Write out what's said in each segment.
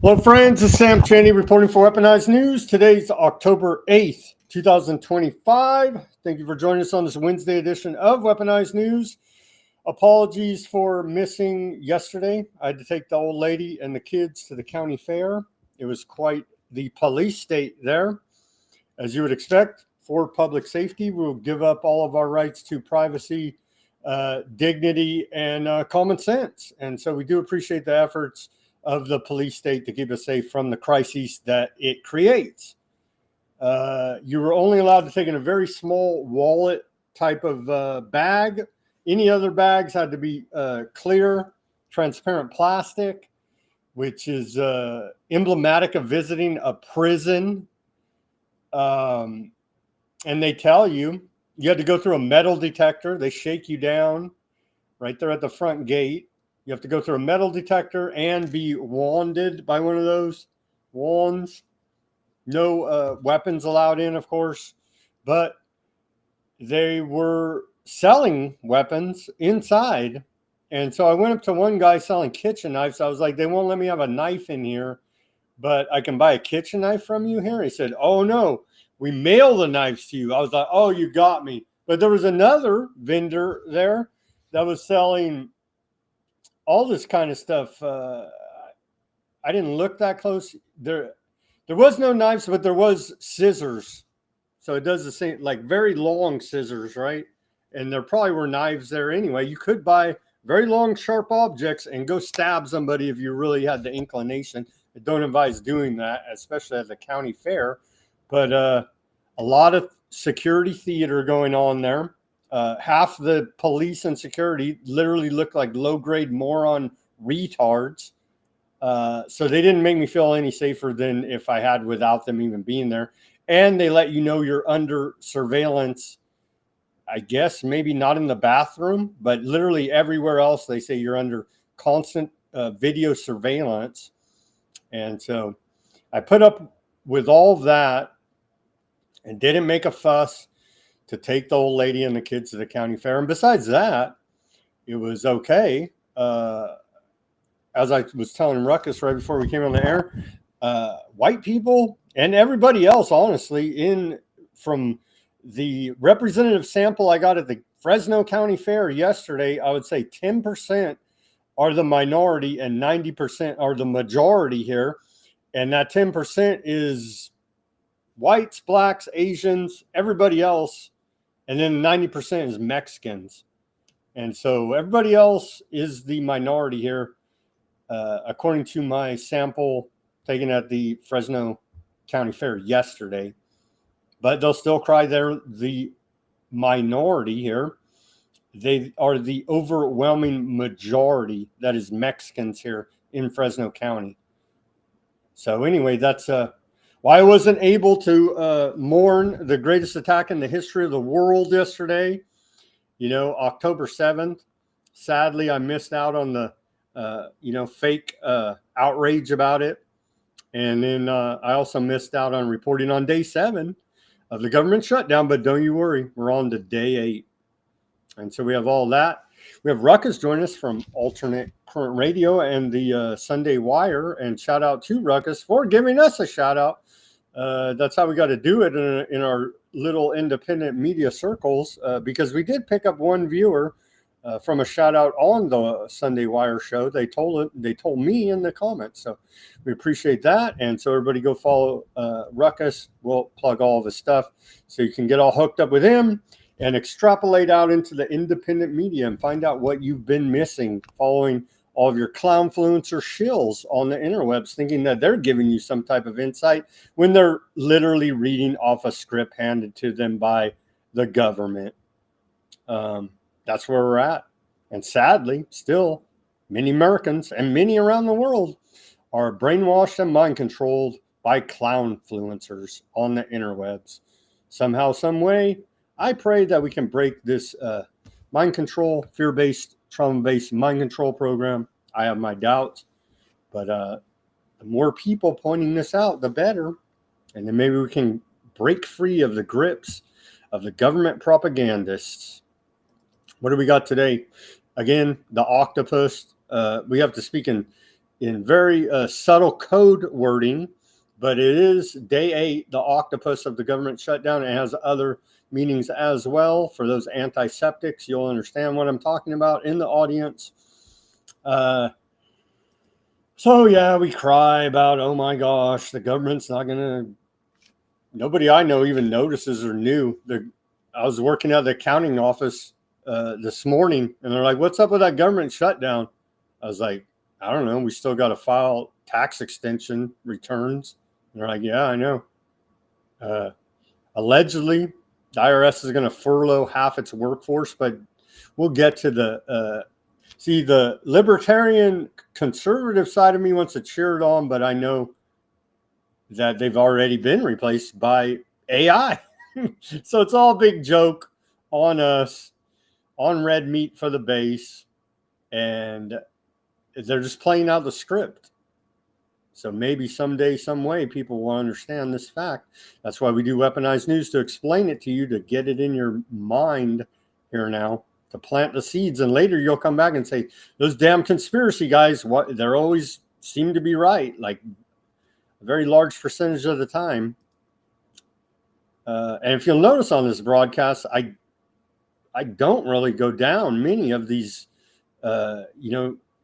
Hello, friends. This is Sam Chaney reporting for Weaponized News. Today's October 8th, 2025. Thank you for joining us on this Wednesday edition of Weaponized News. Apologies for missing yesterday. I had to take the old lady and the kids to the county fair. It was quite the police state there. As you would expect, for public safety, we'll give up all of our rights to privacy, dignity, and common sense. And so we do appreciate the efforts of the police state to keep us safe from the crises that it creates. You were only allowed to take in a very small wallet type of bag. Any other bags had to be clear, transparent plastic, which is emblematic of visiting a prison. And they tell you had to go through a metal detector. They shake you down right there at the front gate. You have to go through a metal detector and be wanded by one of those wands. No weapons allowed in, of course, but they were selling weapons inside. And so I went up to one guy selling kitchen knives. I was like, they won't let me have a knife in here, but I can buy a kitchen knife from you here. He said, oh, no, we mail the knives to you. I was like, oh, you got me. But there was another vendor there that was selling all this kind of stuff. I didn't look that close. There was no knives, but there was scissors. So it does the same, like very long scissors, right? And there probably were knives there anyway. You could buy very long, sharp objects and go stab somebody if you really had the inclination. I don't advise doing that, especially at the county fair. But a lot of security theater going on there. Half the police and security literally look like low-grade moron retards. So they didn't make me feel any safer than if I had without them even being there. And they let you know you're under surveillance. I guess maybe not in the bathroom, but literally everywhere else they say you're under constant video surveillance. And so I put up with all of that and didn't make a fuss to take the old lady and the kids to the county fair. And besides that, it was okay. As I was telling Ruckus right before we came on the air, white people and everybody else, honestly, from the representative sample I got at the Fresno County Fair yesterday, I would say 10% are the minority and 90% are the majority here. And that 10% is whites, blacks, Asians, everybody else. And then 90% is Mexicans. And so everybody else is the minority here, according to my sample taken at the Fresno County Fair yesterday. But they'll still cry they're the minority here. They are the overwhelming majority that is Mexicans here in Fresno County. So anyway, that's why I wasn't able to mourn the greatest attack in the history of the world yesterday. You know, October 7th. Sadly, I missed out on the, fake outrage about it. And then I also missed out on reporting on day 7 of the government shutdown. But don't you worry, we're on to day 8. And so we have all that. We have Ruckus join us from Alternate Current Radio and the Sunday Wire. And shout out to Ruckus for giving us a shout out. That's how we got to do it in our little independent media circles, because we did pick up one viewer from a shout out on the Sunday Wire show. They told me in the comments. So we appreciate that. And so everybody go follow Ruckus. We'll plug all of his stuff so you can get all hooked up with him and extrapolate out into the independent media and find out what you've been missing following all of your clownfluencer shills on the interwebs, thinking that they're giving you some type of insight when they're literally reading off a script handed to them by the government. That's where we're at. And sadly, still, many Americans and many around the world are brainwashed and mind controlled by clownfluencers on the interwebs. Somehow, some way, I pray that we can break this mind control, fear-based, trauma-based mind control program. I have my doubts, but the more people pointing this out, the better. And then maybe we can break free of the grips of the government propagandists. What do we got today? Again, the octopus. We have to speak in in very subtle code wording, but it is day 8, the octopus of the government shutdown. It has other meanings as well. For those antiseptics, you'll understand what I'm talking about in the audience. So yeah, we cry about, oh my gosh, the government's not going to, nobody I know even notices or knew. I was working at the accounting office this morning, and they're like, what's up with that government shutdown? I was like, I don't know. We still got to file tax extension returns. And they're like, yeah, I know. Allegedly, the IRS is going to furlough half its workforce, but we'll get to the see, the libertarian conservative side of me wants to cheer it on, but I know that they've already been replaced by AI. So it's all a big joke on us, on red meat for the base, and they're just playing out the script. So maybe someday, some way, people will understand this fact. That's why we do Weaponized News, to explain it to you, to get it in your mind here now, to plant the seeds. And later you'll come back and say, those damn conspiracy guys, they're always seem to be right, like a very large percentage of the time. And if you'll notice on this broadcast, I don't really go down many of these,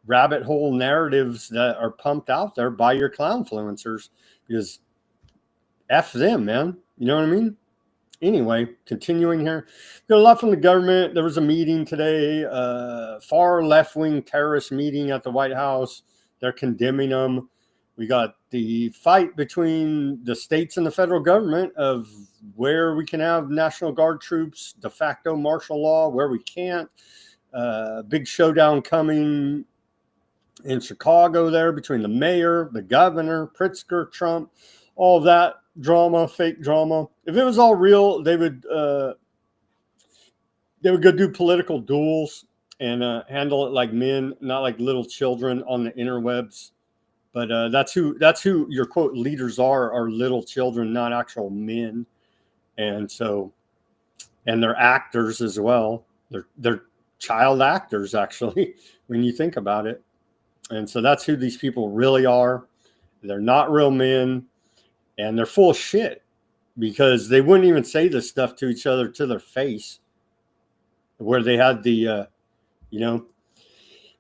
rabbit hole narratives that are pumped out there by your clownfluencers, because F them, man. You know what I mean? Anyway, continuing here. Got a lot from the government. There was a meeting today, far left-wing terrorist meeting at the White House. They're condemning them. We got the fight between the states and the federal government of where we can have National Guard troops, de facto martial law, where we can't. Big showdown coming in Chicago there between the mayor, the governor, Pritzker, Trump, all of that drama, fake drama. If it was all real, they would go do political duels and handle it like men, not like little children on the interwebs. But that's who your quote leaders are little children, not actual men. And so, and they're actors as well. They're child actors, actually, when you think about it. And so that's who these people really are. They're not real men, and they're full of shit, because they wouldn't even say this stuff to each other to their face, where they had the,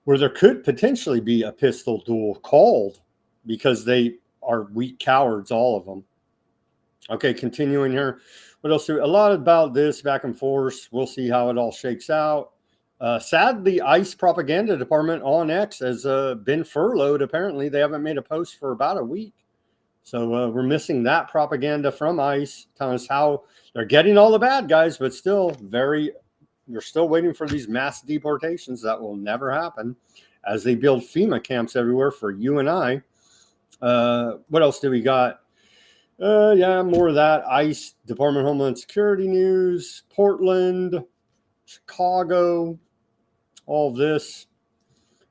where there could potentially be a pistol duel called, because they are weak cowards, all of them. Okay, continuing here. What else? A lot about this back and forth. We'll see how it all shakes out. Sadly, ICE propaganda department on X has been furloughed. Apparently, they haven't made a post for about a week. So we're missing that propaganda from ICE, telling us how they're getting all the bad guys, but still you're still waiting for these mass deportations that will never happen, as they build FEMA camps everywhere for you and I. What else do we got? More of that. ICE, Department of Homeland Security news, Portland, Chicago, all of this.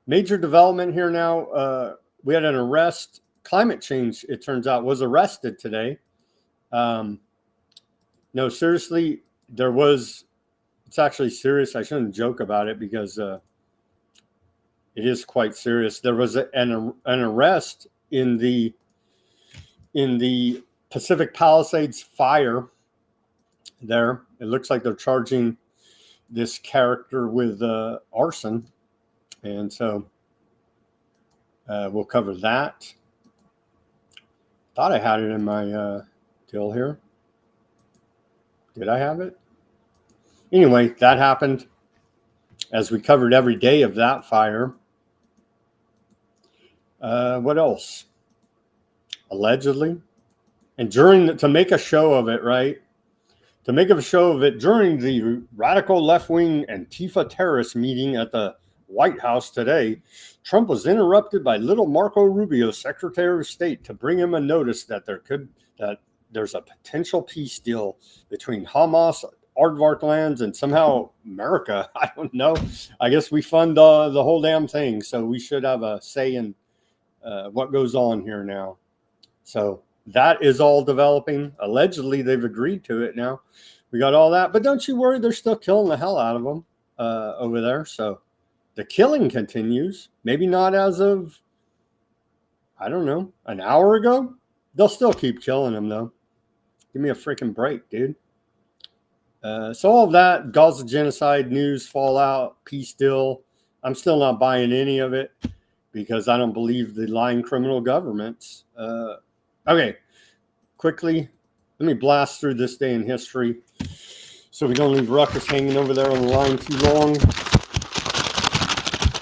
Major development here now. We had an arrest. Climate change, it turns out, was arrested today. No, seriously, it's actually serious. I shouldn't joke about it, because it is quite serious. There was an arrest in the Pacific Palisades fire there. It looks like they're charging this character with arson. And so we'll cover that. Thought I had it in my deal here. Did I have it? Anyway, that happened, as we covered every day of that fire. What else? Allegedly. And to make a show of it, right? To make a show of it during the radical left-wing Antifa terrorist meeting at the White House today, Trump was interrupted by little Marco Rubio, Secretary of State, to bring him a notice that there's a potential peace deal between Hamas, aardvark lands, and somehow America. I don't know. I guess we fund the whole damn thing, so we should have a say in what goes on here now. So that is all developing. Allegedly, they've agreed to it now. We got all that. But don't you worry, they're still killing the hell out of them over there. So the killing continues. Maybe not as of I don't know, an hour ago. They'll still keep killing them, though. Give me a freaking break, dude. So all of that, Gaza genocide news, fallout, peace deal, I'm still not buying any of it because I don't believe the lying criminal governments. Okay, quickly, let me blast through this day in history so we don't leave Ruckus hanging over there on the line too long.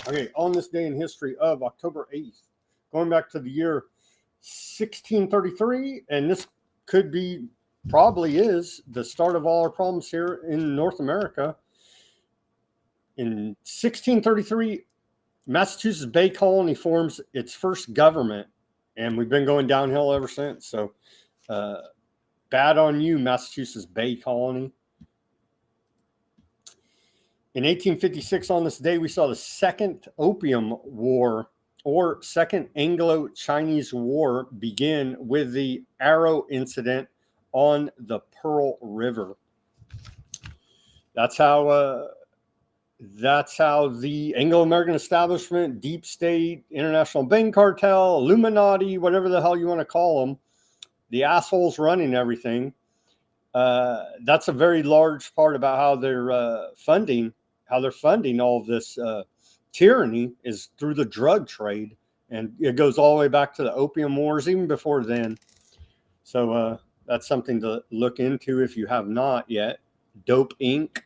Okay, on this day in history of October 8th, going back to the year 1633, and this could be, probably is, the start of all our problems here in North America. In 1633, Massachusetts Bay Colony forms its first government, and we've been going downhill ever since. So, bad on you, Massachusetts Bay Colony. In 1856, on this day, we saw the Second Opium War, or Second Anglo-Chinese War, begin with the Arrow incident on the Pearl River. That's how the Anglo-American establishment, deep state, international bank cartel, Illuminati, whatever the hell you want to call them, the assholes running everything. That's a very large part about how they're funding all of this tyranny is through the drug trade, and it goes all the way back to the opium wars, even before then. So that's something to look into if you have not yet. Dope Inc.,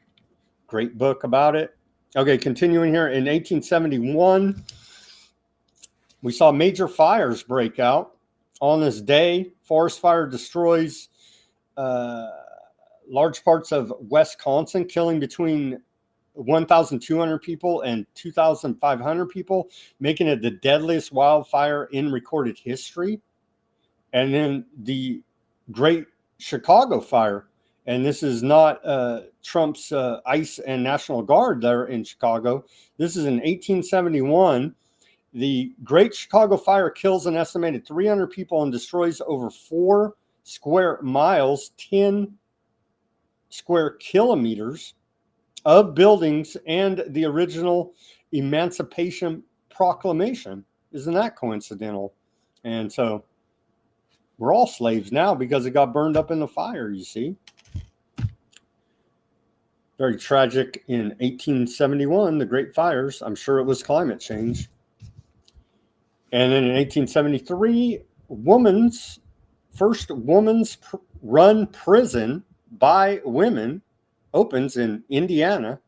great book about it. Okay, continuing here. In 1871, we saw major fires break out. On this day, forest fire destroys large parts of Wisconsin, killing between 1,200 people and 2,500 people, making it the deadliest wildfire in recorded history. And then the Great Chicago Fire. And this is not Trump's ICE and National Guard there in Chicago. This is in 1871. The Great Chicago Fire kills an estimated 300 people and destroys over 4 square miles, 10 square kilometers of buildings and the original Emancipation Proclamation. Isn't that coincidental? And so we're all slaves now because it got burned up in the fire, you see. Very tragic in 1871, the Great Fires. I'm sure it was climate change. And then in 1873, first woman's run prison by women opens in Indiana.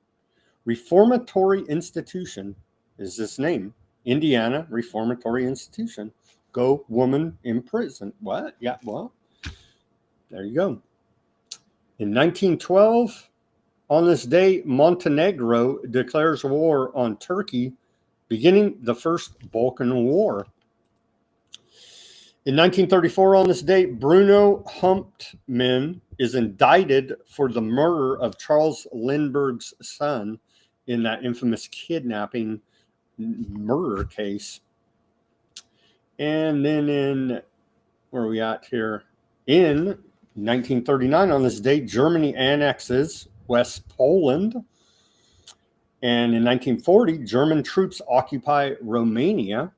Reformatory Institution is this name. Indiana Reformatory Institution. Go woman in prison. What? Yeah, well, there you go. In 1912, on this day, Montenegro declares war on Turkey, beginning the First Balkan War. In 1934, on this date, Bruno Hauptmann is indicted for the murder of Charles Lindbergh's son in that infamous kidnapping murder case. And then where are we at here? In 1939, on this date, Germany annexes West Poland. And in 1940, German troops occupy Romania.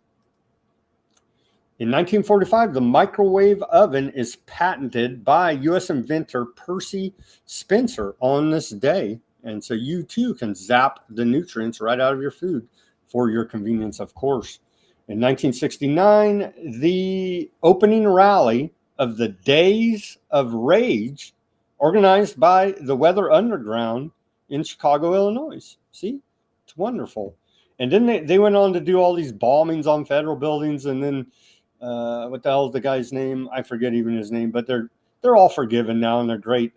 In 1945, the microwave oven is patented by U.S. inventor Percy Spencer on this day. And so you too can zap the nutrients right out of your food for your convenience, of course. In 1969, the opening rally of the Days of Rage, organized by the Weather Underground in Chicago, Illinois. See, it's wonderful. And then they went on to do all these bombings on federal buildings, and then what the hell is the guy's name? I forget even his name, but they're all forgiven now, and they're great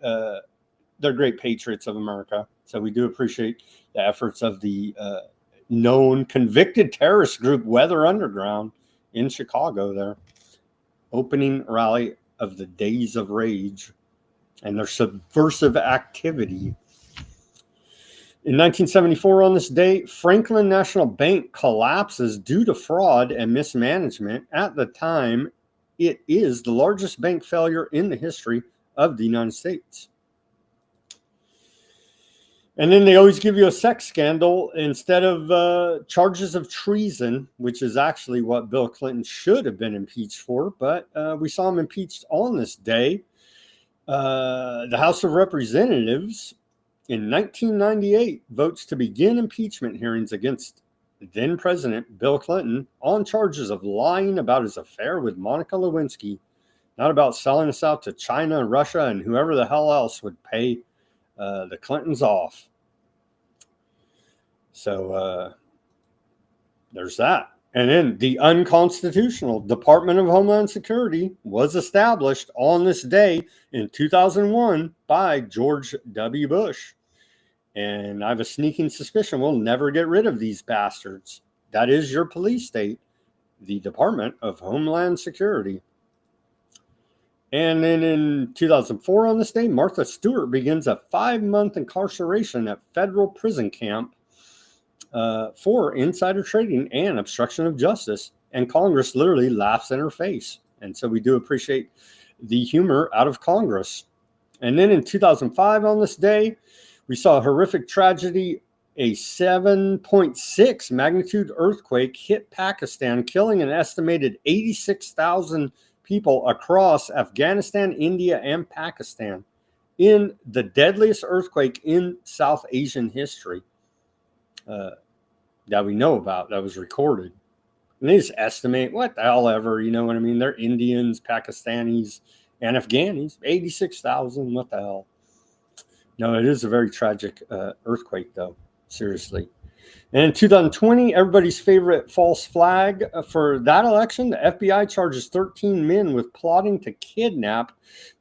patriots of America. So we do appreciate the efforts of the known convicted terrorist group Weather Underground in Chicago there. Opening rally of the Days of Rage and their subversive activity. In 1974, on this day, Franklin National Bank collapses due to fraud and mismanagement. At the time, it is the largest bank failure in the history of the United States. And then they always give you a sex scandal instead of charges of treason, which is actually what Bill Clinton should have been impeached for. But we saw him impeached on this day. The House of Representatives in 1998 votes to begin impeachment hearings against then President Bill Clinton on charges of lying about his affair with Monica Lewinsky, not about selling us out to China and Russia and whoever the hell else would pay the Clintons off. So there's that. And then the unconstitutional Department of Homeland Security was established on this day in 2001 by George W. Bush. And I have a sneaking suspicion we'll never get rid of these bastards. That is your police state, the Department of Homeland Security. And then in 2004 on this day, Martha Stewart begins a 5-month incarceration at federal prison camp for insider trading and obstruction of justice. And Congress literally laughs in her face. And so we do appreciate the humor out of Congress. And then in 2005 on this day, we saw a horrific tragedy. A 7.6 magnitude earthquake hit Pakistan, killing an estimated 86,000 people across Afghanistan, India, and Pakistan in the deadliest earthquake in South Asian history that we know about, that was recorded. And they just estimate what the hell ever, you know what I mean? They're Indians, Pakistanis, and Afghanis. 86,000, what the hell? No, it is a very tragic earthquake, though. Seriously. And in 2020, everybody's favorite false flag for that election, the FBI charges 13 men with plotting to kidnap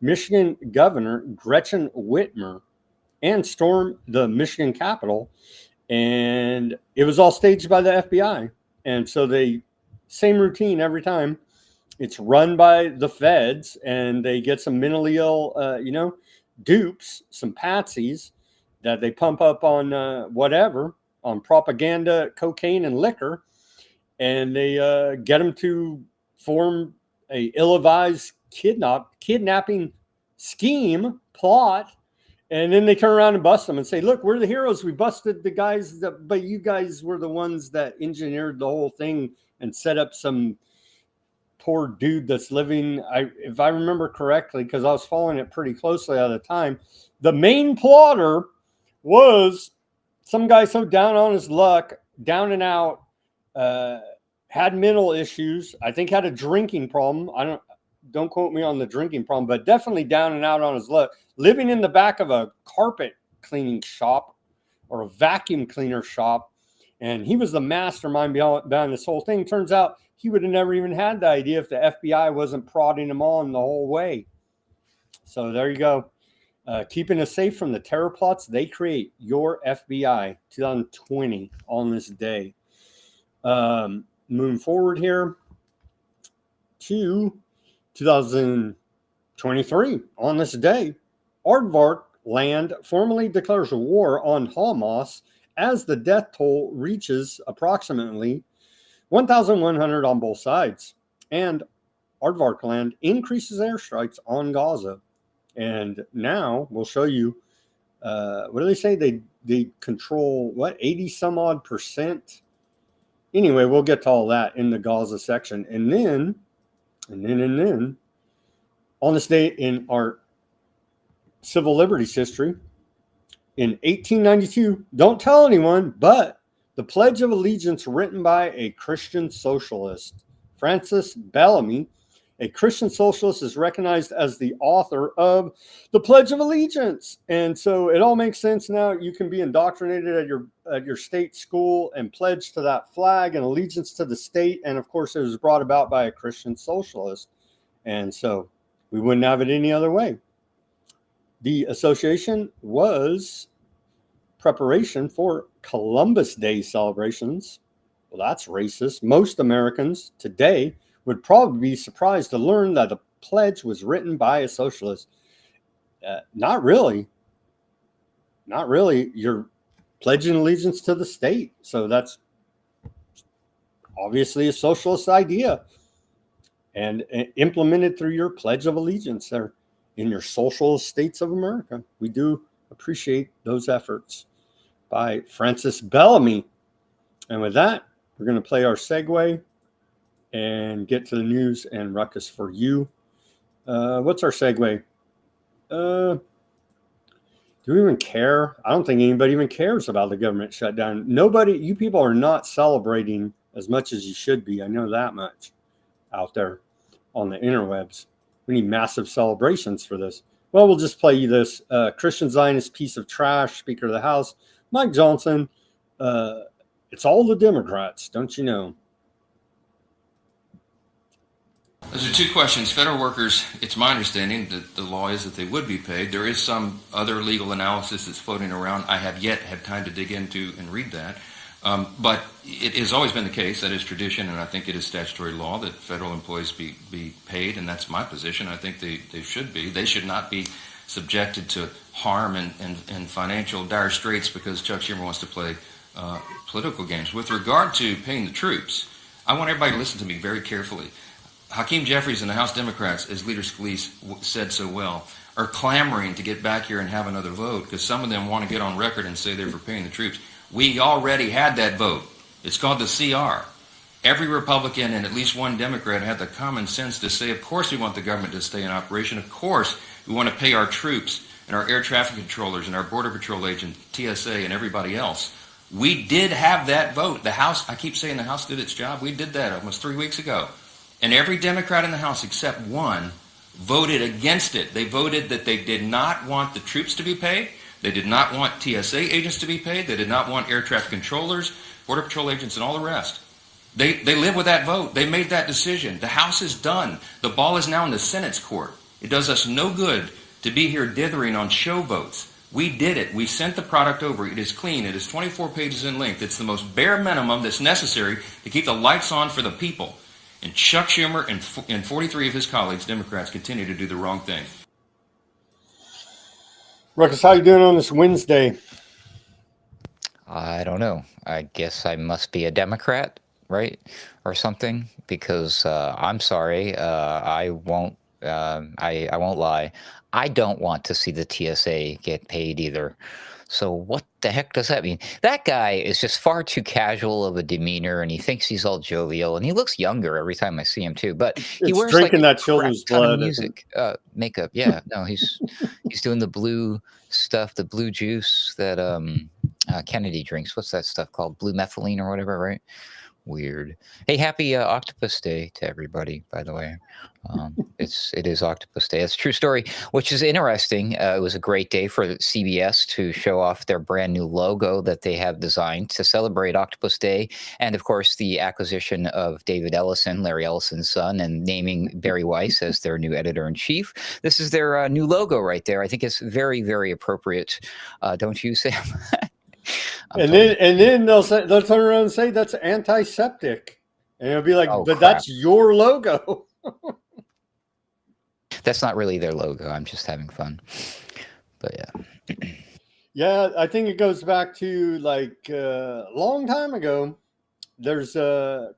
Michigan Governor Gretchen Whitmer and storm the Michigan Capitol. And it was all staged by the FBI. And so same routine every time. It's run by the feds, and they get some mentally ill, dupes, some patsies that they pump up on whatever, on propaganda, cocaine, and liquor. And they get them to form a ill-advised kidnapping scheme, plot. And then they turn around and bust them and say, look, we're the heroes. We busted the guys, but you guys were the ones that engineered the whole thing and set up some poor dude that's living, if I remember correctly, because I was following it pretty closely at the time, the main plotter was some guy so down on his luck, down and out, had mental issues, I think had a drinking problem. Don't quote me on the drinking problem, but definitely down and out on his luck, living in the back of a carpet cleaning shop or a vacuum cleaner shop. And he was the mastermind behind this whole thing. Turns out he would have never even had the idea if the FBI wasn't prodding him on the whole way. So there you go. Keeping us safe from the terror plots they create. Your FBI 2020 on this day. Moving forward here to 2023 on this day, Aardvark land formally declares war on Hamas as the death toll reaches approximately 1,100 on both sides. And Aardvark land increases airstrikes on Gaza. And now we'll show you, what do they say? They control, 80 some odd percent? Anyway, we'll get to all that in the Gaza section. And then, on this day in our civil liberties history, in 1892, don't tell anyone, but the Pledge of Allegiance written by a Christian socialist, Francis Bellamy, a Christian socialist, is recognized as the author of the Pledge of Allegiance. And so it all makes sense now. You can be indoctrinated at your state school and pledge to that flag and allegiance to the state. And of course, it was brought about by a Christian socialist. And so we wouldn't have it any other way. The association was preparation for Columbus Day celebrations. Well, that's racist. Most Americans today would probably be surprised to learn that the pledge was written by a socialist. Not really. Not really. You're pledging allegiance to the state. So that's obviously a socialist idea. And implemented through your Pledge of Allegiance there in your socialist states of America. We do appreciate those efforts. by Francis Bellamy. And with that, we're going to play our segue and get to the news and ruckus for you. What's our segue? Do we even care? I don't think anybody even cares about the government shutdown. Nobody, you people are not celebrating as much as you should be. I know that much out there on the interwebs. We need massive celebrations for this. Well, we'll just play you this. Christian Zionist piece of trash, Speaker of the House, Mike Johnson. It's all the Democrats, don't you know? Those are two questions. Federal workers, it's my understanding that the law is that they would be paid. There is some other legal analysis that's floating around. I have yet had time to dig into and read that. But it has always been the case, that is tradition, and I think it is statutory law that federal employees be paid, and that's my position. I think they should be. They should not be subjected to harm and financial dire straits because Chuck Schumer wants to play political games. With regard to paying the troops, I want everybody to listen to me very carefully. Hakeem Jeffries and the House Democrats, as Leader Scalise said so well, are clamoring to get back here and have another vote because some of them want to get on record and say they're for paying the troops. We already had that vote. It's called the CR. Every Republican and at least one Democrat had the common sense to say, of course we want the government to stay in operation. Of course we want to pay our troops and our air traffic controllers and our Border Patrol agents, TSA, and everybody else. We did have that vote. The House, I keep saying the House did its job. We did that almost 3 weeks ago. And every Democrat in the House except one voted against it. They voted that they did not want the troops to be paid. They did not want TSA agents to be paid. They did not want air traffic controllers, Border Patrol agents, and all the rest. They live with that vote. They made that decision. The House is done. The ball is now in the Senate's court. It does us no good to be here dithering on show votes. We did it. We sent the product over. It is clean. It is 24 pages in length. It's the most bare minimum that's necessary to keep the lights on for the people. And Chuck Schumer and 43 of his colleagues, Democrats, continue to do the wrong thing. Ruckus, how you doing on this Wednesday? I don't know. I guess I must be a Democrat, right, or something, because I'm sorry. I won't lie. I don't want to see the TSA get paid either. So what the heck does that mean? That guy is just far too casual of a demeanor, and he thinks he's all jovial, and he looks younger every time I see him too. But he wears drinking like that children's blood, music, makeup. Yeah, no, he's doing the blue stuff, the blue juice that Kennedy drinks. What's that stuff called? Blue methylene or whatever, right? Weird. Hey, happy Octopus Day to everybody, by the way. It is Octopus Day. It's a true story, which is interesting. It was a great day for CBS to show off their brand new logo that they have designed to celebrate Octopus Day. And of course, the acquisition of David Ellison, Larry Ellison's son, and naming Barry Weiss as their new editor-in-chief. This is their new logo right there. I think it's very, very appropriate. Don't you, Sam? And then they'll turn around and say that's antiseptic, and it'll be like, oh, but crap. That's your logo. That's not really their logo. I'm just having fun. But yeah. Yeah, I think it goes back to like a long time ago. There's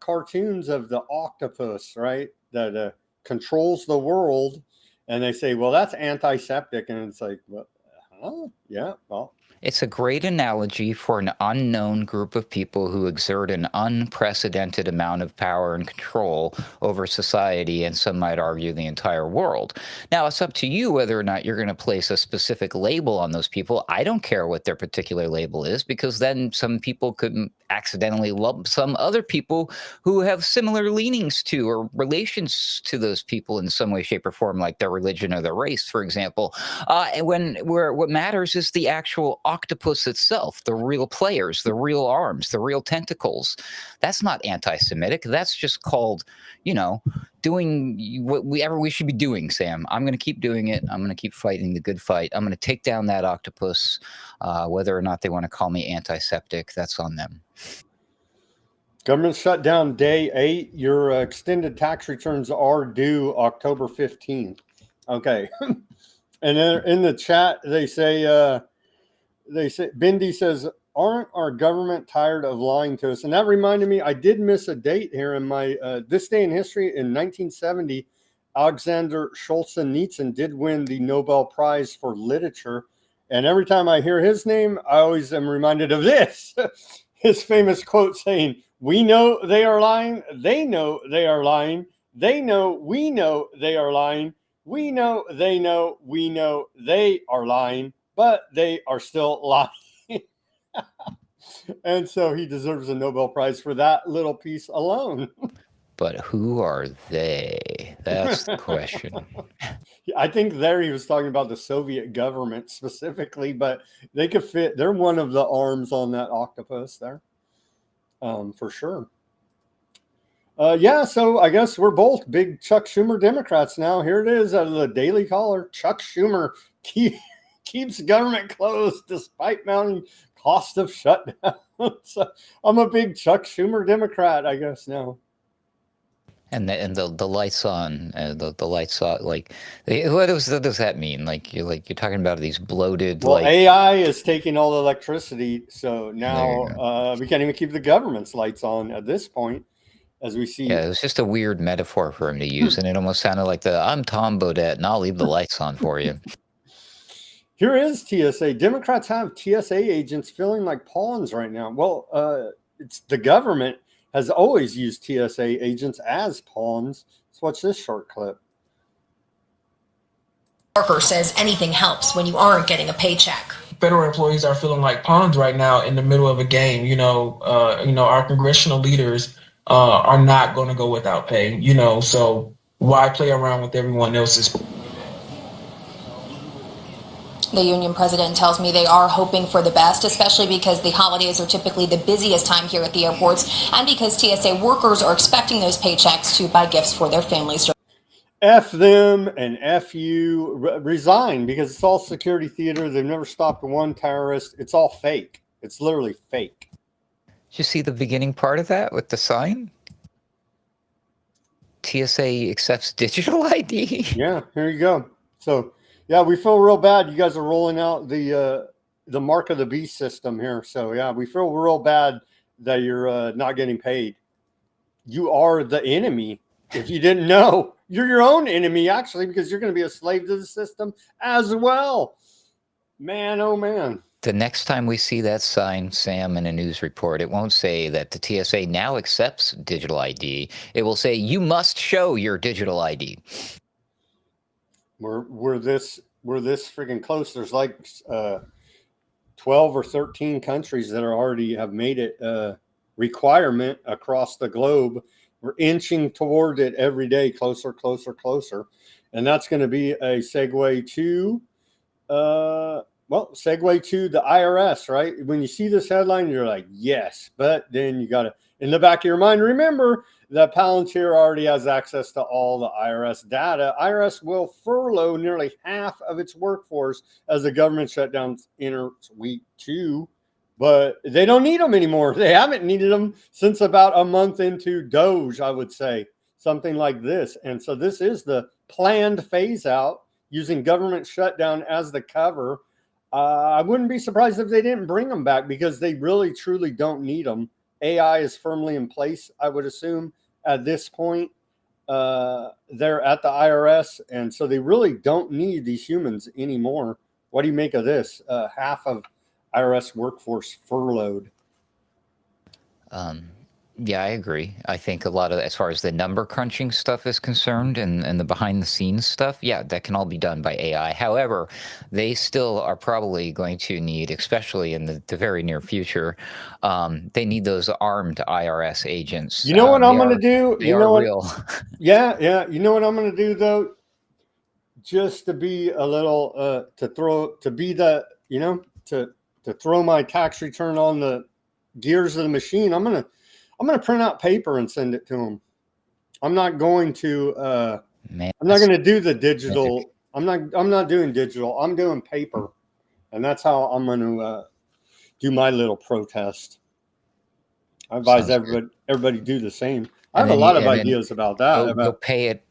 cartoons of the octopus, right, that controls the world, and they say, well, that's antiseptic, and it's like, well, yeah, well. It's a great analogy for an unknown group of people who exert an unprecedented amount of power and control over society, and some might argue the entire world. Now, it's up to you whether or not you're going to place a specific label on those people. I don't care what their particular label is, because then some people could accidentally lump some other people who have similar leanings to or relations to those people in some way, shape, or form, like their religion or their race, for example. And what matters is the actual octopus itself, the real players, the real arms, the real tentacles. That's not anti-Semitic. That's just called, doing whatever we should be doing, Sam. I'm going to keep doing it. I'm going to keep fighting the good fight. I'm going to take down that octopus. Whether or not they want to call me antiseptic, that's on them. Government shutdown day 8. Your extended tax returns are due October 15th. Okay. And then in the chat, they say, Bindi says, aren't our government tired of lying to us? And that reminded me, I did miss a date here in my, this day in history. In 1970, Alexander Solzhenitsyn did win the Nobel Prize for Literature. And every time I hear his name, I always am reminded of this. His famous quote saying, "We know they are lying. They know they are lying. They know we know they are lying. We know they know we know they are lying, but they are still lying." And so he deserves a Nobel Prize for that little piece alone. But who are they? That's the question. I think there he was talking about the Soviet government specifically, but they could fit. They're one of the arms on that octopus there, for sure. Yeah, so I guess we're both big Chuck Schumer Democrats now. Here it is out of the Daily Caller. Chuck Schumer keeps government closed despite mounting cost of shutdown. So I'm a big Chuck Schumer Democrat, I guess now. And the lights on, the lights on, like, what does that mean? Like you're talking about these bloated, well, like, AI is taking all the electricity, so now we can't even keep the government's lights on at this point, as we see. Yeah, it was just a weird metaphor for him to use, and it almost sounded like I'm Tom Bodette, and I'll leave the lights on for you. Here is TSA. Democrats have TSA agents feeling like pawns right now. Well, it's the government has always used TSA agents as pawns. Let's watch this short clip. Parker says anything helps when you aren't getting a paycheck. Federal employees are feeling like pawns right now in the middle of a game. Our congressional leaders are not going to go without pay. So why play around with everyone else's? The union president tells me they are hoping for the best, especially because the holidays are typically the busiest time here at the airports, and because TSA workers are expecting those paychecks to buy gifts for their families. F them and F you. Resign, because it's all security theater. They've never stopped one terrorist. It's all fake. It's literally fake. Did you see the beginning part of that with the sign? TSA accepts digital ID. Yeah, here you go. So, yeah, we feel real bad. You guys are rolling out the mark of the beast system here. So, yeah, we feel real bad that you're not getting paid. You are the enemy. If you didn't know, you're your own enemy, actually, because you're going to be a slave to the system as well. Man, oh, man. The next time we see that sign, Sam, in a news report, it won't say that the TSA now accepts digital ID. It will say, you must show your digital ID. We're this freaking close. There's like 12 or 13 countries that are already have made it a requirement across the globe. We're inching toward it every day, closer, closer, closer. And that's going to be a segue to the IRS, right? When you see this headline, you're like, yes, but then you got to, in the back of your mind, remember that Palantir already has access to all the IRS data. IRS will furlough nearly half of its workforce as the government shutdown enters week 2, but they don't need them anymore. They haven't needed them since about a month into Doge, I would say, something like this. And so this is the planned phase out using government shutdown as the cover. I wouldn't be surprised if they didn't bring them back because they really, truly don't need them. AI is firmly in place, I would assume, at this point. They're at the IRS, and so they really don't need these humans anymore. What do you make of this? Half of IRS workforce furloughed. Yeah, I agree. I think a lot of, as far as the number crunching stuff is concerned and the behind the scenes stuff, yeah, that can all be done by AI. However, they still are probably going to need, especially in the very near future, they need those armed IRS agents. You know what I'm going to do? They are real. Yeah. You know what I'm going to do, though? Just to be a little, to throw my tax return on the gears of the machine, I'm going to print out paper and send it to them. I'm not going to I'm not going to do the digital. I'm not doing digital. I'm doing paper. And that's how I'm going to do my little protest. I advise everybody do the same. I have a lot of ideas about that.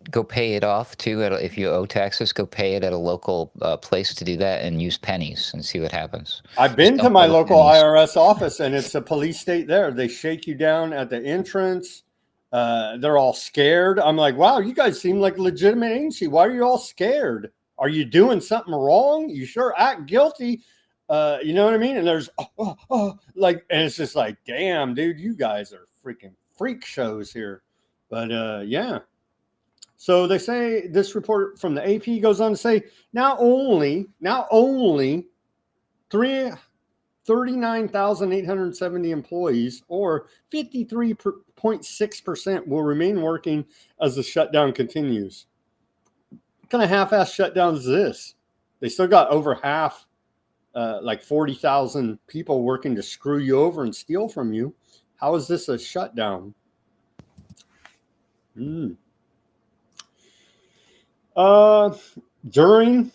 Go pay it off too. If you owe taxes, go pay it at a local place to do that, and use pennies and see what happens. I've been to my local IRS office, and it's a police state there. They shake you down at the entrance. They're all scared. I'm like, wow, you guys seem like a legitimate agency. Why are you all scared? Are you doing something wrong? You sure act guilty. You know what I mean? And there's like, and it's just like, damn, dude, you guys are freaking freak shows here. But yeah. So they say this report from the AP goes on to say now only 39,870 employees, or 53.6%, will remain working as the shutdown continues. What kind of half-ass shutdown is this? They still got over half, like 40,000 people working to screw you over and steal from you. How is this a shutdown? During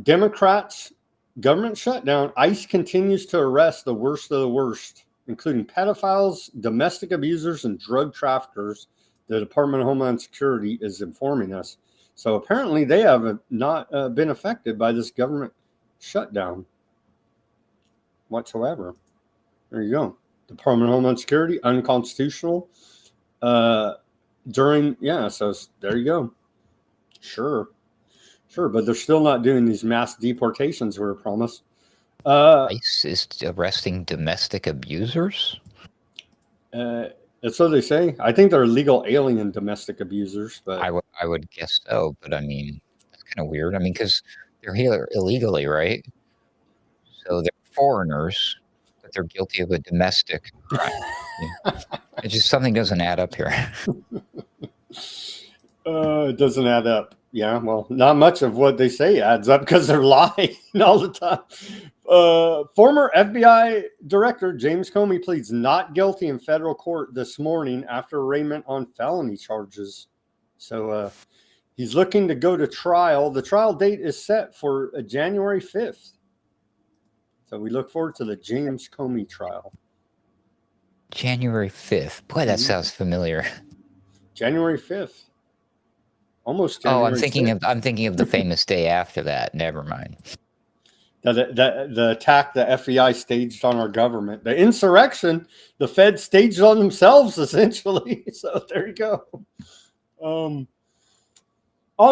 Democrats' government shutdown, ICE continues to arrest the worst of the worst, including pedophiles, domestic abusers, and drug traffickers, the Department of Homeland Security is informing us. So apparently they have not been affected by this government shutdown whatsoever. There you go. Department of Homeland Security, unconstitutional. So there you go. Sure, but they're still not doing these mass deportations we were promised. ICE is arresting domestic abusers? That's what they say. I think they're legal alien domestic abusers, but I would guess so, but I mean, that's kind of weird. I mean, because they're here illegally, right? So they're foreigners, but they're guilty of a domestic crime. It just, something doesn't add up here. It doesn't add up. Yeah, well, not much of what they say adds up because they're lying all the time. Former FBI Director James Comey pleads not guilty in federal court this morning after arraignment on felony charges. So he's looking to go to trial. The trial date is set for January 5th. So we look forward to the James Comey trial. January 5th. Boy, that sounds familiar. January 5th. Almost January. Oh, I'm thinking of the famous day after that. Never mind. The attack the FBI staged on our government. The insurrection the Fed staged on themselves, essentially. So there you go. On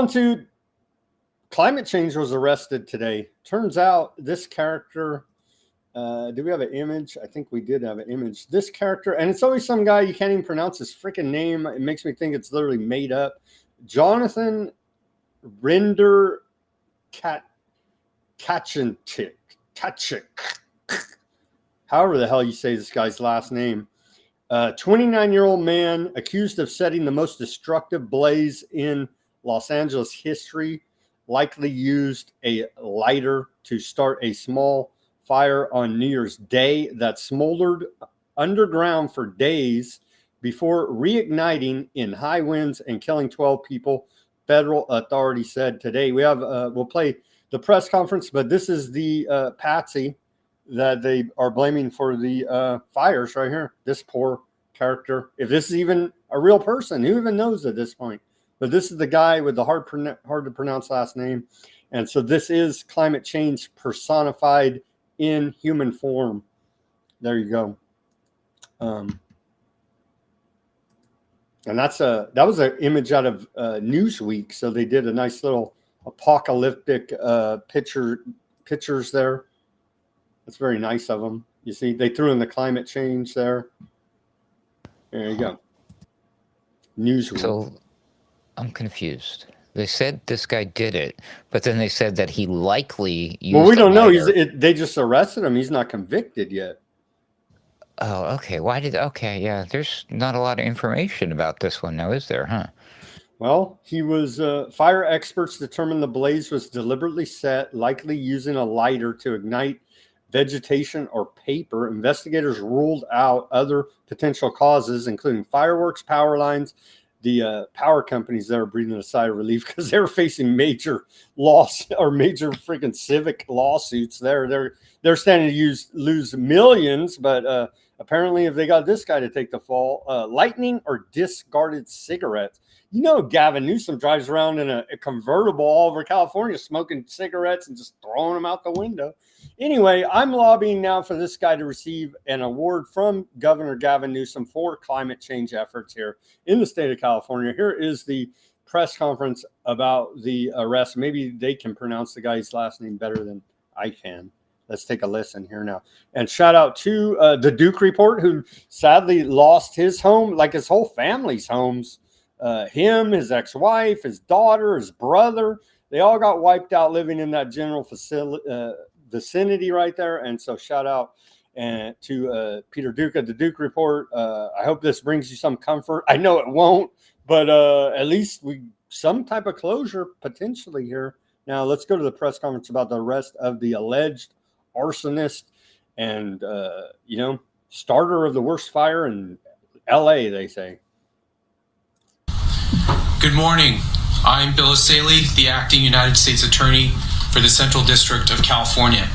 to climate change was arrested today. Turns out this character, do we have an image? I think we did have an image. This character, and it's always some guy you can't even pronounce his freaking name. It makes me think it's literally made up. Jonathan Rinder Kachik. However the hell you say this guy's last name. 29-year-old man accused of setting the most destructive blaze in Los Angeles history, likely used a lighter to start a small fire on New Year's Day that smoldered underground for days before reigniting in high winds and killing 12 people, federal authorities said today. We have we'll play the press conference, but this is the patsy that they are blaming for the fires right here. This poor character. If this is even a real person, who even knows at this point? But this is the guy with the hard to pronounce last name. And so this is climate change personified in human form. There you go. And that was an image out of Newsweek. So they did a nice little apocalyptic pictures there. That's very nice of them. You see, they threw in the climate change there. There you go. Newsweek. So I'm confused. They said this guy did it, but then they said that he likely used. Well, we don't know. They just arrested him. He's not convicted yet. Oh, okay. Okay, yeah. There's not a lot of information about this one now, is there, huh? Well, he was, fire experts determined the blaze was deliberately set, likely using a lighter to ignite vegetation or paper. Investigators ruled out other potential causes, including fireworks, power lines. The power companies there are breathing a sigh of relief because they're facing major major freaking civic lawsuits. They're standing to lose millions, but apparently if they got this guy to take the fall, lightning or discarded cigarettes. You know, Gavin Newsom drives around in a convertible all over California smoking cigarettes and just throwing them out the window. Anyway, I'm lobbying now for this guy to receive an award from Governor Gavin Newsom for climate change efforts here in the state of California. Here is the press conference about the arrest. Maybe they can pronounce the guy's last name better than I can. Let's take a listen here now. And shout out to the Duke Report, who sadly lost his home, like his whole family's homes. Him, his ex-wife, his daughter, his brother, they all got wiped out living in that general vicinity right there. And so shout out to Peter Duke at the Duke Report. I hope this brings you some comfort. I know it won't, but at least some type of closure potentially here. Now let's go to the press conference about the arrest of the alleged arsonist and starter of the worst fire in LA, they say. Good morning. I'm Bill Asaley, the acting United States Attorney for the Central District of California.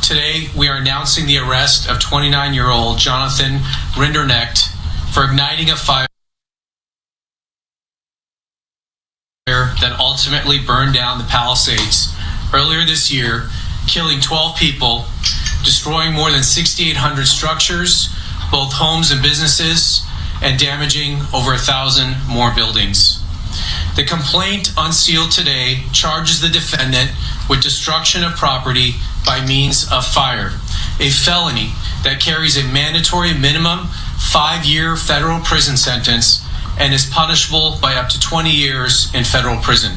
Today, we are announcing the arrest of 29-year-old Jonathan Rinderknecht for igniting a fire that ultimately burned down the Palisades earlier this year, killing 12 people, destroying more than 6,800 structures, both homes and businesses, and damaging over 1,000 more buildings. The complaint unsealed today charges the defendant with destruction of property by means of fire, a felony that carries a mandatory minimum 5-year federal prison sentence and is punishable by up to 20 years in federal prison.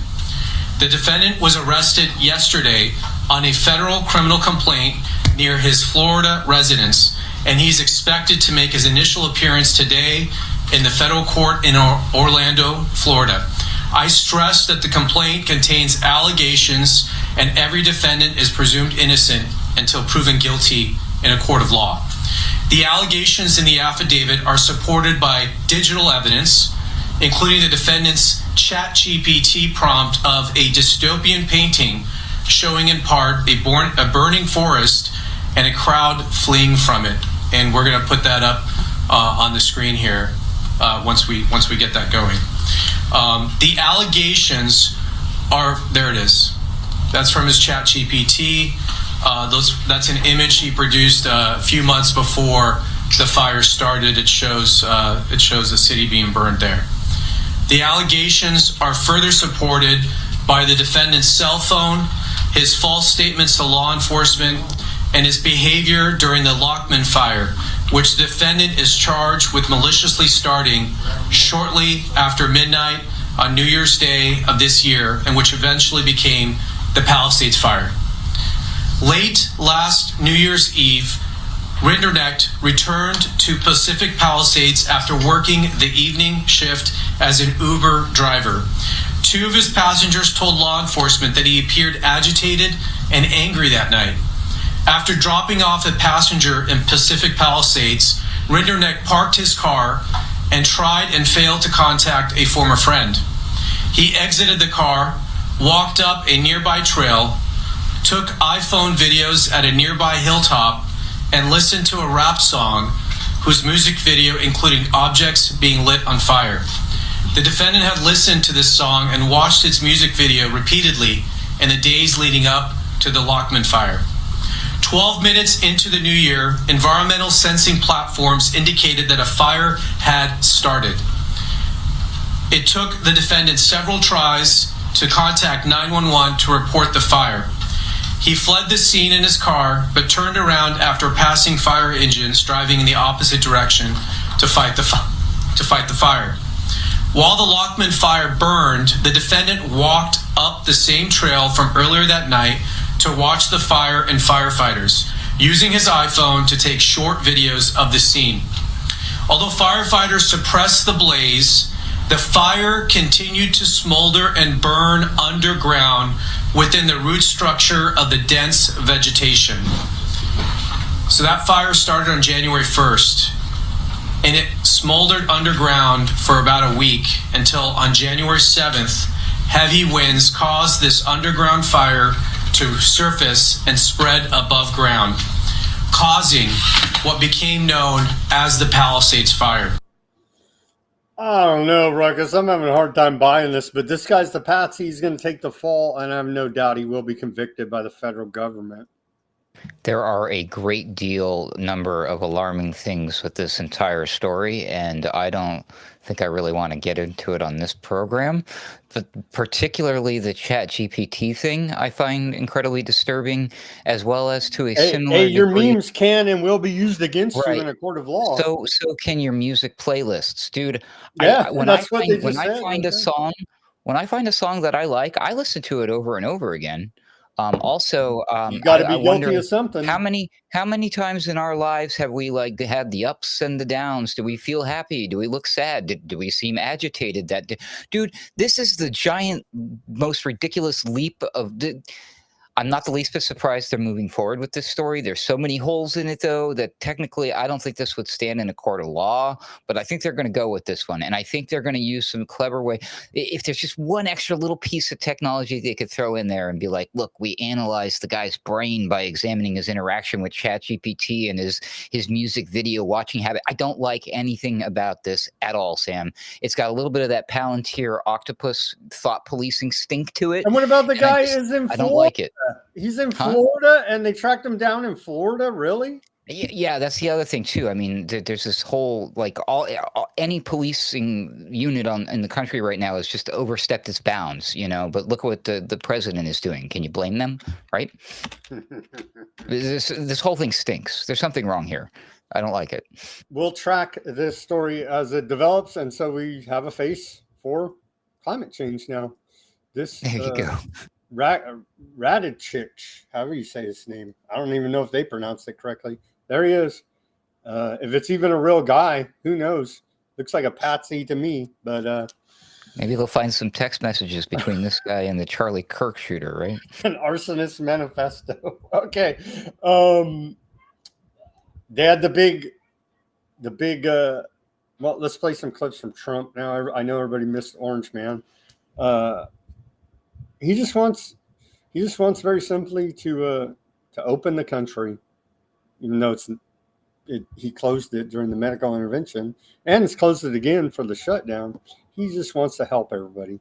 The defendant was arrested yesterday on a federal criminal complaint near his Florida residence, and he's expected to make his initial appearance today in the federal court in Orlando, Florida. I stress that the complaint contains allegations and every defendant is presumed innocent until proven guilty in a court of law. The allegations in the affidavit are supported by digital evidence, including the defendant's ChatGPT prompt of a dystopian painting showing in part a burning forest and a crowd fleeing from it. And we're going to put that up on the screen here once we get that going. The allegations are, there it is. That's from his ChatGPT. That's an image he produced a few months before the fire started. It shows the city being burned there. The allegations are further supported by the defendant's cell phone, his false statements to law enforcement, and his behavior during the Lockman fire, which the defendant is charged with maliciously starting shortly after midnight on New Year's Day of this year, and which eventually became the Palisades fire. Late last New Year's Eve, Rinderknecht returned to Pacific Palisades after working the evening shift as an Uber driver. 2 of his passengers told law enforcement that he appeared agitated and angry that night. After dropping off a passenger in Pacific Palisades, Rinderknecht parked his car and tried and failed to contact a former friend. He exited the car, walked up a nearby trail, took iPhone videos at a nearby hilltop, and listened to a rap song whose music video included objects being lit on fire. The defendant had listened to this song and watched its music video repeatedly in the days leading up to the Lockman fire. 12 minutes into the new year, environmental sensing platforms indicated that a fire had started. It took the defendant several tries to contact 911 to report the fire. He fled the scene in his car, but turned around after passing fire engines driving in the opposite direction to fight the fire. While the Lockman fire burned, the defendant walked up the same trail from earlier that night to watch the fire and firefighters, using his iPhone to take short videos of the scene. Although firefighters suppressed the blaze, the fire continued to smolder and burn underground within the root structure of the dense vegetation. So that fire started on January 1st, and it smoldered underground for about a week until on January 7th, heavy winds caused this underground fire to surface and spread above ground, causing what became known as the Palisades fire. I don't know, Ruckus. I'm having a hard time buying this, but this guy's the patsy. He's going to take the fall, and I have no doubt he will be convicted by the federal government. There are a great number of alarming things with this entire story, and I don't think I really want to get into it on this program. But particularly the Chat GPT thing, I find incredibly disturbing, as well as to a Hey, similar your degree. memes can and will be used against you Right. in a court of law. So can your music playlists, dude. Yeah, When I that's what they find just said. Okay. when I find a song that I like, I listen to it over and over again. You got to I be wonder guilty of something. how many times in our lives have we like had the ups and the downs? Do we feel happy? Do we look sad? Do we seem agitated? Dude, this is the giant, most ridiculous leap of the. I'm not the least bit surprised they're moving forward with this story. There's so many holes in it, though, that technically I don't think this would stand in a court of law, but I think they're going to go with this one. And I think they're going to use some clever way. If there's just one extra little piece of technology they could throw in there and be like, look, we analyzed the guy's brain by examining his interaction with ChatGPT and his music video watching habit. I don't like anything about this at all, Sam. It's got a little bit of that Palantir octopus thought policing stink to it. And what about the guy is in Florida? I don't like it. He's in Florida, and they tracked him down in Florida. Really? Yeah, that's the other thing too. I mean, there's this whole like any policing unit in the country right now has just overstepped its bounds, you know. But look what the president is doing. Can you blame them? Right? This whole thing stinks. There's something wrong here. I don't like it. We'll track this story as it develops, and so we have a face for climate change now. There you go. Radicic, however you say his name. I don't even know if they pronounced it correctly. There he is. If it's even a real guy, who knows? Looks like a patsy to me, but maybe they'll find some text messages between this guy and the Charlie Kirk shooter, right? An arsonist manifesto. Okay. They had the big well, let's play some clips from Trump now. I know everybody missed Orange Man. He just wants very simply to open the country, even though he closed it during the medical intervention and it's closed it again for the shutdown. He just wants to help everybody.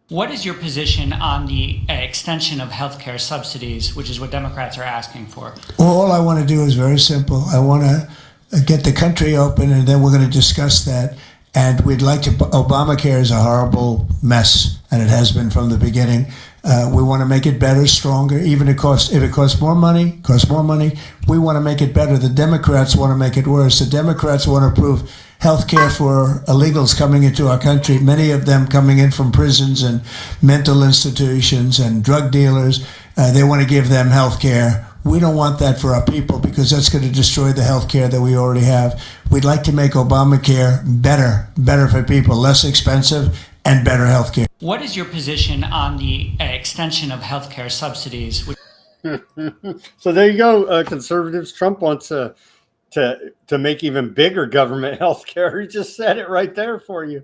What is your position on the extension of healthcare subsidies, which is what Democrats are asking for? Well, all I want to do is very simple. I want to get the country open, and then we're going to discuss that. And we'd like to. Obamacare is a horrible mess, and it has been from the beginning. We want to make it better, stronger. Even if it costs more money, we want to make it better. The Democrats want to make it worse. The Democrats want to approve health care for illegals coming into our country, many of them coming in from prisons and mental institutions and drug dealers. They want to give them health care. We don't want that for our people because that's going to destroy the health care that we already have. We'd like to make Obamacare better for people, less expensive and better health care. What is your position on the extension of healthcare subsidies? So there you go, conservatives. Trump wants to make even bigger government health care. He just said it right there for you.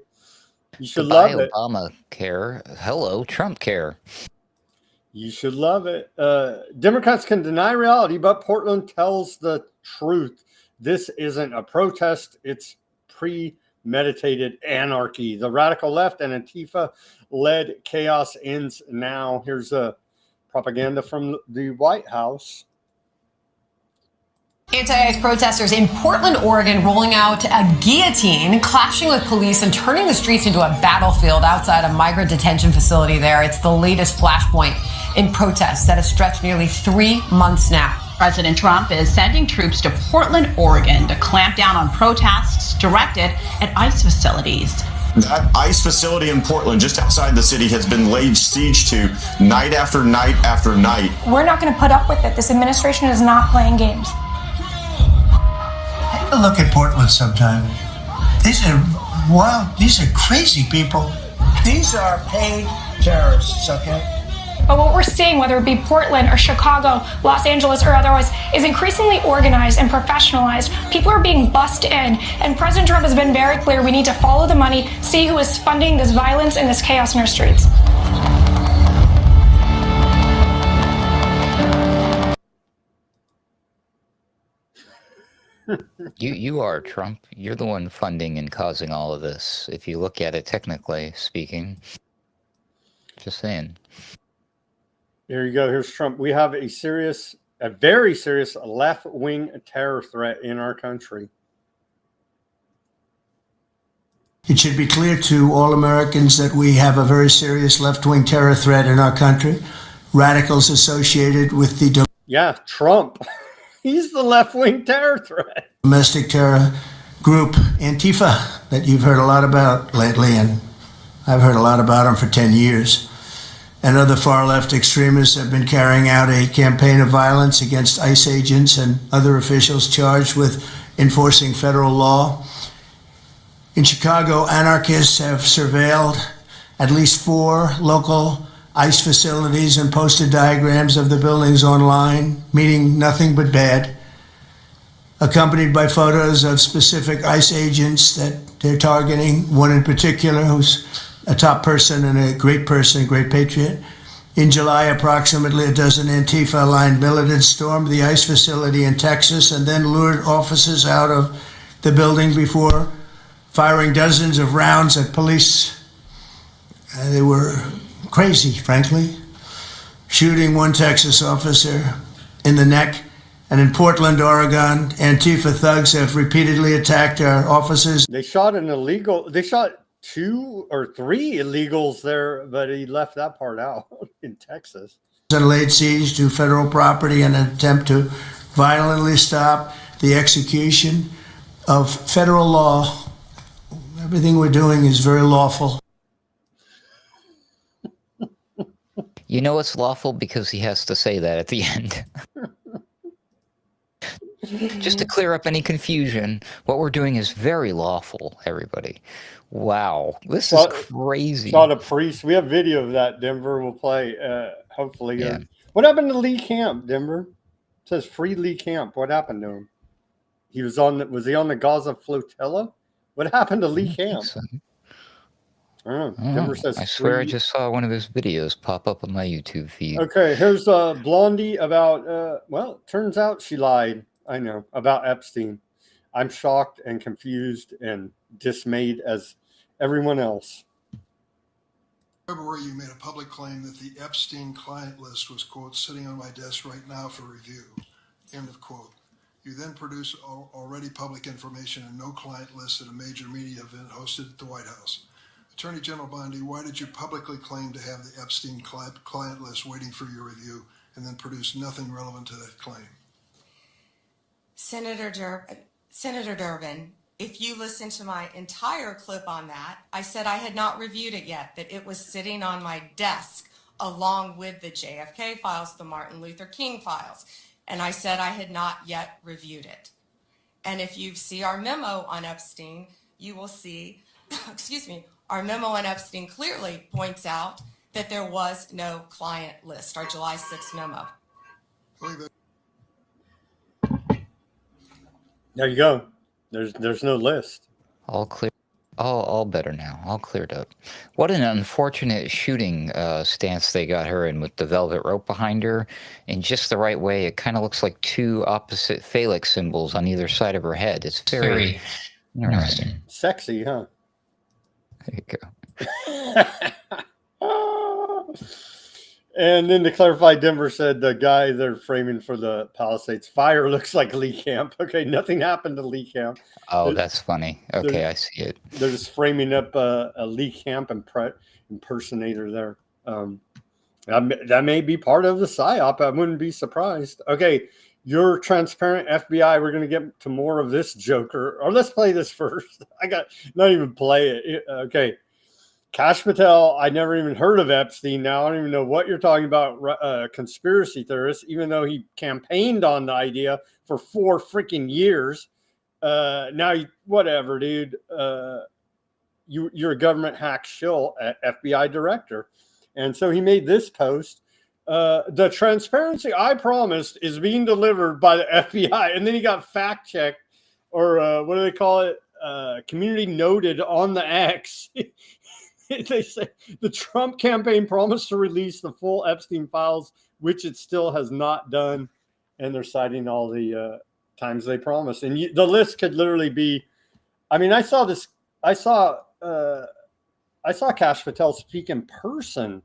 You should love it. Obamacare. Hello, Trump care. You should love it. Democrats can deny reality, but Portland tells the truth. This isn't a protest. It's premeditated anarchy. The radical left and Antifa-led chaos ends now. Here's a propaganda from the White House. Anti-ICE protesters in Portland, Oregon, rolling out a guillotine, clashing with police and turning the streets into a battlefield outside a migrant detention facility there. It's the latest flashpoint in protests that has stretched nearly 3 months now. President Trump is sending troops to Portland, Oregon to clamp down on protests directed at ICE facilities. That ICE facility in Portland, just outside the city, has been laid siege to night after night after night. We're not going to put up with it. This administration is not playing games. Take a look at Portland sometime. These are wild, these are crazy people. These are paid terrorists, okay? But what we're seeing, whether it be Portland or Chicago, Los Angeles or otherwise, is increasingly organized and professionalized. People are being bussed in, and President Trump has been very clear we need to follow the money, see who is funding this violence and this chaos in our streets. You are, Trump. You're the one funding and causing all of this, if you look at it technically speaking. Just saying. Here you go. Here's Trump. We have a very serious left-wing terror threat in our country. It should be clear to all Americans that we have a very serious left-wing terror threat in our country. Radicals associated with the Trump. He's the left-wing terror threat. Domestic terror group Antifa that you've heard a lot about lately, and I've heard a lot about them for 10 years. And other far-left extremists have been carrying out a campaign of violence against ICE agents and other officials charged with enforcing federal law. In Chicago, anarchists have surveilled at least 4 local ICE facilities and posted diagrams of the buildings online, meaning nothing but bad, accompanied by photos of specific ICE agents that they're targeting, one in particular who's a top person and a great patriot. In July, approximately a dozen Antifa-aligned militants stormed the ICE facility in Texas and then lured officers out of the building before firing dozens of rounds at police. They were crazy, frankly, shooting one Texas officer in the neck. And in Portland, Oregon, Antifa thugs have repeatedly attacked our officers. They shot 2 or 3 illegals there, but he left that part out in Texas. And laid siege to federal property in an attempt to violently stop the execution of federal law. Everything we're doing is very lawful. You know it's lawful because he has to say that at the end. Just to clear up any confusion, what we're doing is very lawful, everybody. Wow, this is crazy. Shot a priest. We have video of that, Denver. We'll play, hopefully. Yeah. What happened to Lee Camp, Denver? It says free Lee Camp. What happened to him? Was he on the Gaza flotilla? What happened to Lee Camp? So. I don't know. Denver says I swear I just saw one of his videos pop up on my YouTube feed. Okay, here's Blondie about, turns out she lied. I know, about Epstein. I'm shocked and confused and dismayed as everyone else. In February, you made a public claim that the Epstein client list was, quote, sitting on my desk right now for review, end of quote. You then produced already public information and no client list at a major media event hosted at the White House. Attorney General Bondi, why did you publicly claim to have the Epstein client list waiting for your review and then produce nothing relevant to that claim? Senator Durbin, if you listen to my entire clip on that, I said I had not reviewed it yet, that it was sitting on my desk along with the JFK files, the Martin Luther King files. And I said I had not yet reviewed it. And if you see our memo on Epstein, you will see, our memo on Epstein clearly points out that there was no client list, our July 6th memo. There you go. There's no list. All clear. All better now. All cleared up. What an unfortunate shooting stance they got her in with the velvet rope behind her in just the right way. It kind of looks like 2 opposite phallic symbols on either side of her head. It's very interesting. Sexy, huh? There you go. And then to clarify, Denver said the guy they're framing for the Palisades fire looks like Lee Camp. Okay, nothing happened to Lee Camp. Oh, that's funny. Okay, I see it. They're just framing up a Lee Camp impersonator there. That may be part of the PSYOP. I wouldn't be surprised. Okay, you're transparent FBI. We're going to get to more of this Joker. Or let's play this first. Not even play it. Okay. Kash Patel, I never even heard of Epstein. Now I don't even know what you're talking about, conspiracy theorist, even though he campaigned on the idea for 4 freaking years. Now, whatever, dude. You're a government hack shill, FBI director. And so he made this post. The transparency I promised is being delivered by the FBI. And then he got fact-checked, or what do they call it? Community noted on the X. They say the Trump campaign promised to release the full Epstein files, which it still has not done. And they're citing all the times they promised. And the list could literally be, I mean, I saw Kash Patel speak in person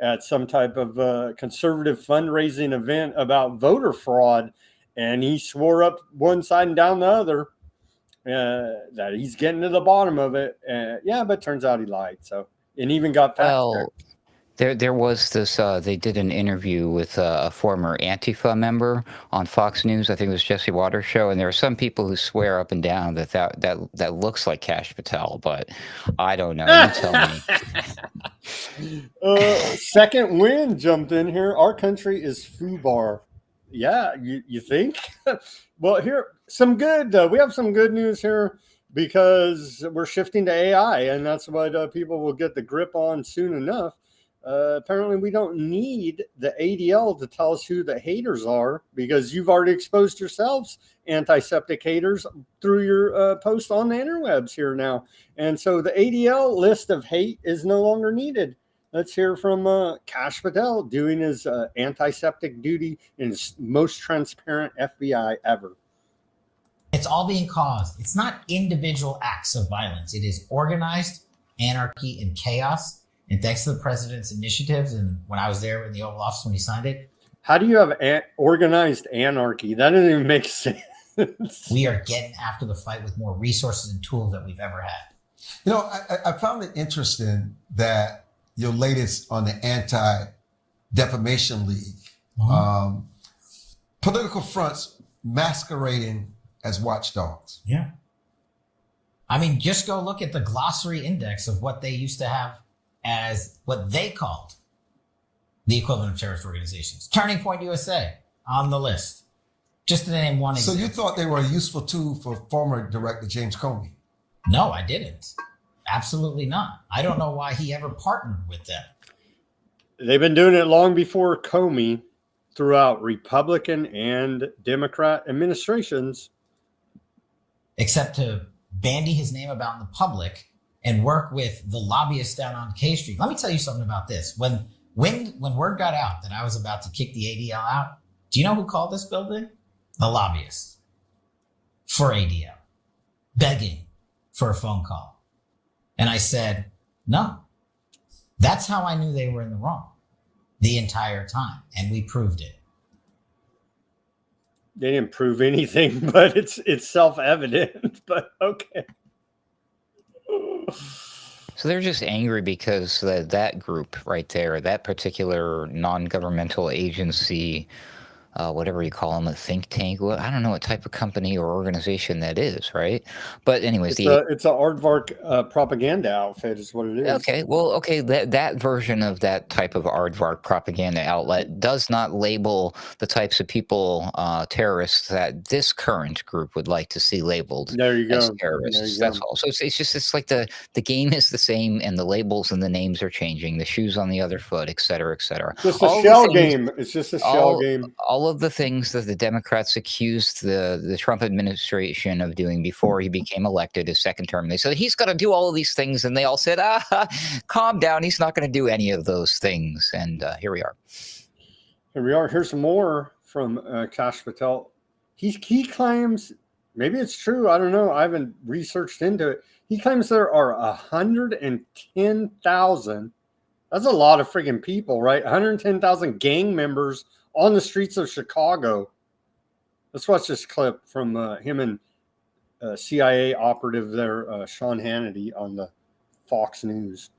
at some type of conservative fundraising event about voter fraud, and he swore up one side and down the other that he's getting to the bottom of it. But turns out he lied. So, and even got fact checked. There was this. They did an interview with a former Antifa member on Fox News. I think it was Jesse Waters' show, and there are some people who swear up and down that looks like Cash Patel, but I don't know. You tell me. Second Wind jumped in here. Our country is FUBAR. Yeah, you think? Well, here some good. We have some good news here because we're shifting to AI, and that's what people will get the grip on soon enough. Apparently, we don't need the ADL to tell us who the haters are because you've already exposed yourselves, antiseptic haters, through your post on the interwebs here now. And so the ADL list of hate is no longer needed. Let's hear from Cash Patel doing his antiseptic duty in his most transparent FBI ever. It's all being caused. It's not individual acts of violence. It is organized anarchy and chaos. And thanks to the president's initiatives, and when I was there in the Oval Office when he signed it. How do you have organized anarchy? That doesn't even make sense. We are getting after the fight with more resources and tools that we've ever had. You know, I found it interesting that your latest on the Anti-Defamation League, political fronts masquerading as watchdogs. Yeah. I mean, just go look at the glossary index of what they used to have as what they called the equivalent of terrorist organizations. Turning Point USA on the list. Just to name one example. So you thought they were a useful tool for former director James Comey? No, I didn't. Absolutely not. I don't know why he ever partnered with them. They've been doing it long before Comey throughout Republican and Democrat administrations. Except to bandy his name about in the public and work with the lobbyists down on K Street. Let me tell you something about this. When word got out that I was about to kick the ADL out, do you know who called this building? The lobbyists for ADL, begging for a phone call. And I said, no. That's how I knew they were in the wrong the entire time. And we proved it. They didn't prove anything, but it's self-evident. But okay. So they're just angry because that group right there, that particular non-governmental agency, whatever you call them, a think tank. Well, I don't know what type of company or organization that is, right? But anyways, it's a aardvark propaganda outfit is what it is. Okay, that version of that type of aardvark propaganda outlet does not label the types of people, terrorists, that this current group would like to see labeled as terrorists. That's all. So it's like the game is the same and the labels and the names are changing, the shoes on the other foot, et cetera, et cetera. Just a shell game. It's just a shell game. All of the things that the Democrats accused the Trump administration of doing before he became elected his second term. They said, he's got to do all of these things. And they all said, calm down. He's not going to do any of those things. And here we are. Here's some more from Cash Patel. He claims, maybe it's true, I don't know, I haven't researched into it. He claims there are 110,000. That's a lot of freaking people, right? 110,000 gang members on the streets of Chicago. Let's watch this clip from him and CIA operative there, Sean Hannity, on the Fox News.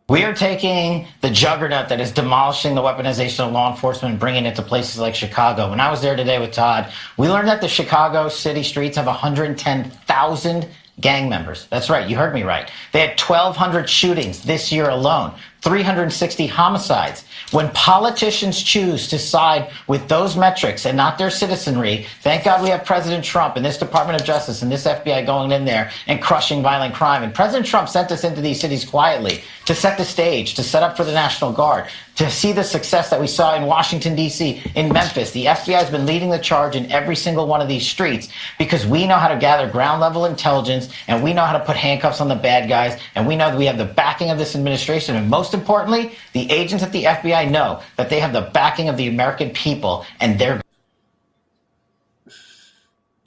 We are taking the juggernaut that is demolishing the weaponization of law enforcement and bringing it to places like Chicago. When I was there today with Todd, we learned that the Chicago city streets have 110,000 gang members. That's right. You heard me right. They had 1,200 shootings this year alone, 360 homicides. When politicians choose to side with those metrics and not their citizenry, thank God we have President Trump and this Department of Justice and this FBI going in there and crushing violent crime. And President Trump sent us into these cities quietly to set the stage, to set up for the National Guard, to see the success that we saw in Washington, D.C., in Memphis. The FBI has been leading the charge in every single one of these streets because we know how to gather ground level intelligence and we know how to put handcuffs on the bad guys. And we know that we have the backing of this administration. And most importantly, the agents at the FBI know that they have the backing of the American people and they're.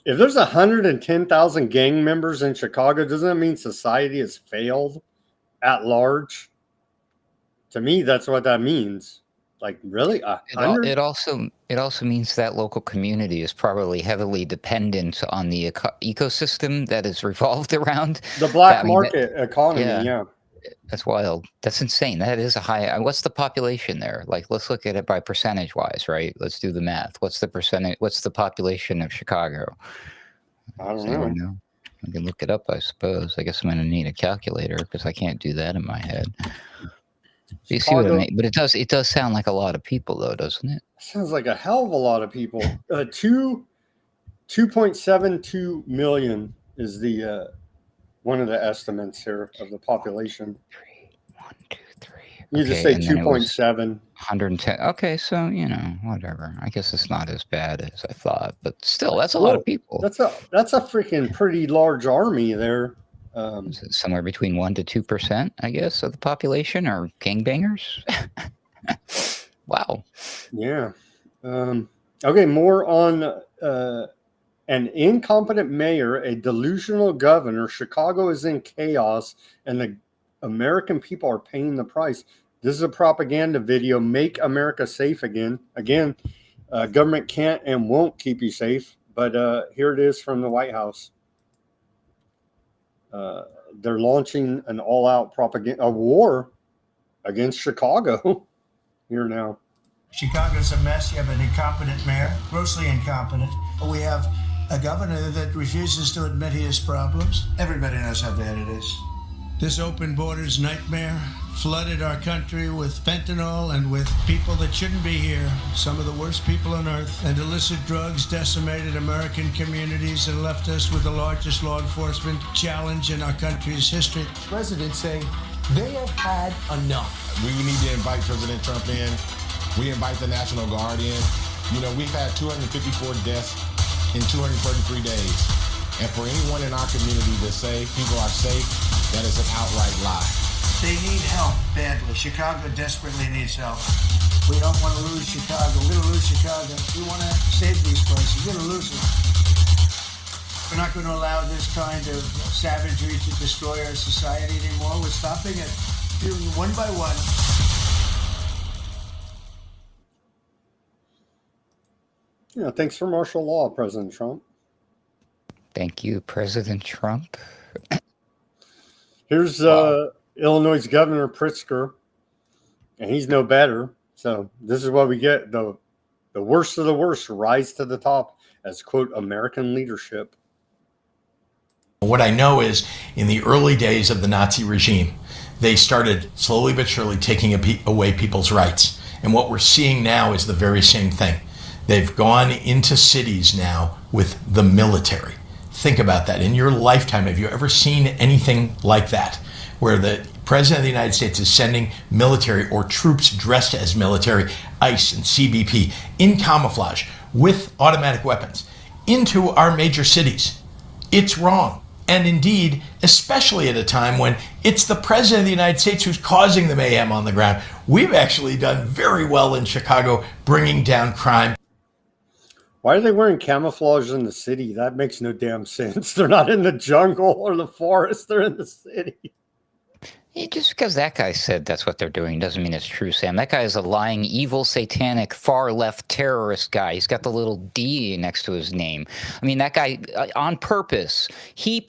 If there's 110,000 gang members in Chicago, doesn't that mean society has failed at large? To me, that's what that means. Like, really? It also means that local community is probably heavily dependent on the ecosystem that is revolved around the black market economy. Yeah, that's wild. That's insane. That is a high. What's the population there? Like, let's look at it by percentage wise, right? Let's do the math. What's the percentage? What's the population of Chicago? I don't know. I can look it up, I suppose. I guess I'm going to need a calculator because I can't do that in my head. You see what I mean? But it does sound like a lot of people, though, doesn't it? Sounds like a hell of a lot of people. 2.72 million is the one of the estimates here of the population. 1, 2, 3. You just say 2.7. 110. Okay, so whatever. I guess it's not as bad as I thought, but still, that's a lot of people. That's a freaking pretty large army there. Is it somewhere between 1 to 2%, I guess, of the population are gangbangers? Wow. Yeah. Okay, more on an incompetent mayor, a delusional governor. Chicago is in chaos, and the American people are paying the price. This is a propaganda video. Make America safe again. Again, government can't and won't keep you safe. But here it is from the White House. They're launching an all-out propaganda war against Chicago here now. Chicago's a mess. You have an incompetent mayor, grossly incompetent. We have a governor that refuses to admit he has problems. Everybody knows how bad it is. This open borders nightmare flooded our country with fentanyl and with people that shouldn't be here. Some of the worst people on earth. And illicit drugs decimated American communities and left us with the largest law enforcement challenge in our country's history. President saying they have had enough. We need to invite President Trump in. We invite the National Guard in. We've had 254 deaths in 233 days. And for anyone in our community to say people are safe, that is an outright lie. They need help badly. Chicago desperately needs help. We don't want to lose Chicago. We're going to lose Chicago. We want to save these places. We're going to lose them. We're not going to allow this kind of savagery to destroy our society anymore. We're stopping it one by one. Thanks for martial law, President Trump. Thank you, President Trump. Here's Illinois Governor Pritzker, and he's no better. So this is what we get. The worst of the worst rise to the top as, quote, American leadership. What I know is in the early days of the Nazi regime, they started slowly but surely taking away people's rights. And what we're seeing now is the very same thing. They've gone into cities now with the military. Think about that. In your lifetime, have you ever seen anything like that, where the President of the United States is sending military or troops dressed as military, ICE and CBP, in camouflage with automatic weapons into our major cities? It's wrong. And indeed, especially at a time when it's the President of the United States who's causing the mayhem on the ground. We've actually done very well in Chicago bringing down crime. Why are they wearing camouflage in the city? That makes no damn sense. They're not in the jungle or the forest. They're in the city. Just because that guy said that's what they're doing doesn't mean it's true, Sam. That guy is a lying, evil, satanic, far-left terrorist guy. He's got the little D next to his name. I mean, that guy, on purpose, he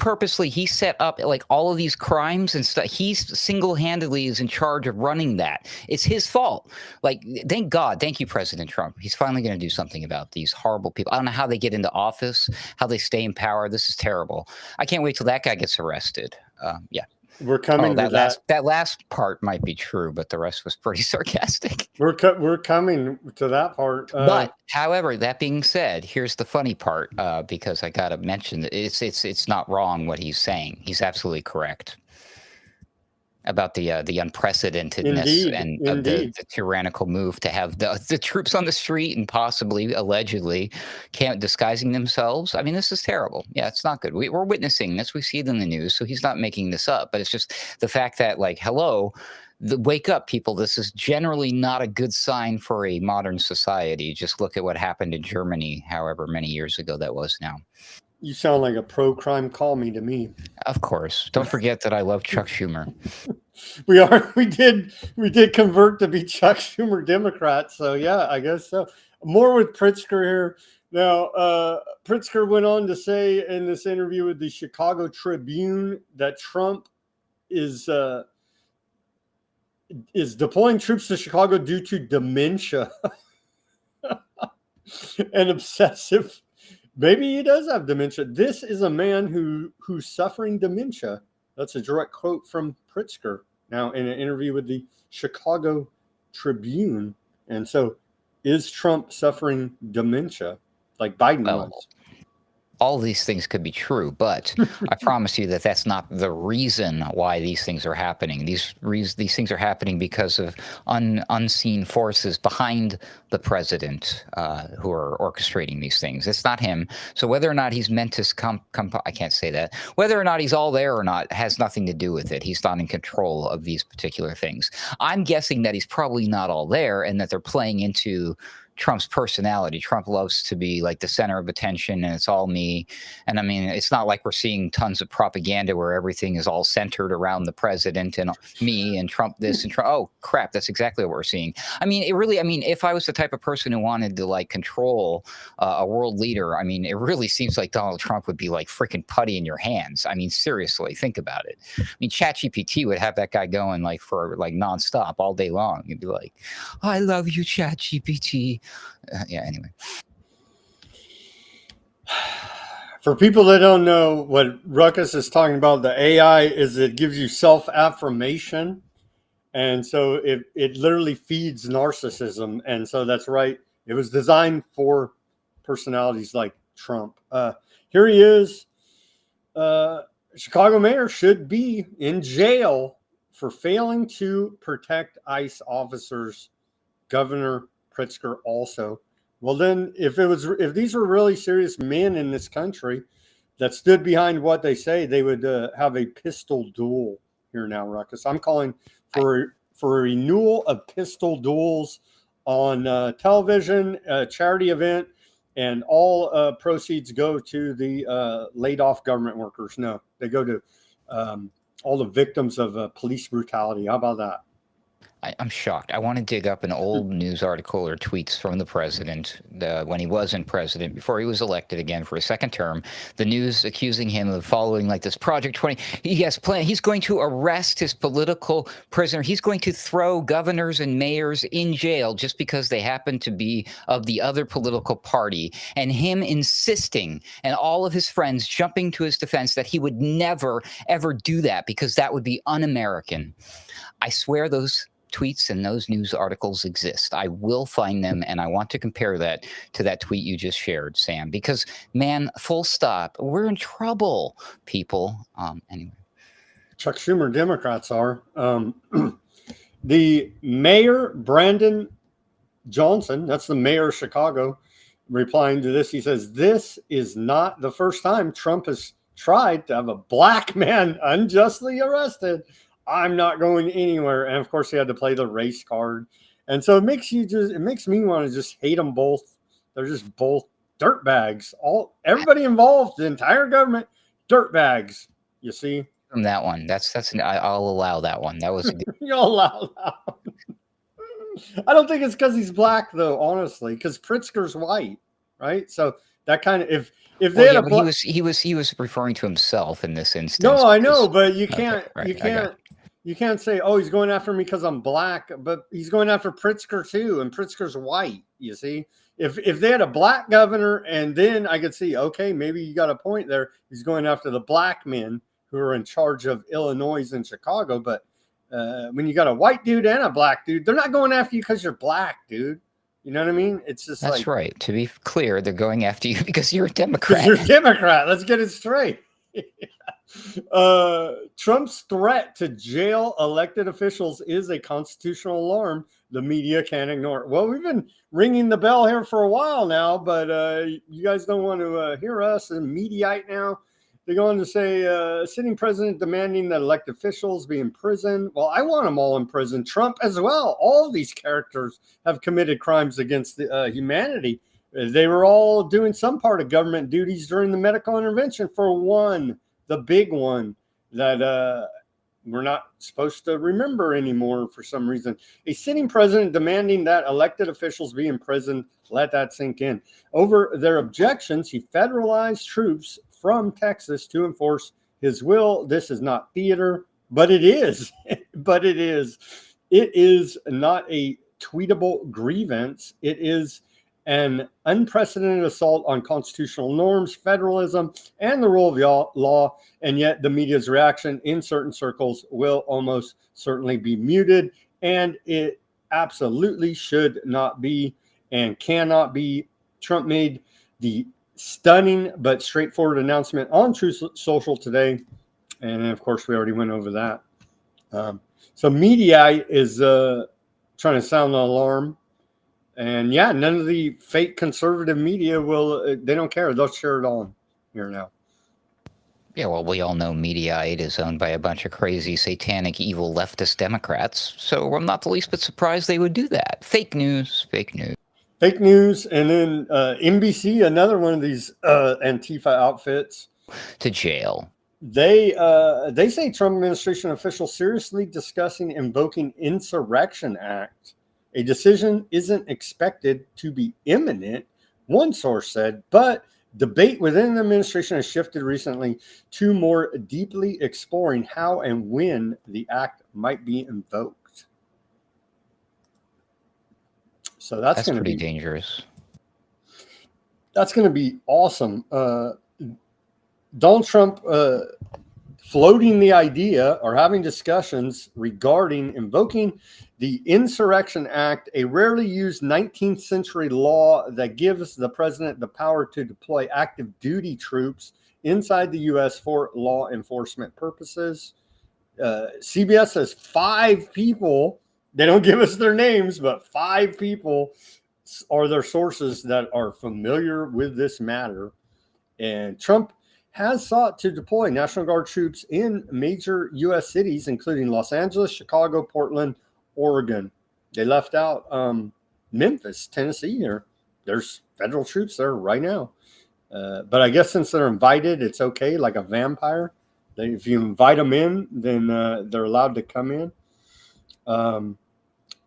set up like all of these crimes and stuff. He's single-handedly is in charge of running that. It's his fault. Like, thank God. Thank you, President Trump. He's finally going to do something about these horrible people. I don't know how they get into office, how they stay in power. This is terrible. I can't wait till that guy gets arrested. Yeah. We're coming to that last part might be true, but the rest was pretty sarcastic. We're coming to that part. But however, that being said, here's the funny part, because I got to mention that it's not wrong what he's saying. He's absolutely correct about the unprecedentedness and the tyrannical move to have the troops on the street and possibly allegedly disguising themselves. I mean, this is terrible. Yeah, it's not good. We're witnessing this. We see it in the news. So he's not making this up, but it's just the fact that, like, hello, wake up, people. This is generally not a good sign for a modern society. Just look at what happened in Germany, however many years ago that was now. You sound like a pro-crime call me to me. Of course. Don't forget that I love Chuck Schumer. We did convert to be Chuck Schumer Democrats. So yeah, I guess so. More with Pritzker here. Now, Pritzker went on to say in this interview with the Chicago Tribune that Trump is deploying troops to Chicago due to dementia and obsessive. Maybe he does have dementia. This is a man who's suffering dementia. That's a direct quote from Pritzker now in an interview with the Chicago Tribune. And so, is Trump suffering dementia like Biden was? All these things could be true, but I promise you that that's not the reason why these things are happening. These things are happening because of unseen forces behind the president who are orchestrating these things. It's not him. So whether or not he's meant to I can't say that. Whether or not he's all there or not has nothing to do with it. He's not in control of these particular things. I'm guessing that he's probably not all there and that they're playing into Trump's personality. Trump loves to be like the center of attention and it's all me. And I mean, it's not like we're seeing tons of propaganda where everything is all centered around the president and me and Trump this and Trump. Oh crap, that's exactly what we're seeing. I mean, if I was the type of person who wanted to like control a world leader, I mean, it really seems like Donald Trump would be like freaking putty in your hands. I mean, seriously, think about it. I mean, ChatGPT would have that guy going like for like nonstop all day long. You'd be like, I love you, ChatGPT. Yeah, anyway. For people that don't know what Ruckus is talking about, the AI is it gives you self-affirmation. And so it literally feeds narcissism. And so that's right. It was designed for personalities like Trump. Here he is. Chicago mayor should be in jail for failing to protect ICE officers. Governor Pritzker also. Well, then, if these were really serious men in this country that stood behind what they say, they would have a pistol duel here now, Ruckus. I'm calling for a renewal of pistol duels on television, charity event, and all proceeds go to the laid off government workers. No, they go to all the victims of police brutality. How about that? I'm shocked. I want to dig up an old news article or tweets from the president when he wasn't president, before he was elected again for a second term. The news accusing him of following like this Project 20. He has planned. He's going to arrest his political prisoner. He's going to throw governors and mayors in jail just because they happen to be of the other political party. And him insisting and all of his friends jumping to his defense that he would never, ever do that because that would be un-American. I swear those tweets and those news articles exist. I will find them, and I want to compare that to that tweet you just shared, Sam, because, man, full stop, we're in trouble, people. Anyway. Chuck Schumer Democrats are. The mayor, Brandon Johnson, that's the mayor of Chicago, replying to this, he says, this is not the first time Trump has tried to have a black man unjustly arrested. I'm not going anywhere. And of course, he had to play the race card. And so it makes me want to just hate them both. They're just both dirtbags. Everybody involved, the entire government, dirtbags. You see? From that one. I'll allow that one. That was You'll allow that one. I don't think it's because he's black, though, honestly, because Pritzker's white, right? So that kind of he was referring to himself in this instance. No, I know, but you can't you can't say, oh, he's going after me because I'm black, but he's going after Pritzker too, and Pritzker's white. You see, if they had a black governor, and then I could see, okay, maybe you got a point there. He's going after the black men who are in charge of Illinois and Chicago, but when you got a white dude and a black dude, they're not going after you because you're black, dude. You know what I mean? It's just that's right. To be clear, they're going after you because you're a Democrat. You're a Democrat. Let's get it straight. Trump's threat to jail elected officials is a constitutional alarm the media can't ignore. Well, we've been ringing the bell here for a while now, but you guys don't want to hear us and Mediaite now. They go on to say, sitting president demanding that elected officials be in prison. Well, I want them all in prison. Trump as well. All of these characters have committed crimes against humanity. They were all doing some part of government duties during the medical intervention for one, the big one that we're not supposed to remember anymore for some reason. A sitting president demanding that elected officials be imprisoned. Let that sink in. Over their objections, he federalized troops from Texas to enforce his will. This is not theater, but it is. But it is. It is not a tweetable grievance. It is an unprecedented assault on constitutional norms, federalism, and the rule of law. And yet the media's reaction in certain circles will almost certainly be muted. And it absolutely should not be and cannot be. Trump made the stunning but straightforward announcement on Truth Social today. And of course, we already went over that. So media is trying to sound the alarm. And yeah, none of the fake conservative media they don't care. They'll share it on here now. Yeah, well, we all know Mediaite is owned by a bunch of crazy, satanic, evil leftist Democrats. So I'm not the least bit surprised they would do that. Fake news, fake news. Fake news. And then NBC, another one of these Antifa outfits. To jail. They say Trump administration officials seriously discussing invoking Insurrection Act. A decision isn't expected to be imminent, one source said, but debate within the administration has shifted recently to more deeply exploring how and when the act might be invoked. So that's going to pretty be dangerous. That's going to be awesome. Donald Trump floating the idea or having discussions regarding invoking the Insurrection Act, a rarely used 19th century law that gives the president the power to deploy active duty troops inside the U.S. for law enforcement purposes. CBS says 5 people, they don't give us their names, but 5 people are their sources that are familiar with this matter. And Trump has sought to deploy National Guard troops in major U.S. cities, including Los Angeles, Chicago, Portland, Oregon. They left out Memphis, Tennessee here. There's federal troops there right now. But I guess since they're invited, it's okay, like a vampire. If you invite them in, then they're allowed to come in.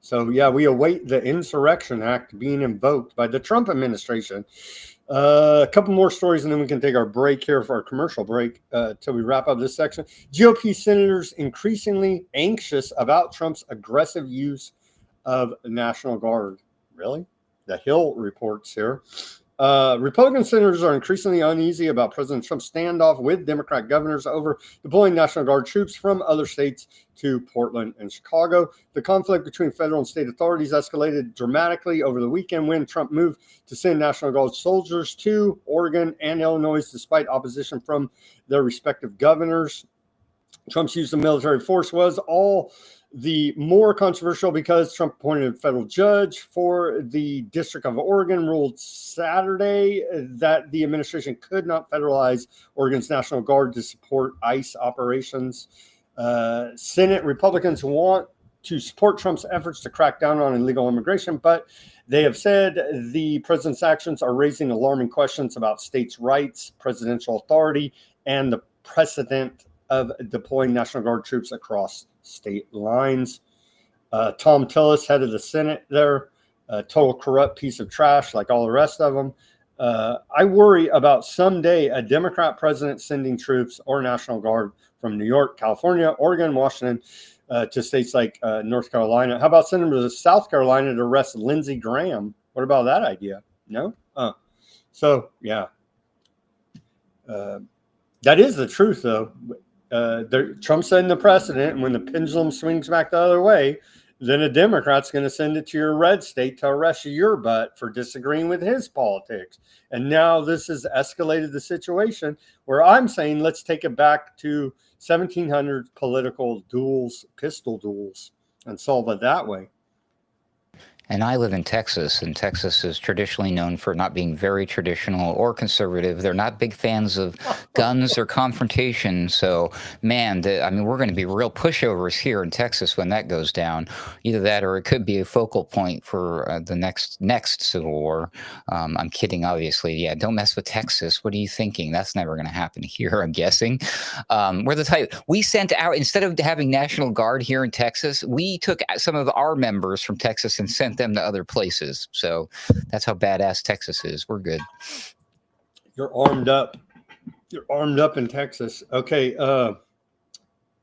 So, yeah, we await the Insurrection Act being invoked by the Trump administration. A couple more stories, and then we can take our break here for our commercial break till we wrap up this section. GOP senators increasingly anxious about Trump's aggressive use of the National Guard. Really? The Hill reports here. Republican senators are increasingly uneasy about President Trump's standoff with Democrat governors over deploying National Guard troops from other states to Portland and Chicago. The conflict between federal and state authorities escalated dramatically over the weekend when Trump moved to send National Guard soldiers to Oregon and Illinois despite opposition from their respective governors. Trump's use of military force was all the more controversial because Trump appointed a federal judge for the District of Oregon ruled Saturday that the administration could not federalize Oregon's National Guard to support ICE operations. Senate Republicans want to support Trump's efforts to crack down on illegal immigration, but they have said the president's actions are raising alarming questions about states' rights, presidential authority, and the precedent of deploying National Guard troops across state lines. Tom Tillis, head of the Senate there, a total corrupt piece of trash like all the rest of them. I worry about someday a Democrat president sending troops or National Guard from New York, California, Oregon, Washington to states like North Carolina. How about sending them to South Carolina to arrest Lindsey Graham? What about that idea? No? So, yeah. That is the truth, though. Trump's setting the precedent, and when the pendulum swings back the other way, then a Democrat's going to send it to your red state to arrest your butt for disagreeing with his politics. And now this has escalated the situation where I'm saying let's take it back to 1700 political duels, pistol duels, and solve it that way. And I live in Texas, and Texas is traditionally known for not being very traditional or conservative. They're not big fans of guns or confrontation. So, man, I mean, we're going to be real pushovers here in Texas when that goes down. Either that, or it could be a focal point for the next Civil War. I'm kidding, obviously. Yeah, don't mess with Texas. What are you thinking? That's never going to happen here, I'm guessing. We're the type, we sent out, instead of having National Guard here in Texas, we took some of our members from Texas and sent them to other places. So that's how badass Texas is. We're good. You're armed up. You're armed up in Texas. Okay.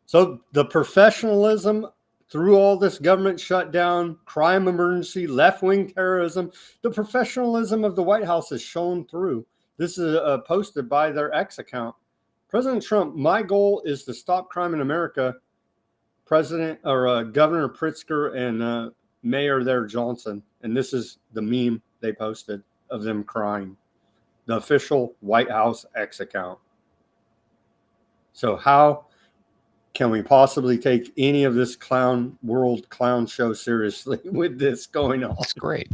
So the professionalism through all this government shutdown, crime emergency, left-wing terrorism, the professionalism of the White House is shown through. This is posted by their X account. President Trump, my goal is to stop crime in America. President or Governor Pritzker and Mayor there Johnson. And this is the meme they posted of them crying. The official White House X account. So how can we possibly take any of this world clown show seriously with this going on? That's great.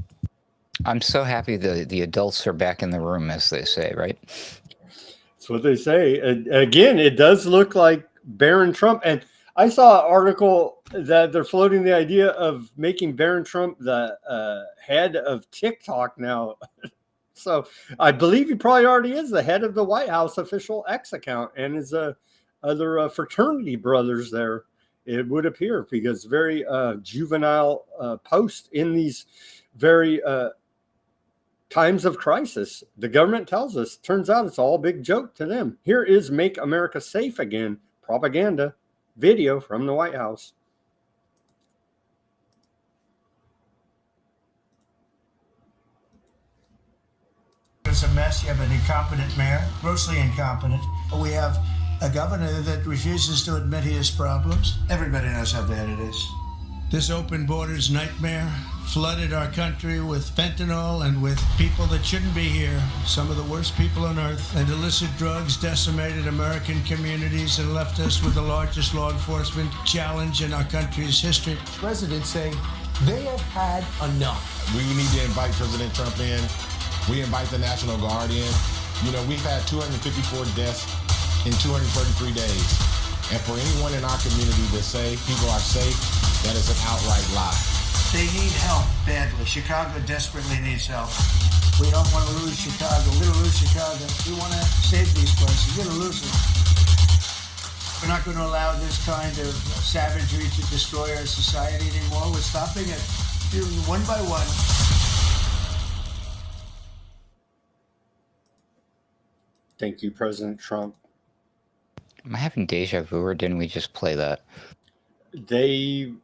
I'm so happy the adults are back in the room, as they say, right? That's what they say. Again, it does look like Barron Trump. And I saw an article that they're floating the idea of making Barron Trump the head of TikTok now. So I believe he probably already is the head of the White House official X account and his other fraternity brothers there, it would appear, because very juvenile posts in these very times of crisis. The government tells us, turns out it's all a big joke to them. Here is Make America Safe Again propaganda video from the White House. It's a mess. You have an incompetent mayor, grossly incompetent. We have a governor that refuses to admit he has problems. Everybody knows how bad it is. This open borders nightmare flooded our country with fentanyl and with people that shouldn't be here. Some of the worst people on earth. And illicit drugs decimated American communities and left us with the largest law enforcement challenge in our country's history. President saying they have had enough. We need to invite President Trump in. We invite the National Guard in. You know, we've had 254 deaths in 233 days. And for anyone in our community to say people are safe, that is an outright lie. They need help badly. Chicago desperately needs help. We don't want to lose Chicago. We're going to lose Chicago. We want to save these places. We're going to lose them. We're not going to allow this kind of savagery to destroy our society anymore. We're stopping it one by one. Thank you, President Trump. Am I having deja vu, or didn't we just play that? Did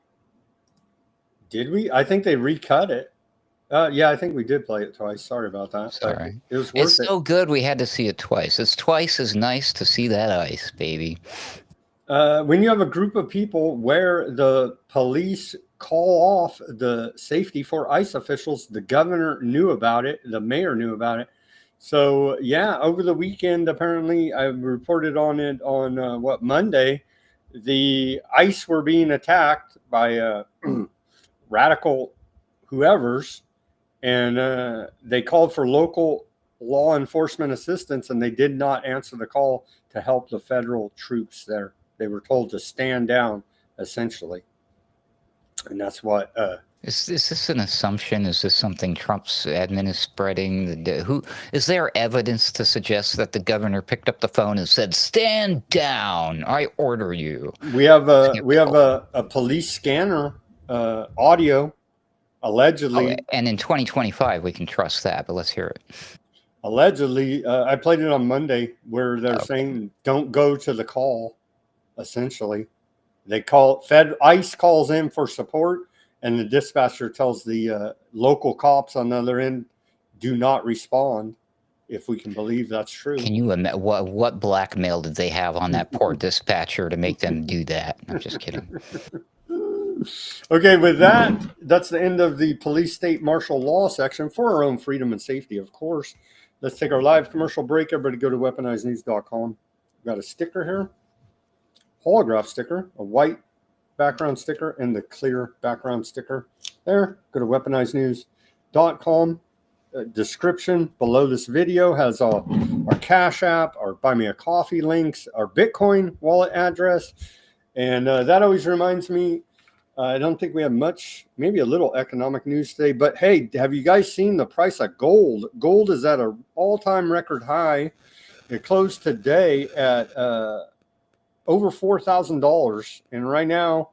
we? I think they recut it. Yeah, I think we did play it twice. Sorry about that. Sorry. It was worth it. It's so good we had to see it twice. It's twice as nice to see that ice, baby. When you have a group of people where the police call off the safety for ICE officials, the governor knew about it, the mayor knew about it. So, yeah, over the weekend, apparently, I reported on it on, Monday, the ICE were being attacked by radical whoever's, and they called for local law enforcement assistance, and they did not answer the call to help the federal troops there. They were told to stand down, essentially. And that's what... Is this an assumption? Is this something Trump's admin is spreading? Is there evidence to suggest that the governor picked up the phone and said, "Stand down, I order you"? We have a police scanner audio, allegedly. Oh, and in 2025, we can trust that, but let's hear it. Allegedly, I played it on Monday, where they're saying, "Don't go to the call." Essentially, they call ICE calls in for support. And the dispatcher tells the local cops on the other end, do not respond, if we can believe that's true. Can you imagine what blackmail did they have on that poor dispatcher to make them do that? I'm just kidding. Okay, with that, that's the end of the police state martial law section for our own freedom and safety, of course. Let's take our live commercial break. Everybody go to weaponizednews.com. We've got a sticker here, holograph sticker, a white background sticker, and the clear background sticker. there. Go to weaponizednews.com. Description below this video has our Cash App, our Buy Me a Coffee links, our Bitcoin wallet address. And that always reminds me, I don't think we have much, maybe a little economic news today. But hey, have you guys seen the price of gold? Gold is at an all-time record high. It closed today at over $4,000. And right now,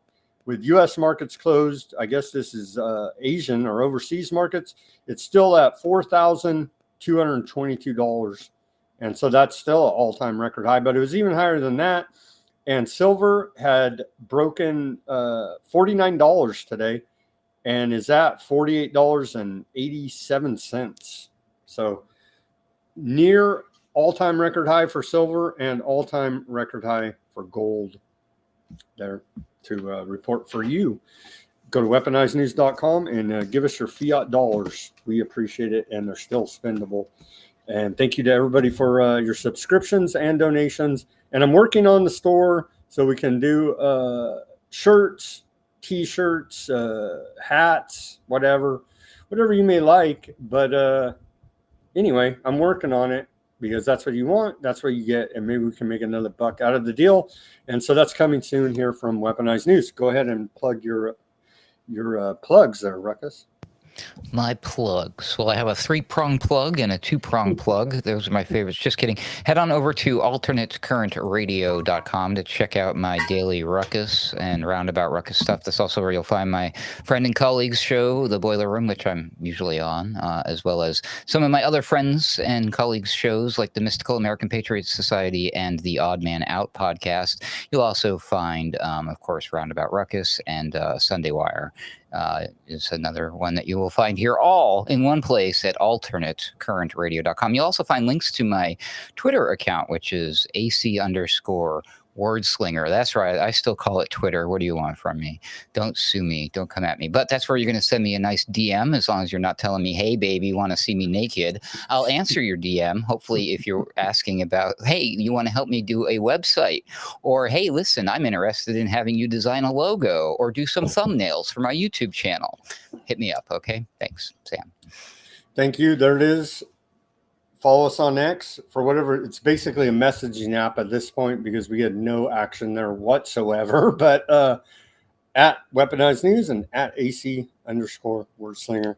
with U.S. markets closed, I guess this is Asian or overseas markets, it's still at $4,222. And so that's still an all-time record high, but it was even higher than that. And silver had broken $49 today and is at $48.87. So near all-time record high for silver and all-time record high for gold there to report for you. Go to weaponizednews.com and give us your fiat dollars. We appreciate it, and they're still spendable. And thank you to everybody for your subscriptions and donations. And I'm working on the store so we can do shirts, T-shirts, hats, whatever you may like. But anyway, I'm working on it because that's what you want. That's what you get. And maybe we can make another buck out of the deal. And so that's coming soon here from Weaponized News. Go ahead and plug your plugs there, Ruckus. My plugs. Well, I have a 3-prong plug and a 2-prong plug. Those are my favorites. Just kidding. Head on over to alternatecurrentradio.com to check out my daily Ruckus and Roundabout Ruckus stuff. That's also where you'll find my friend and colleagues show, The Boiler Room, which I'm usually on, as well as some of my other friends and colleagues' shows like the Mystical American Patriots Society and the Odd Man Out podcast. You'll also find, of course, Roundabout Ruckus and Sunday Wire. Is another one that you will find here all in one place at alternatecurrentradio.com. You'll also find links to my Twitter account, which is AC_wordslinger. That's right. I still call it Twitter. What do you want from me? Don't sue me. Don't come at me. But that's where you're going to send me a nice DM as long as you're not telling me, hey, baby, want to see me naked. I'll answer your DM. Hopefully, if you're asking about, hey, you want to help me do a website? Or, hey, listen, I'm interested in having you design a logo or do some thumbnails for my YouTube channel. Hit me up, okay? Thanks, Sam. Thank you. There it is. Follow us on X for whatever. It's basically a messaging app at this point because we had no action whatsoever. But at Weaponized News and at AC_wordslinger.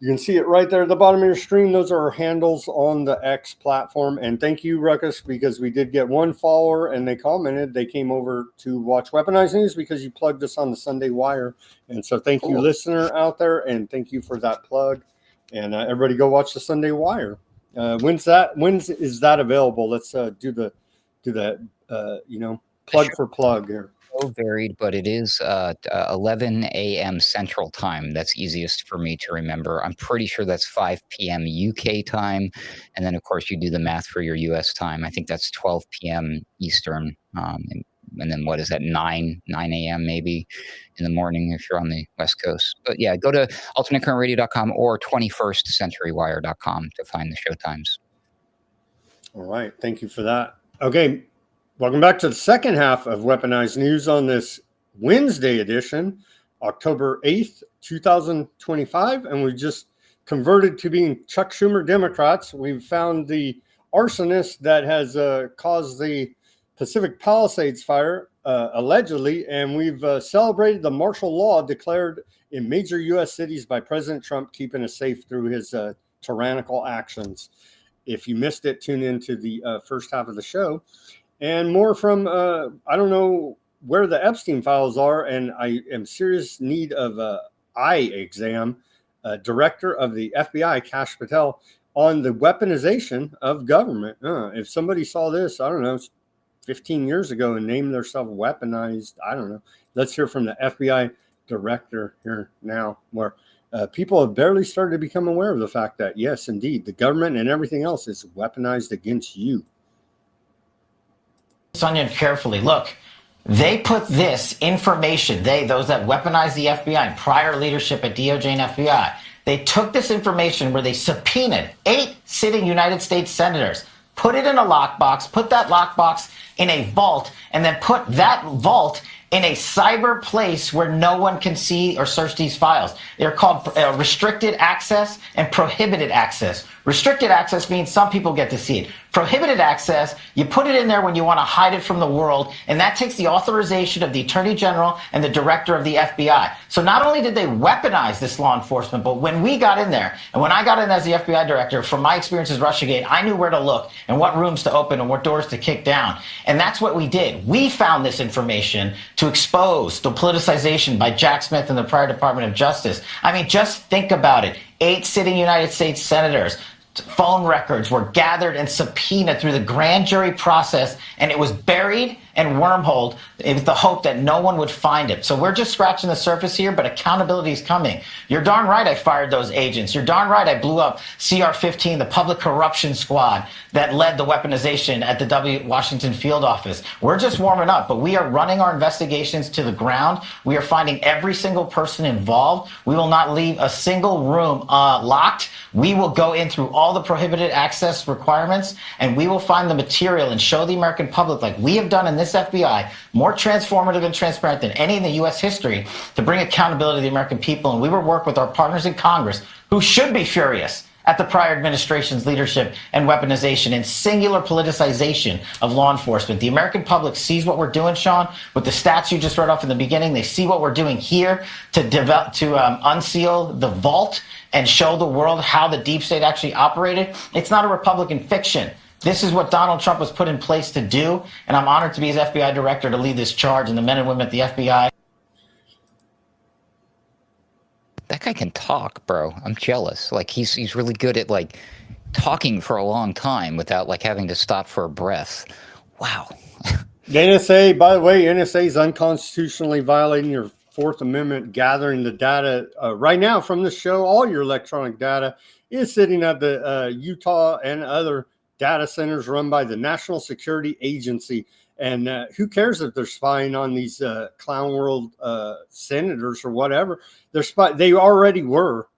You can see it right there at the bottom of your screen. Those are our handles on the X platform. And thank you, Ruckus, because we did get one follower and they commented. They came over to watch Weaponized News because you plugged us on the Sunday Wire. And so thank you, listener out there. And thank you for that plug. And everybody go watch the Sunday Wire. When is that available? Let's do the plug for plug here. So varied, but it is 11 a.m. Central Time. That's easiest for me to remember. I'm pretty sure that's 5 p.m. UK time. And then, of course, you do the math for your U.S. time. I think that's 12 p.m. Eastern. And then what is that, 9 a.m. maybe in the morning if you're on the West Coast. But yeah, go to alternatecurrentradio.com or 21stcenturywire.com to find the show times. All right. Thank you for that. Okay. Welcome back to the second half of Weaponized News on this Wednesday edition, October 8th, 2025. And we just converted to being Chuck Schumer Democrats. We've found the arsonist that has caused the Pacific Palisades fire, allegedly, and we've celebrated the martial law declared in major U.S. cities by President Trump, keeping us safe through his tyrannical actions. If you missed it, tune into the first half of the show. And more from, I don't know where the Epstein files are, and I am serious need of an eye exam. Director of the FBI, Kash Patel, on the weaponization of government. If somebody saw this, I don't know, 15 years ago and named themselves weaponized, I don't know. Let's hear from the FBI director here now, where people have barely started to become aware of the fact that, yes, indeed, the government and everything else is weaponized against you. Sonia, carefully. Look, they put this information, those that weaponize the FBI and prior leadership at DOJ and FBI, they took this information where they subpoenaed 8 sitting United States senators, put it in a lockbox, put that lockbox in a vault, and then put that vault in a cyber place where no one can see or search these files. They're called restricted access and prohibited access. Restricted access means some people get to see it. Prohibited access, you put it in there when you want to hide it from the world, and that takes the authorization of the Attorney General and the Director of the FBI. So not only did they weaponize this law enforcement, but when we got in there, and when I got in as the FBI Director, from my experience as Russiagate, I knew where to look and what rooms to open and what doors to kick down. And that's what we did. We found this information to expose the politicization by Jack Smith and the prior Department of Justice. I mean, just think about it. 8 sitting United States senators, phone records were gathered and subpoenaed through the grand jury process, and it was buried and wormholed with the hope that no one would find it. So we're just scratching the surface here, but accountability is coming. You're darn right I fired those agents. You're darn right I blew up CR-15, the public corruption squad that led the weaponization at the Washington field office. We're just warming up, but we are running our investigations to the ground. We are finding every single person involved. We will not leave a single room locked. We will go in through all the prohibited access requirements, and we will find the material and show the American public, like we have done in this FBI, more transformative and transparent than any in the U.S. history, to bring accountability to the American people. And we will work with our partners in Congress, who should be furious at the prior administration's leadership and weaponization and singular politicization of law enforcement. The American public sees what we're doing, Sean, with the stats you just read off in the beginning. They see what we're doing here to unseal the vault and show the world how the deep state actually operated. It's not a Republican fiction. This is what Donald Trump was put in place to do, and I'm honored to be his FBI director to lead this charge, and the men and women at the FBI. That guy can talk, bro. I'm jealous. Like he's really good at like talking for a long time without like having to stop for a breath. Wow. The NSA, by the way, NSA is unconstitutionally violating your Fourth Amendment, gathering the data right now from the show. All your electronic data is sitting at the Utah and other data centers run by the National Security Agency. And who cares if they're spying on these clown world senators or whatever? They already were.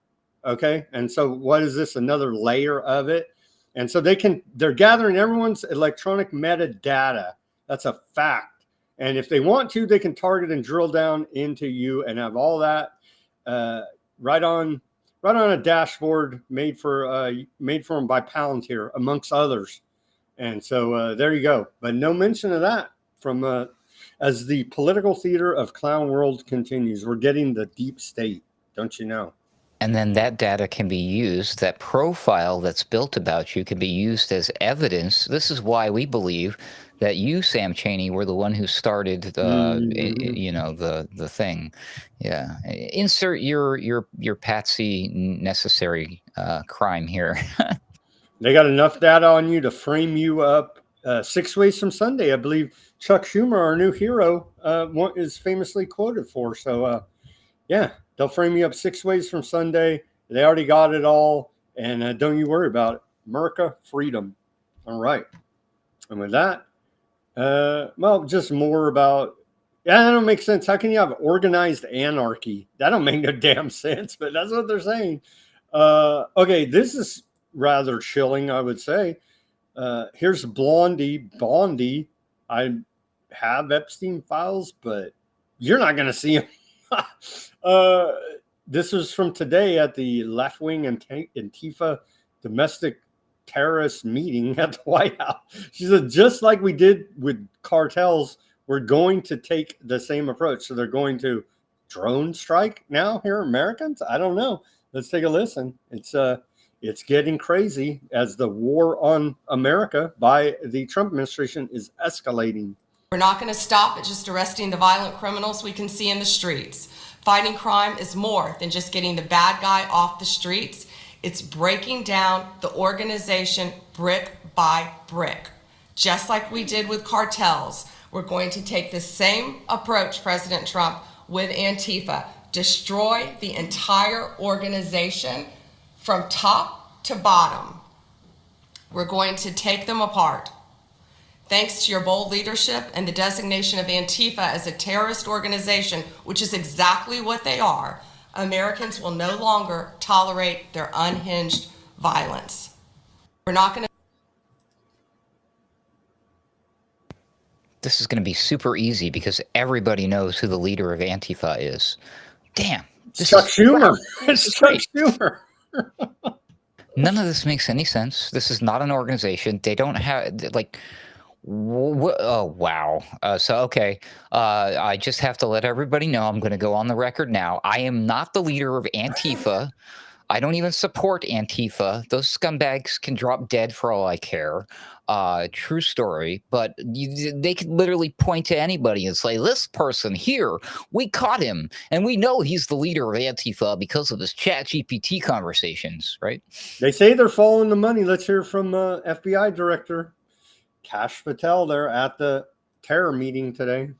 Okay. And so what is this? Another layer of it. And so they're gathering everyone's electronic metadata. That's a fact. And if they want to, they can target and drill down into you and have all that right on a dashboard made for them by Palantir, amongst others. And so there you go. But no mention of that from as the political theater of clown world continues. We're getting the deep state, don't you know? And then that data can be used, that profile that's built about you can be used as evidence. This is why we believe that you, Sam Chaney, were the one who started, the thing. Yeah. Insert your Patsy necessary crime here. They got enough data on you to frame you up 6 ways from Sunday. I believe Chuck Schumer, our new hero, is famously quoted for. So, yeah, they'll frame you up 6 ways from Sunday. They already got it all. And don't you worry about it. America, freedom. All right. And with that, just more about, that don't make sense. How can you have organized anarchy? That don't make no damn sense, but that's what they're saying. Okay, this is rather chilling, I would say. Here's Bondi. I have Epstein files, but you're not going to see them. This was from today at the left-wing Antifa domestic terrorist meeting at the White House. She said, just like we did with cartels, we're going to take the same approach. So they're going to drone strike now here, Americans? I don't know. Let's take a listen. It's getting crazy as the war on America by the Trump administration is escalating. We're not going to stop at just arresting the violent criminals we can see in the streets. Fighting crime is more than just getting the bad guy off the streets. It's breaking down the organization brick by brick. Just like we did with cartels, we're going to take the same approach, President Trump, with Antifa. Destroy the entire organization from top to bottom. We're going to take them apart. Thanks to your bold leadership and the designation of Antifa as a terrorist organization, which is exactly what they are, Americans will no longer tolerate their unhinged violence. We're not going to. This is going to be super easy because everybody knows who the leader of Antifa is. Damn. It's Chuck Schumer. This It's is Chuck great. Schumer. None of this makes any sense. This is not an organization. They don't have, like, oh, wow. Okay. I just have to let everybody know, I'm going to go on the record now. I am not the leader of Antifa. I don't even support Antifa. Those scumbags can drop dead for all I care. True story. But they could literally point to anybody and say, this person here, we caught him. And we know he's the leader of Antifa because of his ChatGPT conversations, right? They say they're following the money. Let's hear from FBI Director Kash Patel there at the terror meeting today.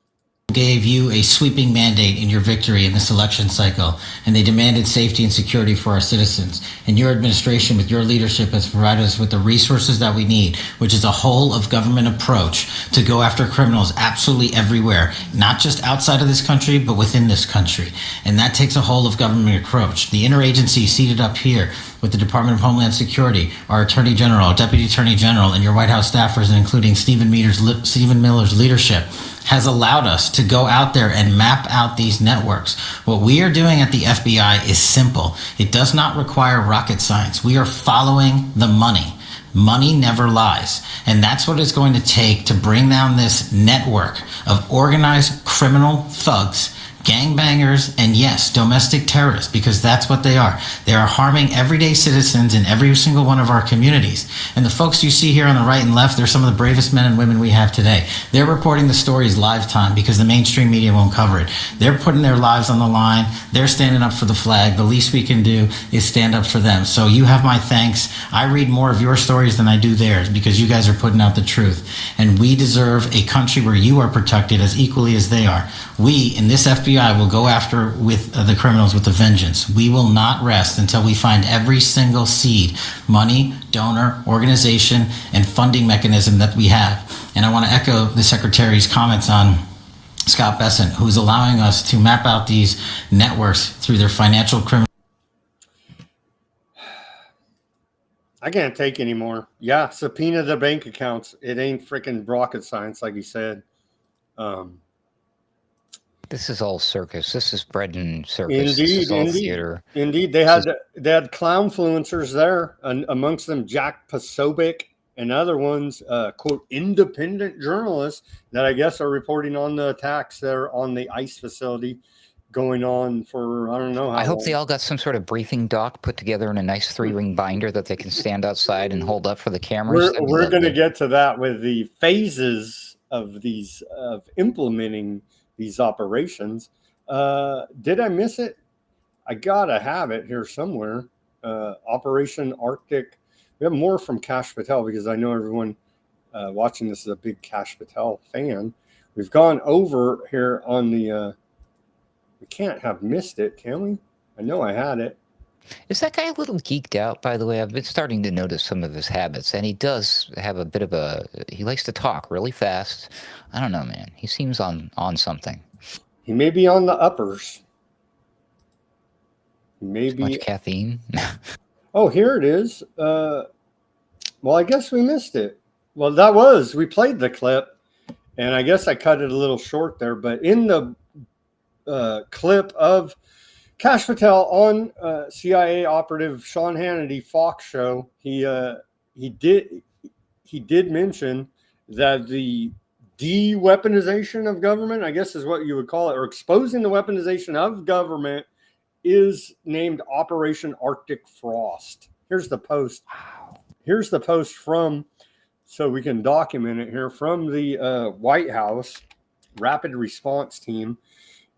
Gave you a sweeping mandate in your victory in this election cycle, and they demanded safety and security for our citizens. And your administration, with your leadership, has provided us with the resources that we need, which is a whole of government approach to go after criminals absolutely everywhere, not just outside of this country, but within this country. And that takes a whole of government approach. The interagency seated up here with the Department of Homeland Security, our Attorney General, our Deputy Attorney General, and your White House staffers, including Stephen Miller's leadership, has allowed us to go out there and map out these networks. What we are doing at the FBI is simple. It does not require rocket science. We are following the money. Money never lies. And that's what it's going to take to bring down this network of organized criminal thugs, gangbangers, and yes, domestic terrorists, because that's what they are. They are harming everyday citizens in every single one of our communities. And the folks you see here on the right and left, they're some of the bravest men and women we have today. They're reporting the stories live time because the mainstream media won't cover it. They're putting their lives on the line. They're standing up for the flag. The least we can do is stand up for them. So you have my thanks. I read more of your stories than I do theirs because you guys are putting out the truth. And we deserve a country where you are protected as equally as they are. We, in this FBI, will go after with the criminals with a vengeance. We will not rest until we find every single seed, money, donor, organization, and funding mechanism that we have. And I want to echo the Secretary's comments on Scott Bessent, who is allowing us to map out these networks through their financial criminal. I can't take anymore. Yeah, subpoena the bank accounts. It ain't freaking rocket science, like you said. This is all circus. This is bread and circus. Indeed, this is all indeed, theater. indeed. They had clownfluencers there, and amongst them Jack Posobiec and other ones, quote, independent journalists that I guess are reporting on the attacks there on the ICE facility going on for I don't know how I hope long. they all got some sort of briefing doc put together in a nice 3-ring binder that they can stand outside and hold up for the cameras. We're going to get to that with the phases of these of implementing these operations. Did I miss it? I gotta have it here somewhere. Operation Arctic. We have more from Kash Patel because I know everyone watching this is a big Kash Patel fan. We've gone over here on the. We can't have missed it, can we? I know I had it. Is that guy a little geeked out, by the way? I've been starting to notice some of his habits, and he does have a bit of a... He likes to talk really fast. I don't know, man. He seems on something. He may be on the uppers. Maybe much caffeine. Oh, here it is. Well, I guess we missed it. Well, we played the clip, and I guess I cut it a little short there, but in the clip of Kash Patel on CIA operative Sean Hannity Fox show, he did mention that the de-weaponization of government, I guess is what you would call it, or exposing the weaponization of government, is named Operation Arctic Frost. Here's the post. Here's the post from, so we can document it here, from the White House Rapid Response Team.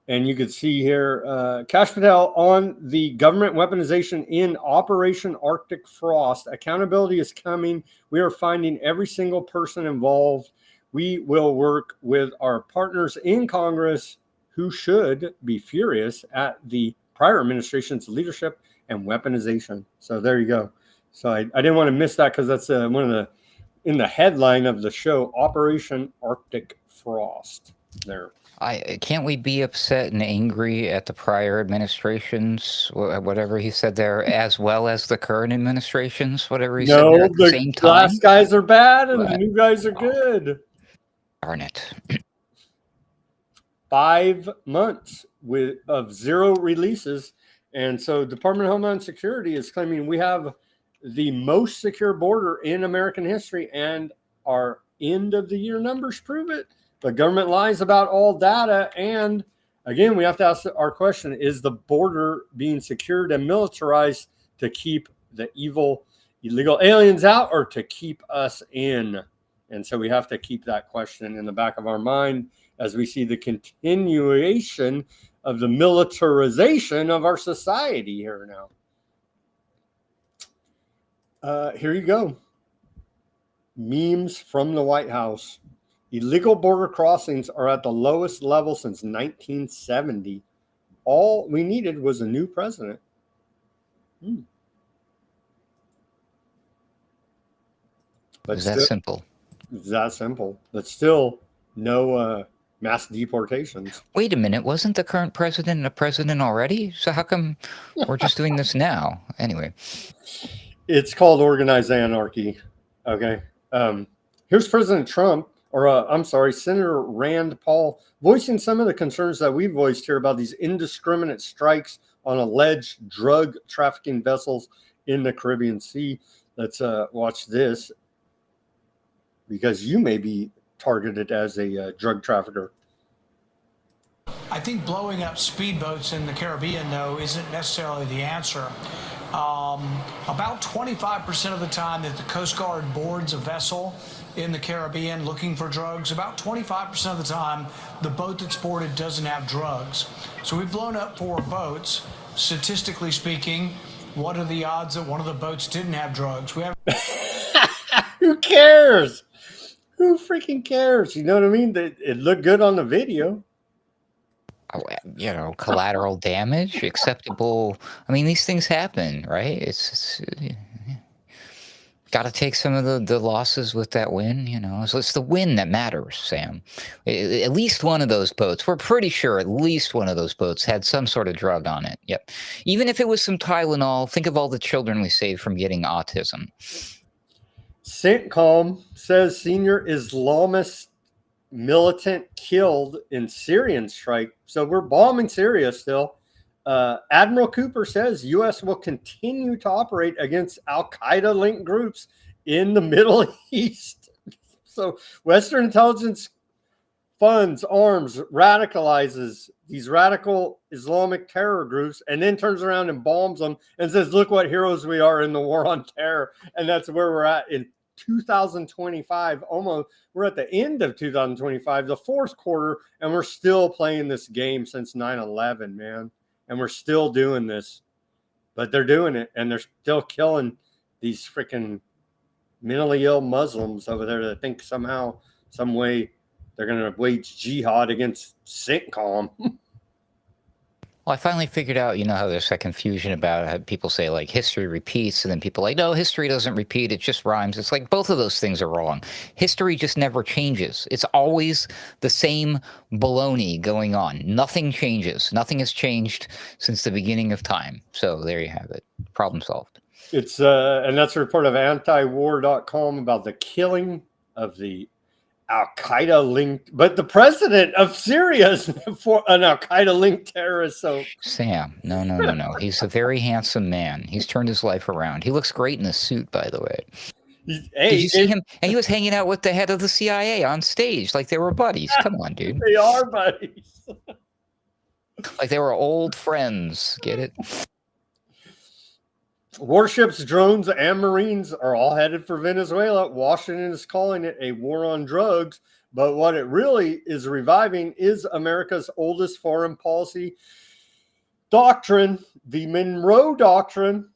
And you can see here, Kash Patel on the government weaponization in Operation Arctic Frost. Accountability is coming. We are finding every single person involved. We will work with our partners in Congress who should be furious at the prior administration's leadership and weaponization. So there you go. So I didn't want to miss that because that's one of the, in the headline of the show, Operation Arctic Frost there. Can't we be upset and angry at the prior administrations, whatever he said there, as well as the current administrations, whatever he said there at the same time? Last guys are bad and the new guys are good. Darn it. 5 months of zero releases. And so Department of Homeland Security is claiming we have the most secure border in American history, and our end of the year numbers prove it. The government lies about all data. And again, we have to ask our question, is the border being secured and militarized to keep the evil, illegal aliens out or to keep us in? And so we have to keep that question in the back of our mind as we see the continuation of the militarization of our society here now. Here you go. Memes from the White House. Illegal border crossings are at the lowest level since 1970. All we needed was a new president. But Is that simple? It's that simple. But still, no mass deportations. Wait a minute. Wasn't the current president a president already? So how come we're just doing this now? Anyway. It's called organized anarchy. Okay. Here's President Trump, or I'm sorry, Senator Rand Paul, voicing some of the concerns that we voiced here about these indiscriminate strikes on alleged drug trafficking vessels in the Caribbean Sea. Let's watch this, because you may be targeted as a drug trafficker. I think blowing up speedboats in the Caribbean, though, isn't necessarily the answer. About 25% of the time that the Coast Guard boards a vessel in the Caribbean looking for drugs, about 25% of the time, the boat that's boarded doesn't have drugs. So we've blown up 4 boats. Statistically speaking, what are the odds that one of the boats didn't have drugs? We have. Who cares? Who freaking cares? You know what I mean? It looked good on the video. You know, collateral damage, acceptable. I mean, these things happen, right? It's got to take some of the losses with that win, you know. So it's the win that matters, Sam. At least one of those boats, we're pretty sure at least one of those boats had some sort of drug on it. Yep. Even if it was some Tylenol, think of all the children we saved from getting autism. CENTCOM says senior Islamist militant killed in Syrian strike. So we're bombing Syria still. Admiral Cooper says U.S. will continue to operate against Al-Qaeda linked groups in the Middle East. So Western intelligence funds, arms, radicalizes these radical Islamic terror groups, and then turns around and bombs them and says, look what heroes we are in the war on terror. And that's where we're at in 2025. Almost, we're at the end of 2025, the fourth quarter, and we're still playing this game since 9/11, man. And we're still doing this, but they're doing it, and they're still killing these freaking mentally ill Muslims over there that think somehow, some way, they're going to wage jihad against CENTCOM. Well, I finally figured out, you know, how there's that confusion about how people say, like, history repeats, and then people are like, no, history doesn't repeat, it just rhymes. It's like both of those things are wrong. History just never changes. It's always the same baloney going on. Nothing changes. Nothing has changed since the beginning of time. So there you have it. Problem solved. It's and that's a report of antiwar.com about the killing of the Al-Qaeda linked, but the president of Syria is for an Al-Qaeda linked terrorist. So Sam, no. He's a very handsome man. He's turned his life around. He looks great in a suit, by the way. Did you see him? And he was hanging out with the head of the CIA on stage like they were buddies. Come on, dude. They are buddies. Like they were old friends. Get it? Warships, drones, and Marines are all headed for Venezuela. Washington is calling it a war on drugs, but what it really is reviving is America's oldest foreign policy doctrine, the Monroe Doctrine.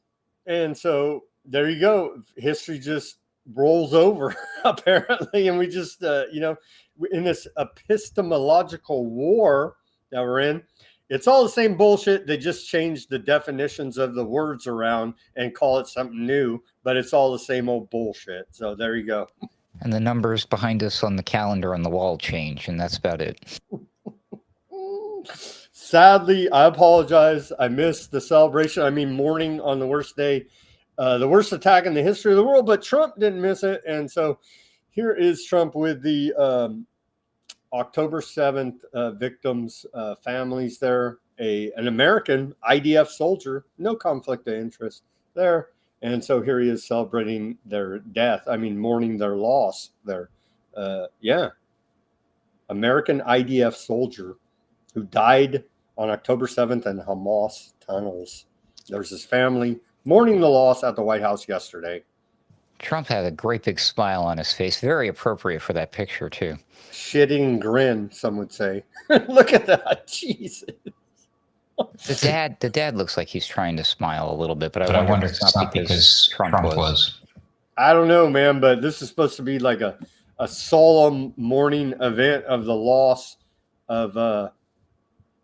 And so there you go. History just rolls over, apparently. And we just, in this epistemological war that we're in, it's all the same bullshit. They just changed the definitions of the words around and call it something new, but it's all the same old bullshit. So there you go. And the numbers behind us on the calendar on the wall change, and that's about it. Sadly, I apologize. I missed the celebration. I mean, mourning on the worst day, the worst attack in the history of the world, but Trump didn't miss it. And so here is Trump with the October 7th victims' families there. An American IDF soldier, no conflict of interest there. And so here he is celebrating their death. I mean, mourning their loss there. American IDF soldier who died on October 7th in Hamas tunnels. There's his family mourning the loss at the White House yesterday. Trump had a great big smile on his face. Very appropriate for that picture, too. Shitting grin, some would say. Look at that. Jesus. The dad looks like he's trying to smile a little bit, but I wonder if it's not because Trump was. I don't know, man, but this is supposed to be like a solemn mourning event of the loss of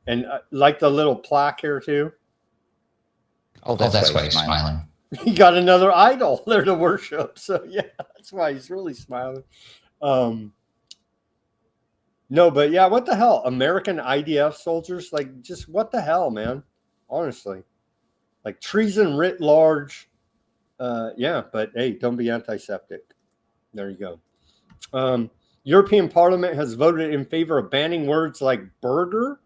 and like the little plaque here too. Oh, that's why he's smiling. He got another idol there to worship. So yeah, that's why he's really smiling. No, but yeah, what the hell? American IDF soldiers, like, just what the hell, man? Honestly, like treason writ large. Yeah, but hey, don't be antiseptic. There you go. European Parliament has voted in favor of banning words like burger,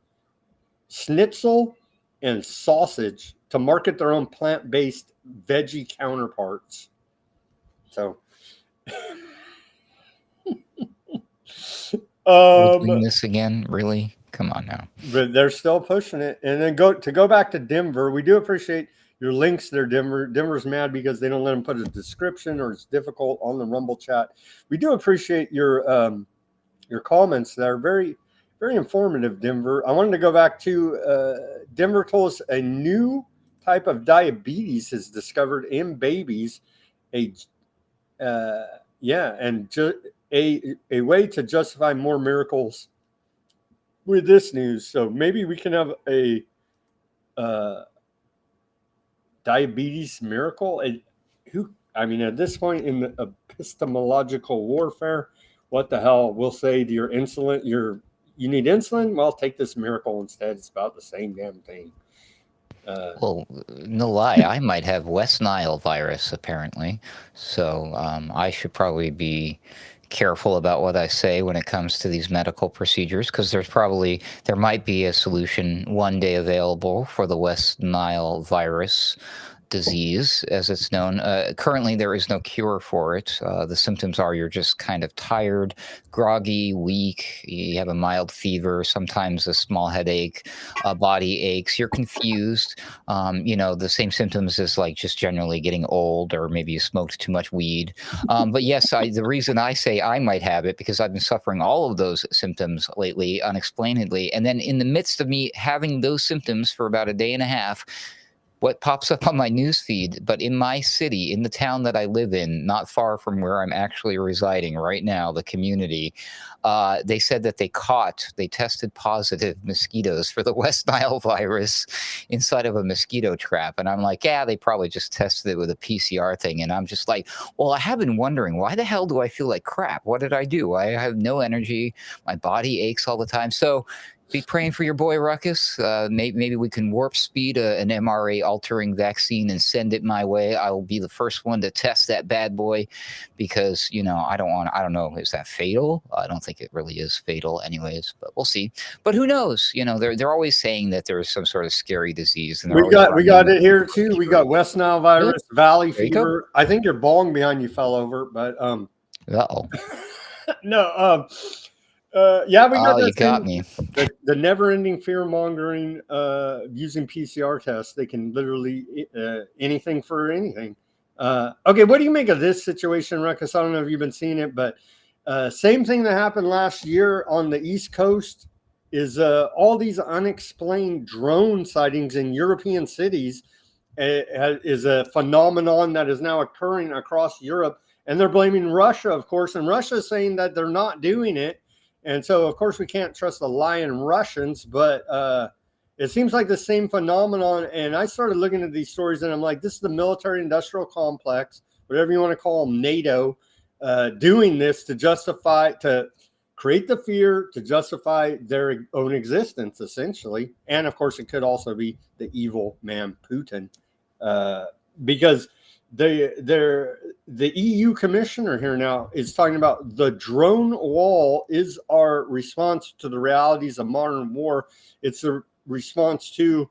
schnitzel, and sausage to market their own plant-based veggie counterparts. So, doing this again, really? Come on now. But they're still pushing it. And then go back to Denver. We do appreciate your links there, Denver. Denver's mad because they don't let them put a description or it's difficult on the Rumble chat. We do appreciate your comments there. Very, very informative, Denver. I wanted to go back to Denver told us a new type of diabetes is discovered in babies. A way to justify more miracles with this news. So maybe we can have a diabetes miracle. At this point in the epistemological warfare, what the hell? We'll say to your insulin, you need insulin? Well, take this miracle instead. It's about the same damn thing. Well, no lie, I might have West Nile virus, apparently. So I should probably be careful about what I say when it comes to these medical procedures, because there might be a solution one day available for the West Nile virus disease, as it's known. Currently, there is no cure for it. The symptoms are you're just kind of tired, groggy, weak. You have a mild fever, sometimes a small headache, body aches. You're confused. The same symptoms as like just generally getting old, or maybe you smoked too much weed. But yes, the reason I say I might have it, because I've been suffering all of those symptoms lately, unexplainedly. And then in the midst of me having those symptoms for about a day and a half, what pops up on my news feed, but in my city, in the town that I live in, not far from where I'm actually residing right now, the community, they said that they tested positive mosquitoes for the West Nile virus inside of a mosquito trap. And I'm like, yeah, they probably just tested it with a PCR thing. And I'm just like, well, I have been wondering, why the hell do I feel like crap? What did I do? I have no energy. My body aches all the time. So be praying for your boy Ruckus. Maybe we can warp speed an mRNA altering vaccine and send it my way. I will be the first one to test that bad boy, because I don't know, is that fatal? I don't think it really is fatal, anyways. But we'll see. But who knows? They're always saying that there is some sort of scary didiese. And we got it here too. We got West Nile virus, Valley fever. I think your bong behind you fell over, but no. Yeah, we got that. You got me. The never-ending fear-mongering using PCR tests. They can literally anything for anything. Okay, what do you make of this situation, Ruckus? I don't know if you've been seeing it, but same thing that happened last year on the East Coast is all these unexplained drone sightings in European cities is a phenomenon that is now occurring across Europe, and they're blaming Russia, of course, and Russia is saying that they're not doing it. And so, of course, we can't trust the lying Russians, but it seems like the same phenomenon. And I started looking at these stories, and I'm like, this is the military-industrial complex, whatever you want to call them, NATO, doing this to create the fear, to justify their own existence, essentially. And, of course, it could also be the evil man, Putin, because the EU commissioner here now is talking about the drone wall is our response to the realities of modern war. It's a response to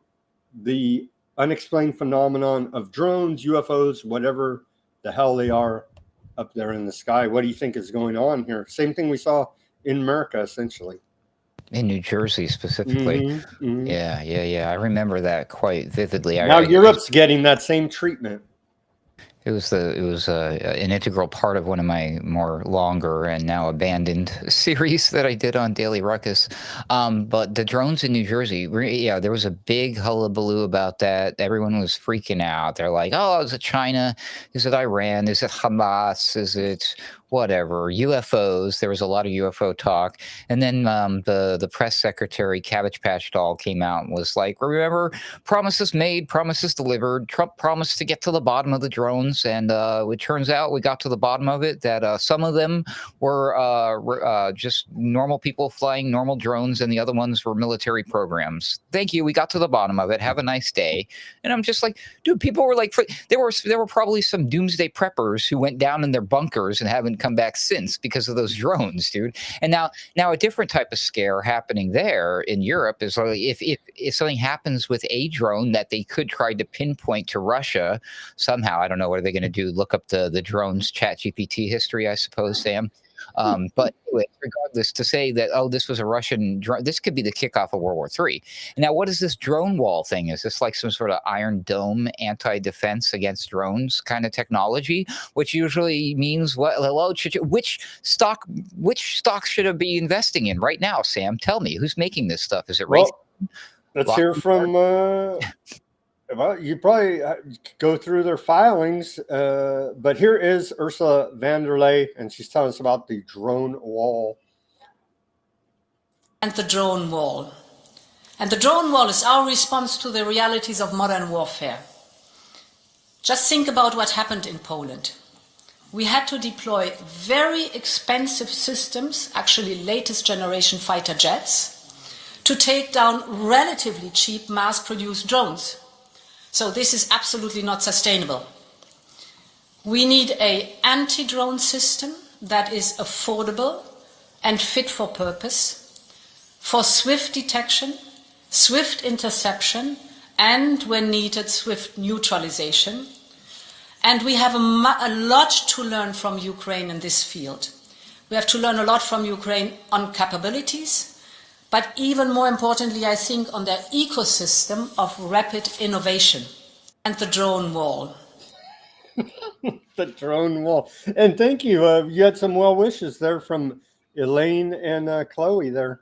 the unexplained phenomenon of drones, UFOs, whatever the hell they are up there in the sky. What do you think is going on here? Same thing we saw in America, essentially. In New Jersey specifically. Yeah. I remember that quite vividly. Now Europe's getting that same treatment. It was an integral part of one of my more longer and now abandoned series that I did on Daily Ruckus. But the drones in New Jersey, there was a big hullabaloo about that. Everyone was freaking out. They're like, oh, is it China? Is it Iran? Is it Hamas? Is it whatever? UFOs. There was a lot of UFO talk. And then the press secretary, Cabbage Patch Doll, came out and was like, remember, promises made, promises delivered. Trump promised to get to the bottom of the drones. And it turns out we got to the bottom of it, that some of them were just normal people flying normal drones, and the other ones were military programs. Thank you. We got to the bottom of it. Have a nice day. And I'm just like, dude, people were like, there were probably some doomsday preppers who went down in their bunkers and haven't come back since because of those drones, dude. And now a different type of scare happening there in Europe is like if something happens with a drone that they could try to pinpoint to Russia somehow. I don't know, what are they going to do? Look up the drones ChatGPT history, I suppose, Sam. But anyway, regardless, to say that, oh, this was a Russian drone, this could be the kickoff of World War III. And now, what is this drone wall thing? Is this like some sort of Iron Dome anti-defense against drones kind of technology, which usually means what? Hello, which stocks should I be investing in right now, Sam? Tell me, who's making this stuff? Is it right? Let's hear from. Well, you probably go through their filings, but here is Ursula von der Leyen, and she's telling us about the drone wall. And the drone wall. And the drone wall is our response to the realities of modern warfare. Just think about what happened in Poland. We had to deploy very expensive systems, actually latest generation fighter jets, to take down relatively cheap mass-produced drones. So this is absolutely not sustainable. We need an anti-drone system that is affordable and fit for purpose, for swift detection, swift interception, and when needed, swift neutralization. And we have a lot to learn from Ukraine in this field. We have to learn a lot from Ukraine on capabilities, but even more importantly, I think, on their ecosystem of rapid innovation. And the drone wall. The drone wall. And thank you. You had some well wishes there from Elaine and Chloe there.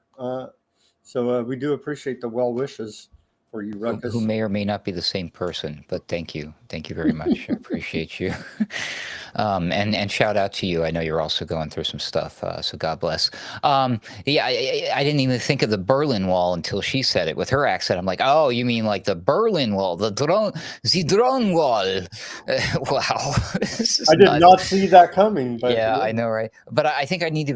So we do appreciate the well wishes for you, Ruckus. Who may or may not be the same person, but thank you. Thank you very much. I appreciate you. And shout out to you. I know you're also going through some stuff, so God bless. I didn't even think of the Berlin Wall until she said it with her accent. I'm like, oh, you mean like the Berlin Wall, the drone wall. Wow. I did not see that coming. But yeah, I know, right? But I think I need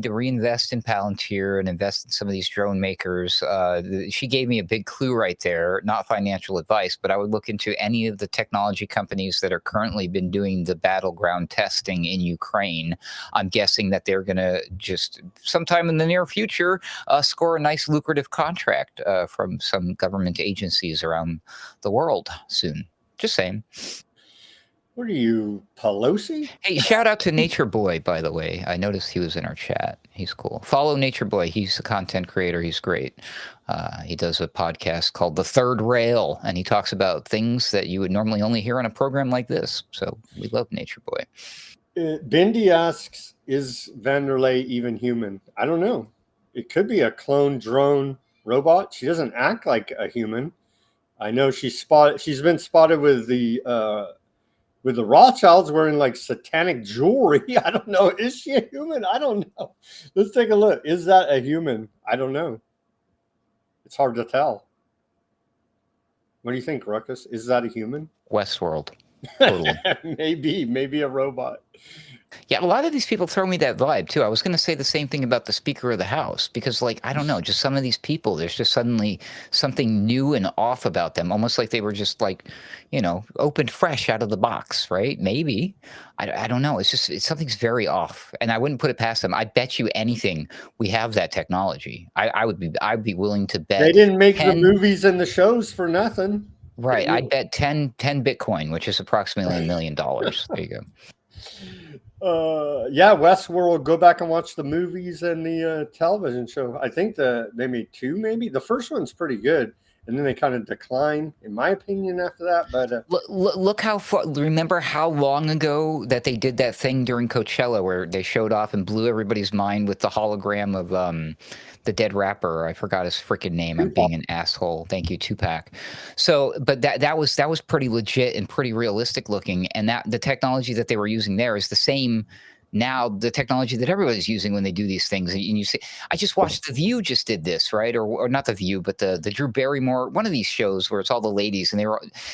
to reinvest in Palantir and invest in some of these drone makers. She gave me a big clue right there, not financial advice, but I would look into any of the technology companies that are currently been doing the battleground testing in Ukraine. I'm guessing that they're going to just sometime in the near future score a nice lucrative contract from some government agencies around the world soon. Just saying. What are you, Pelosi? Hey, shout out to Nature Boy, by the way. I noticed he was in our chat. He's cool. Follow Nature Boy. He's a content creator. He's great. He does a podcast called The Third Rail, and he talks about things that you would normally only hear on a program like this. So we love Nature Boy. Bindi asks, is von der Leyen even human? I don't know. It could be a clone drone robot. She doesn't act like a human. I know she's been spotted with the Rothschilds wearing like satanic jewelry. I don't know. Is she a human? I don't know. Let's take a look. Is that a human? I don't know. It's hard to tell. What do you think, Ruckus? Is that a human? Westworld. Totally. Maybe a robot. Yeah, a lot of these people throw me that vibe too. I was going to say the same thing about the Speaker of the House because, like, I don't know, just some of these people, there's just suddenly something new and off about them, almost like they were just like, opened fresh out of the box, right? Maybe. I don't know. Something's very off, and I wouldn't put it past them. I bet you anything we have that technology. I'd be willing to They bet didn't make the 10. movies and the shows for nothing. Right, I'd bet 10 Bitcoin, which is approximately $1 million. There you go. Yeah, Westworld. Go back and watch the movies and the television show. I think they made 2, maybe. The first one's pretty good, and then they kind of decline, in my opinion, after that. But look how far. Remember how long ago that they did that thing during Coachella where they showed off and blew everybody's mind with the hologram of the dead rapper. I forgot his freaking name. I'm being an asshole. Thank you, Tupac. So, but that was pretty legit and pretty realistic looking. And that the technology that they were using there is the same now, the technology that everybody's using when they do these things. And you see, I just watched The View just did this, right? Or not The View, but the Drew Barrymore, one of these shows where it's all the ladies, and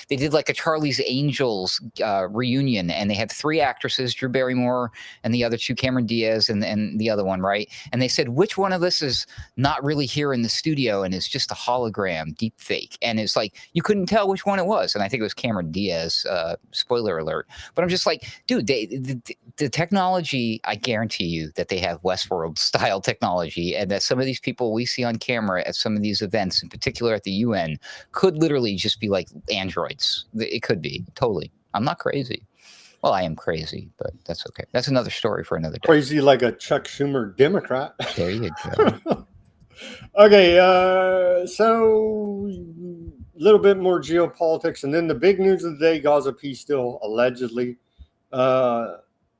they did like a Charlie's Angels reunion, and they had 3 actresses, Drew Barrymore and the other 2, Cameron Diaz and the other one, right? And they said, which one of us is not really here in the studio and is just a hologram, deep fake? And it's like, you couldn't tell which one it was. And I think it was Cameron Diaz, spoiler alert. But I'm just like, dude, the technology, I guarantee you that they have Westworld style technology, and that some of these people we see on camera at some of these events, in particular at the UN, could literally just be like androids. It could be, totally. I'm not crazy. Well, I am crazy, but that's okay. That's another story for another day. crazy like a Chuck Schumer Democrat. There you go. Okay, so a little bit more geopolitics, and then the big news of the day: Gaza peace deal allegedly.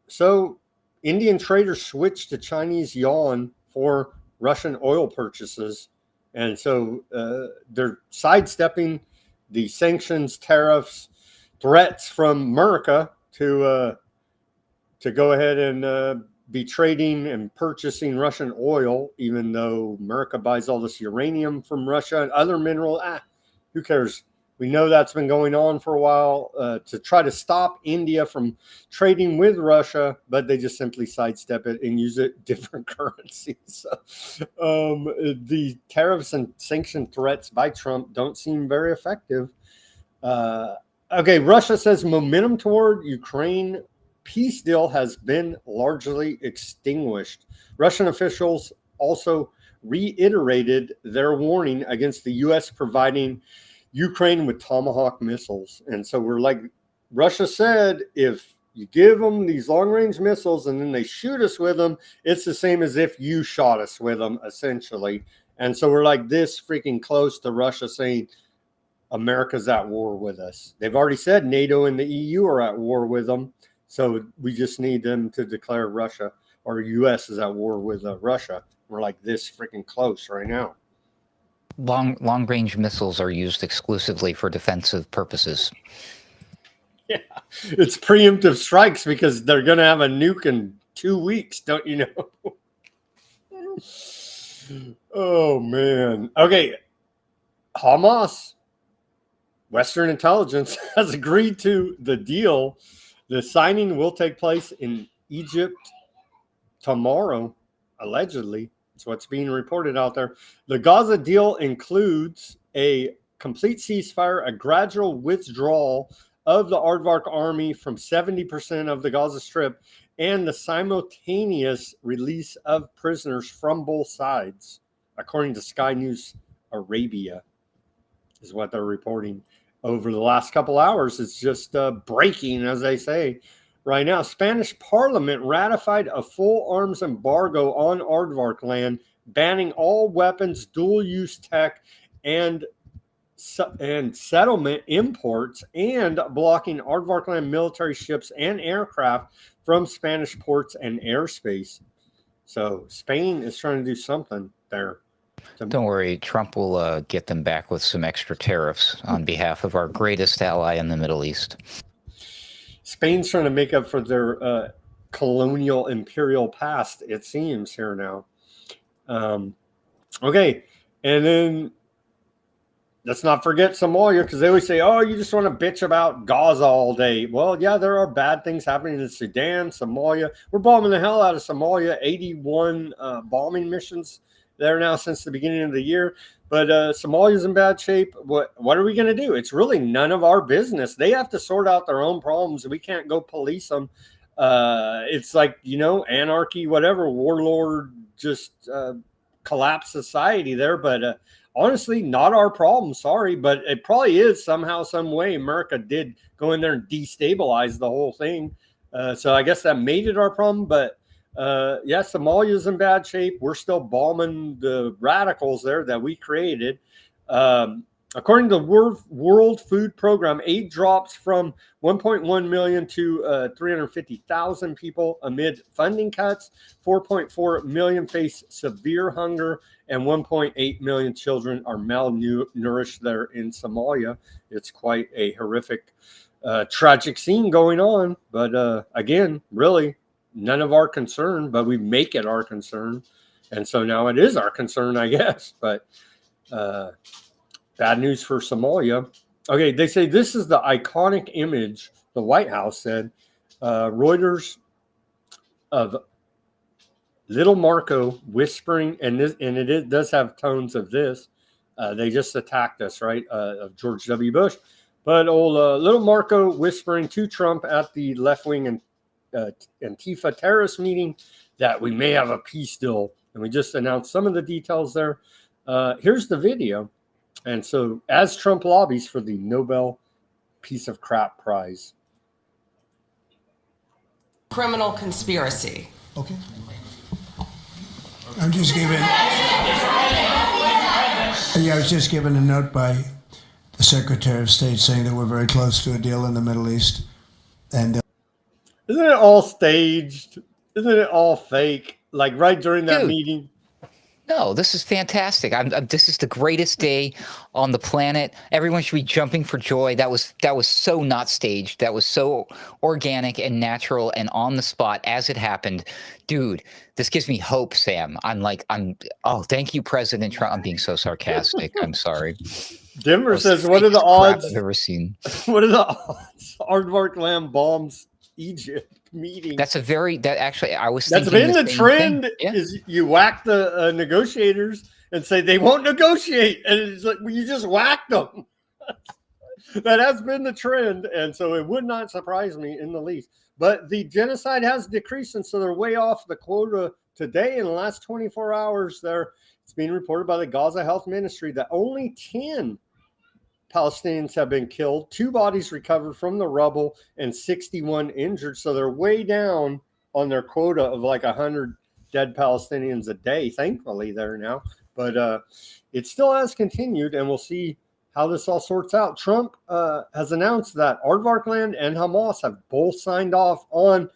So Indian traders switched to Chinese yuan for Russian oil purchases, and so they're sidestepping the sanctions, tariffs, threats from America to go ahead and be trading and purchasing Russian oil, even though America buys all this uranium from Russia and other mineral. Who cares? We know that's been going on for a while to try to stop India from trading with Russia, but they just simply sidestep it and use it different currencies. So, the tariffs and sanction threats by Trump don't seem very effective. Okay, Russia says momentum toward Ukraine peace deal has been largely extinguished. Russian officials also reiterated their warning against the U.S. providing Ukraine with Tomahawk missiles. And so we're like, Russia said, if you give them these long-range missiles and then they shoot us with them, it's the same as if you shot us with them, essentially. And so we're like this freaking close to Russia saying America's at war with us. They've already said NATO and the EU are at war with them. So we just need them to declare Russia or U.S. is at war with Russia. We're like this freaking close right now. Long-range missiles are used exclusively for defensive purposes. Yeah, it's preemptive strikes because they're going to have a nuke in 2 weeks, don't you know? Oh, man. Okay, Hamas, Western intelligence, has agreed to the deal. The signing will take place in Egypt tomorrow, allegedly. That's what's being reported out there. The Gaza deal includes a complete ceasefire, a gradual withdrawal of the Aardvark army from 70% of the Gaza Strip, and the simultaneous release of prisoners from both sides, according to Sky News Arabia, is what they're reporting. Over the last couple hours, it's just breaking, as they say. Right now, Spanish Parliament ratified a full arms embargo on Aardvark land, banning all weapons, dual-use tech, and settlement imports, and blocking Aardvark land military ships and aircraft from Spanish ports and airspace. So Spain is trying to do something there. Don't worry, Trump will get them back with some extra tariffs on behalf of our greatest ally in the Middle East. Spain's trying to make up for their colonial imperial past, it seems, here now. Okay, and then let's not forget Somalia, because they always say, oh, you just want to bitch about Gaza all day. Well, yeah, there are bad things happening in Sudan, Somalia. We're bombing the hell out of Somalia, 81 bombing missions there now since the beginning of the year. But Somalia's in bad shape. What are we going to do? It's really none of our business. They have to sort out their own problems. We can't go police them. It's like, anarchy, whatever, warlord, just collapse society there. But honestly, not our problem. Sorry, but it probably is somehow, some way. America did go in there and destabilize the whole thing. So I guess that made it our problem. But yeah, Somalia's in bad shape. We're still bombing the radicals there that we created. According to the World Food Program, aid drops from 1.1 million to 350,000 people amid funding cuts. 4.4 million face severe hunger, and 1.8 million children are malnourished there in Somalia. It's quite a horrific, tragic scene going on. But again, really none of our concern, but we make it our concern. And so now it is our concern, I guess. But bad news for Somalia. Okay, they say this is the iconic image, the White House said. Reuters of little Marco whispering, and it does have tones of this. They just attacked us, right? Of George W. Bush. But old little Marco whispering to Trump at the left-wing and Antifa terrorist meeting that we may have a peace deal. And we just announced some of the details there. Here's the video. And so as Trump lobbies for the Nobel Piece of Crap Prize. Criminal conspiracy. Okay. I'm just giving. Yeah, I was just given a note by the Secretary of State saying that we're very close to a deal in the Middle East. And isn't it all staged? Isn't it all fake? Like right during that meeting. No, this is fantastic. This is the greatest day on the planet. Everyone should be jumping for joy. That was so not staged. That was so organic and natural and on the spot as it happened. Dude, this gives me hope, Sam. Oh, thank you, President Trump. I'm being so sarcastic. I'm sorry. Denver says, what are the odds I've ever seen? What are the odds Aardvark Lamb bombs Egypt meeting? That's I was that's thinking been the trend. Yeah. Is you whack the negotiators and say they won't negotiate, and it's like, well, you just whacked them. That has been the trend, and so it would not surprise me in the least. But the genocide has decreased, and so they're way off the quota today. In the last 24 hours, it's being reported by the Gaza Health Ministry that only 10 Palestinians have been killed, 2 bodies recovered from the rubble, and 61 injured. So they're way down on their quota of like 100 dead Palestinians a day, thankfully, there now. But it still has continued, and we'll see how this all sorts out. Trump has announced that Aardvark Land and Hamas have both signed off on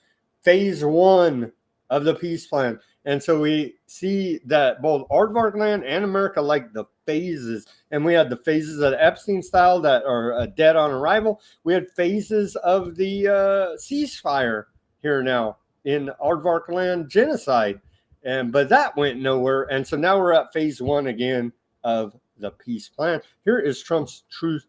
phase 1 of the peace plan. And so we see that both Aardvark Land and America like the phases. And we had the phases of the Epstein style that are dead on arrival. We had phases of the ceasefire here now in Aardvark Land genocide. But that went nowhere. And so now we're at phase 1 again of the peace plan. Here is Trump's Truth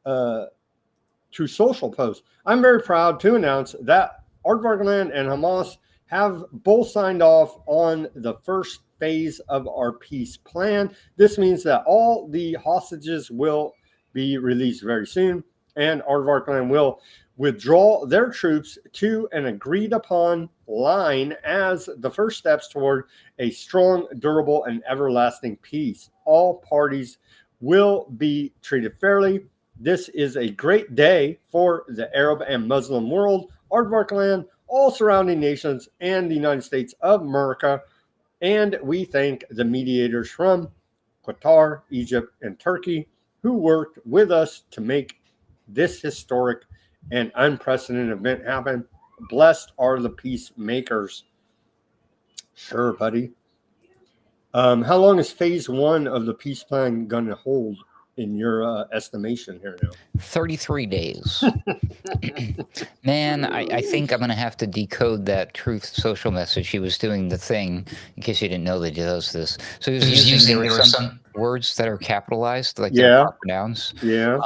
Social post. I'm very proud to announce that Aardvark Land and Hamas have both signed off on the first phase of our peace plan. This means that all the hostages will be released very soon, and Aardvark Land will withdraw their troops to an agreed upon line as the first steps toward a strong, durable, and everlasting peace. All parties will be treated fairly. This is a great day for the Arab and Muslim world, Aardvark Land, all surrounding nations, and the United States of America. And we thank the mediators from Qatar, Egypt, and Turkey who worked with us to make this historic and unprecedented event happen. Blessed are the peacemakers. Sure, buddy. How long is phase 1 of the peace plan going to hold in your estimation here now? 33 days. Man, I think I'm going to have to decode that Truth Social message. He was doing the thing, in case you didn't know that he does this. So he was using, there were some words that are capitalized, like they're Yeah. proper nouns. Yeah.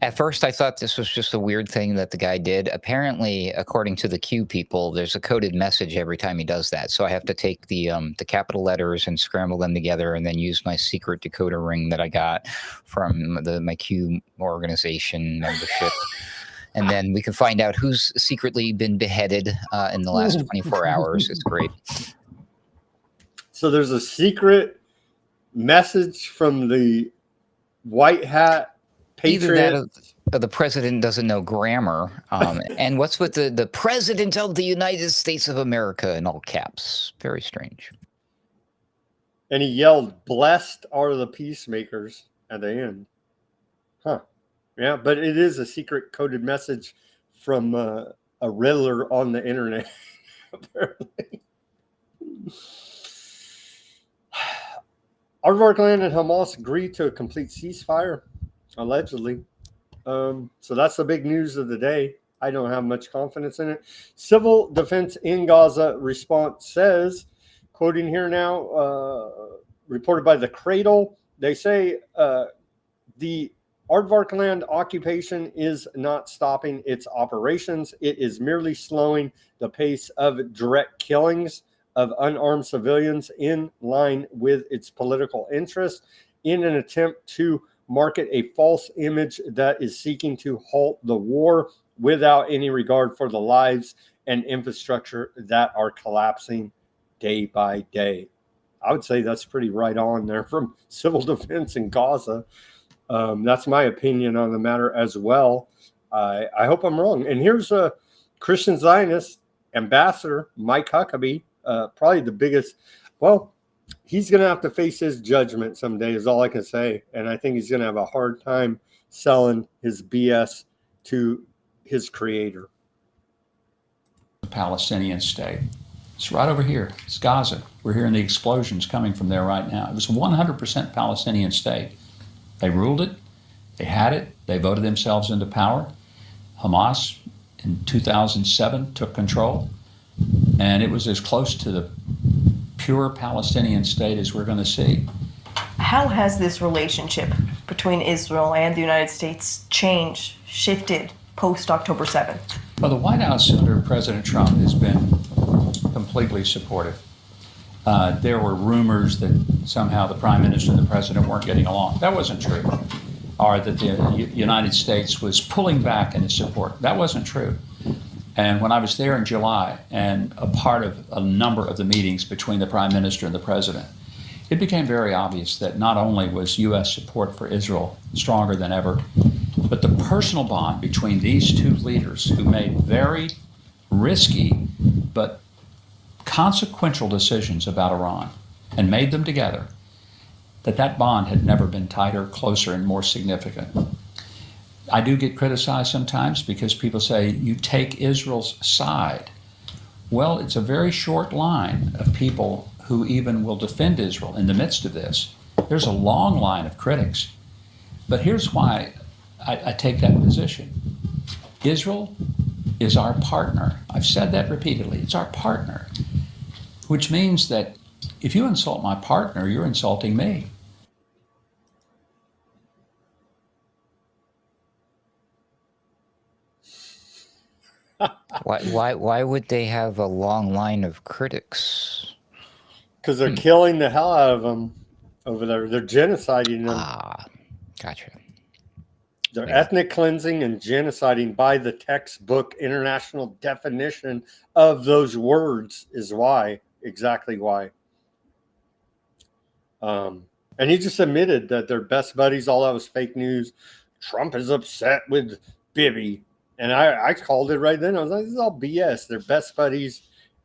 At first, I thought this was just a weird thing that the guy did. Apparently, according to the Q people, there's a coded message every time he does that. So I have to take the capital letters and scramble them together, and then use my secret decoder ring that I got from my Q organization membership. And then we can find out who's secretly been beheaded in the last 24 hours. It's great. So there's a secret message from the white hat Either that patriot. or the president doesn't know grammar. And what's with the president of the United States of America in all caps? Very strange. And he yelled, "Blessed are the peacemakers" at the end. Huh. Yeah, but it is a secret coded message from a Riddler on the internet, apparently. Aardvark land and Hamas agreed to a complete ceasefire, allegedly. So that's the big news of the day. I don't have much confidence in it. Civil defense in Gaza response says, quoting here now, reported by the Cradle, they say the Aardvark land occupation is not stopping its operations. It is merely slowing the pace of direct killings of unarmed civilians in line with its political interests in an attempt to market a false image that is seeking to halt the war without any regard for the lives and infrastructure that are collapsing day by day. I would say that's pretty right on there from civil defense in Gaza. That's my opinion on the matter as well. I hope I'm wrong. And here's a Christian Zionist ambassador, Mike Huckabee, probably the biggest. Well, he's going to have to face his judgment someday is all I can say. And I think he's going to have a hard time selling his BS to his creator. The Palestinian state. It's right over here. It's Gaza. We're hearing the explosions coming from there right now. It was a 100% Palestinian state. They ruled it. They had it. They voted themselves into power. Hamas in 2007 took control. And it was as close to the pure Palestinian state as we're going to see. How has this relationship between Israel and the United States changed, shifted post-October 7th? Well, the White House under President Trump has been completely supportive. There were rumors that somehow the Prime Minister and the President weren't getting along. That wasn't true. Or that the United States was pulling back in its support. That wasn't true. And when I was there in July and a part of a number of the meetings between the Prime Minister and the President, it became very obvious that not only was U.S. support for Israel stronger than ever, but the personal bond between these two leaders who made very risky but consequential decisions about Iran and made them together, that bond had never been tighter, closer, and more significant. I do get criticized sometimes because people say, you take Israel's side. Well, it's a very short line of people who even will defend Israel in the midst of this. There's a long line of critics. But here's why I take that position. Israel is our partner. I've said that repeatedly. It's our partner, which means that if you insult my partner, you're insulting me. Why would they have a long line of critics? Because they're killing the hell out of them over there. They're genociding them. Ah, gotcha. They're ethnic cleansing and genociding by the textbook international definition of those words is why, exactly why. And he just admitted that they're best buddies. All that was fake news. Trump is upset with Bibi. And I called it right then. I was like, this is all BS. They're best buddies,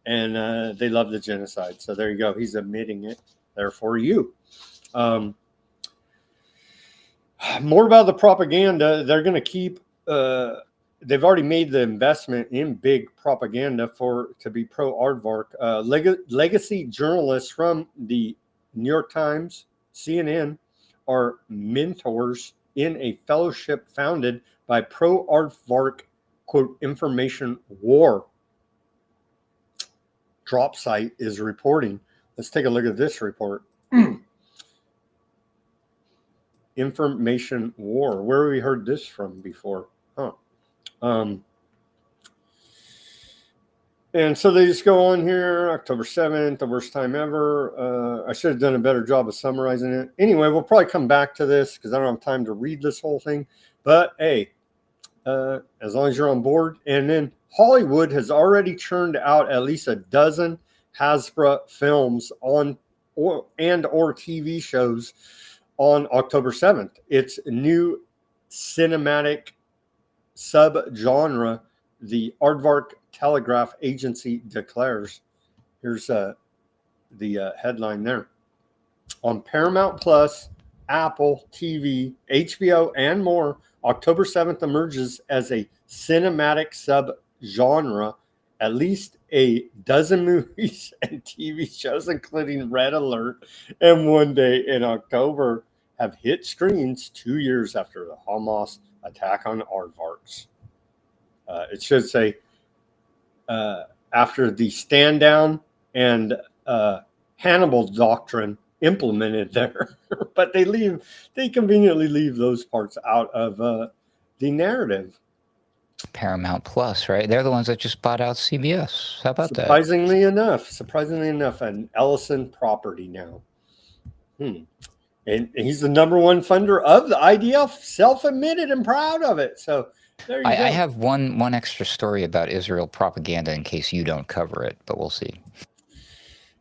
and they love the genocide. So there you go. He's admitting it. Therefore, you. More about the propaganda. They're going to keep. They've already made the investment in big propaganda to be pro Aardvark. Legacy journalists from the New York Times, CNN, are mentors in a fellowship founded by pro Aardvark, quote, information war. Drop site is reporting. Let's take a look at this report. information war. Where have we heard this from before? Huh. And so they just go on here, October 7th, the worst time ever. I should have done a better job of summarizing it. Anyway, we'll probably come back to this because I don't have time to read this whole thing. But hey, as long as you're on board. And then Hollywood has already churned out at least a dozen Hasbro films or TV shows on October 7th. It's a new cinematic subgenre, the Aardvark Telegraph Agency declares. Here's the headline there. On Paramount Plus, Apple TV, HBO, and more, October 7th emerges as a cinematic subgenre. At least a dozen movies and TV shows, including Red Alert and One Day in October, have hit screens 2 years after the Hamas attack on aardvarks. It should say after the stand down and Hannibal doctrine implemented there, but they conveniently leave those parts out of the narrative. Paramount Plus, right? They're the ones that just bought out CBS. How about Surprisingly enough, an Ellison property now. And he's the number one funder of the IDF, self-admitted and proud of it. So there you go. I have one extra story about Israel propaganda in case you don't cover it, but we'll see.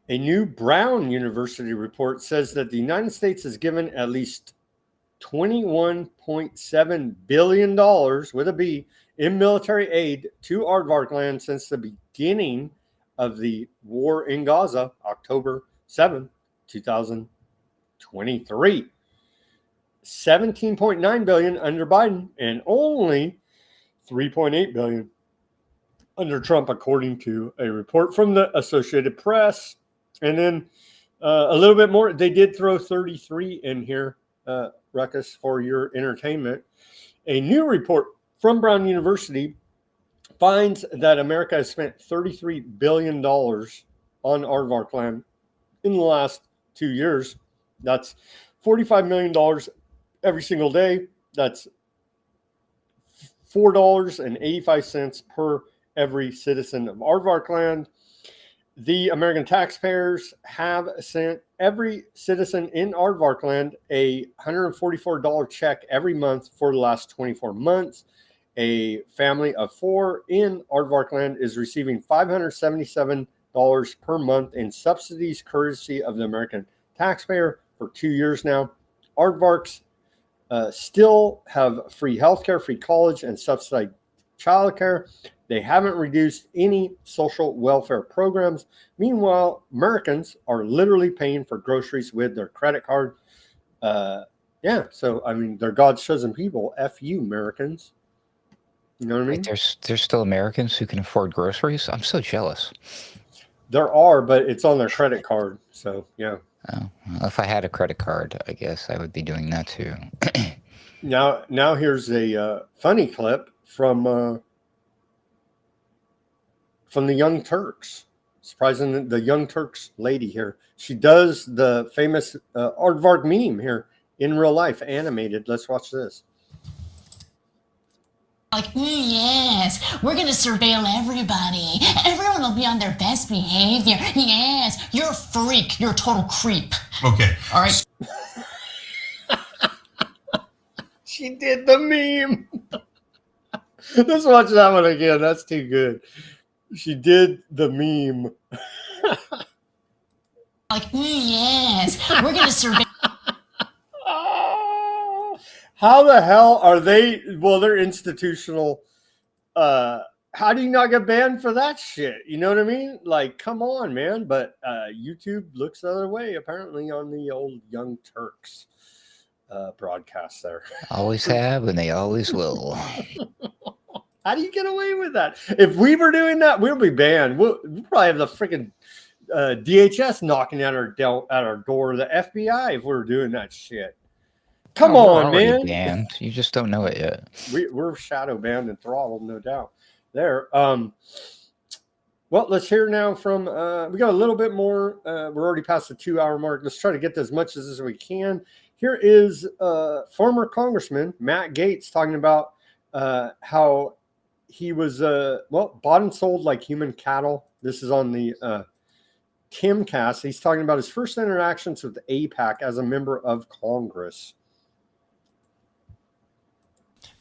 A new Brown University report says that the United States has given at least $21.7 billion with a B in military aid to Aardvark land since the beginning of the war in Gaza, October 7, 2023. $17.9 billion under Biden and only $3.8 billion under Trump, according to a report from the Associated Press. And then a little bit more. They did throw 33 in here, Ruckus, for your entertainment. A new report from Brown University finds that America has spent $33 billion on Aardvark land in the last 2 years. That's $45 million every single day. That's $4.85 per every citizen of Aardvark land. The American taxpayers have sent every citizen in Aardvark land a $144 check every month for the last 24 months. A family of 4 in Aardvark land is receiving $577 per month in subsidies courtesy of the American taxpayer for 2 years now. Aardvarks still have free healthcare, free college, and subsidized childcare. They haven't reduced any social welfare programs. Meanwhile, Americans are literally paying for groceries with their credit card. So, I mean, they're God's chosen people. F you, Americans. You know what I mean? Wait, there's still Americans who can afford groceries? I'm so jealous. There are, but it's on their credit card. So, yeah. Oh, well, if I had a credit card, I guess I would be doing that too. Now here's a funny clip from the Young Turks. Surprising, the Young Turks lady here. She does the famous Aardvark meme here in real life, animated. Let's watch this. Like, yes, we're going to surveil everybody. Everyone will be on their best behavior. Yes, you're a freak. You're a total creep. Okay. All right. She did the meme. Let's watch that one again. That's too good. She did the meme. Like, yes, we're going to surveil. How the hell are they? Well, they're institutional. How do you not get banned for that shit? You know what I mean? Like, come on, man. But YouTube looks the other way, apparently, on the old Young Turks broadcast there. Always have, and they always will. How do you get away with that? If we were doing that, we'll be banned. We'll probably have the freaking DHS knocking at our door, the FBI, if we were doing that shit. Come on, man. Banned. You just don't know it yet. We're shadow banned and throttled, no doubt. There. Well, let's hear now from. We got a little bit more. We're already past the 2 hour mark. Let's try to get as much as we can. Here is former Congressman Matt Gaetz talking about how he was, bought and sold like human cattle. This is on the Timcast. He's talking about his first interactions with AIPAC as a member of Congress.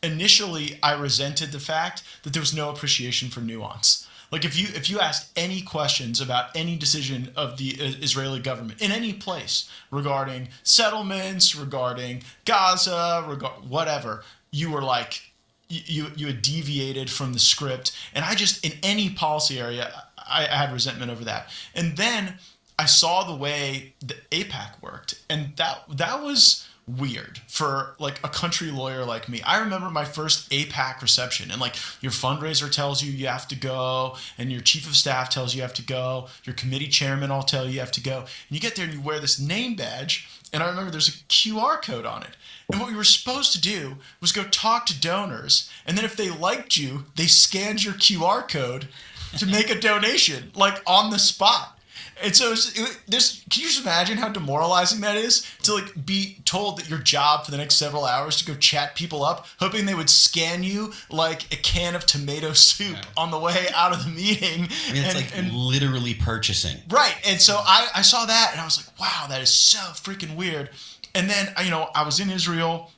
Initially, I resented the fact that there was no appreciation for nuance. Like if you asked any questions about any decision of the Israeli government in any place regarding settlements, regarding Gaza, whatever, you were like, you had deviated from the script. And I just, in any policy area, I had resentment over that. And then I saw the way the AIPAC worked, and that was weird for like a country lawyer like me. I remember my first AIPAC reception, and like your fundraiser tells you have to go, and your chief of staff tells you have to go, your committee chairman all tell you have to go, and you get there and you wear this name badge, and I remember there's a QR code on it. And what we were supposed to do was go talk to donors, and then if they liked you, they scanned your QR code to make a donation, like on the spot. And so can you just imagine how demoralizing that is to like be told that your job for the next several hours to go chat people up, hoping they would scan you like a can of tomato soup on the way out of the meeting. I mean, it's literally purchasing. Right. And so I saw that and I was like, wow, that is so freaking weird. And then, I was in Israel.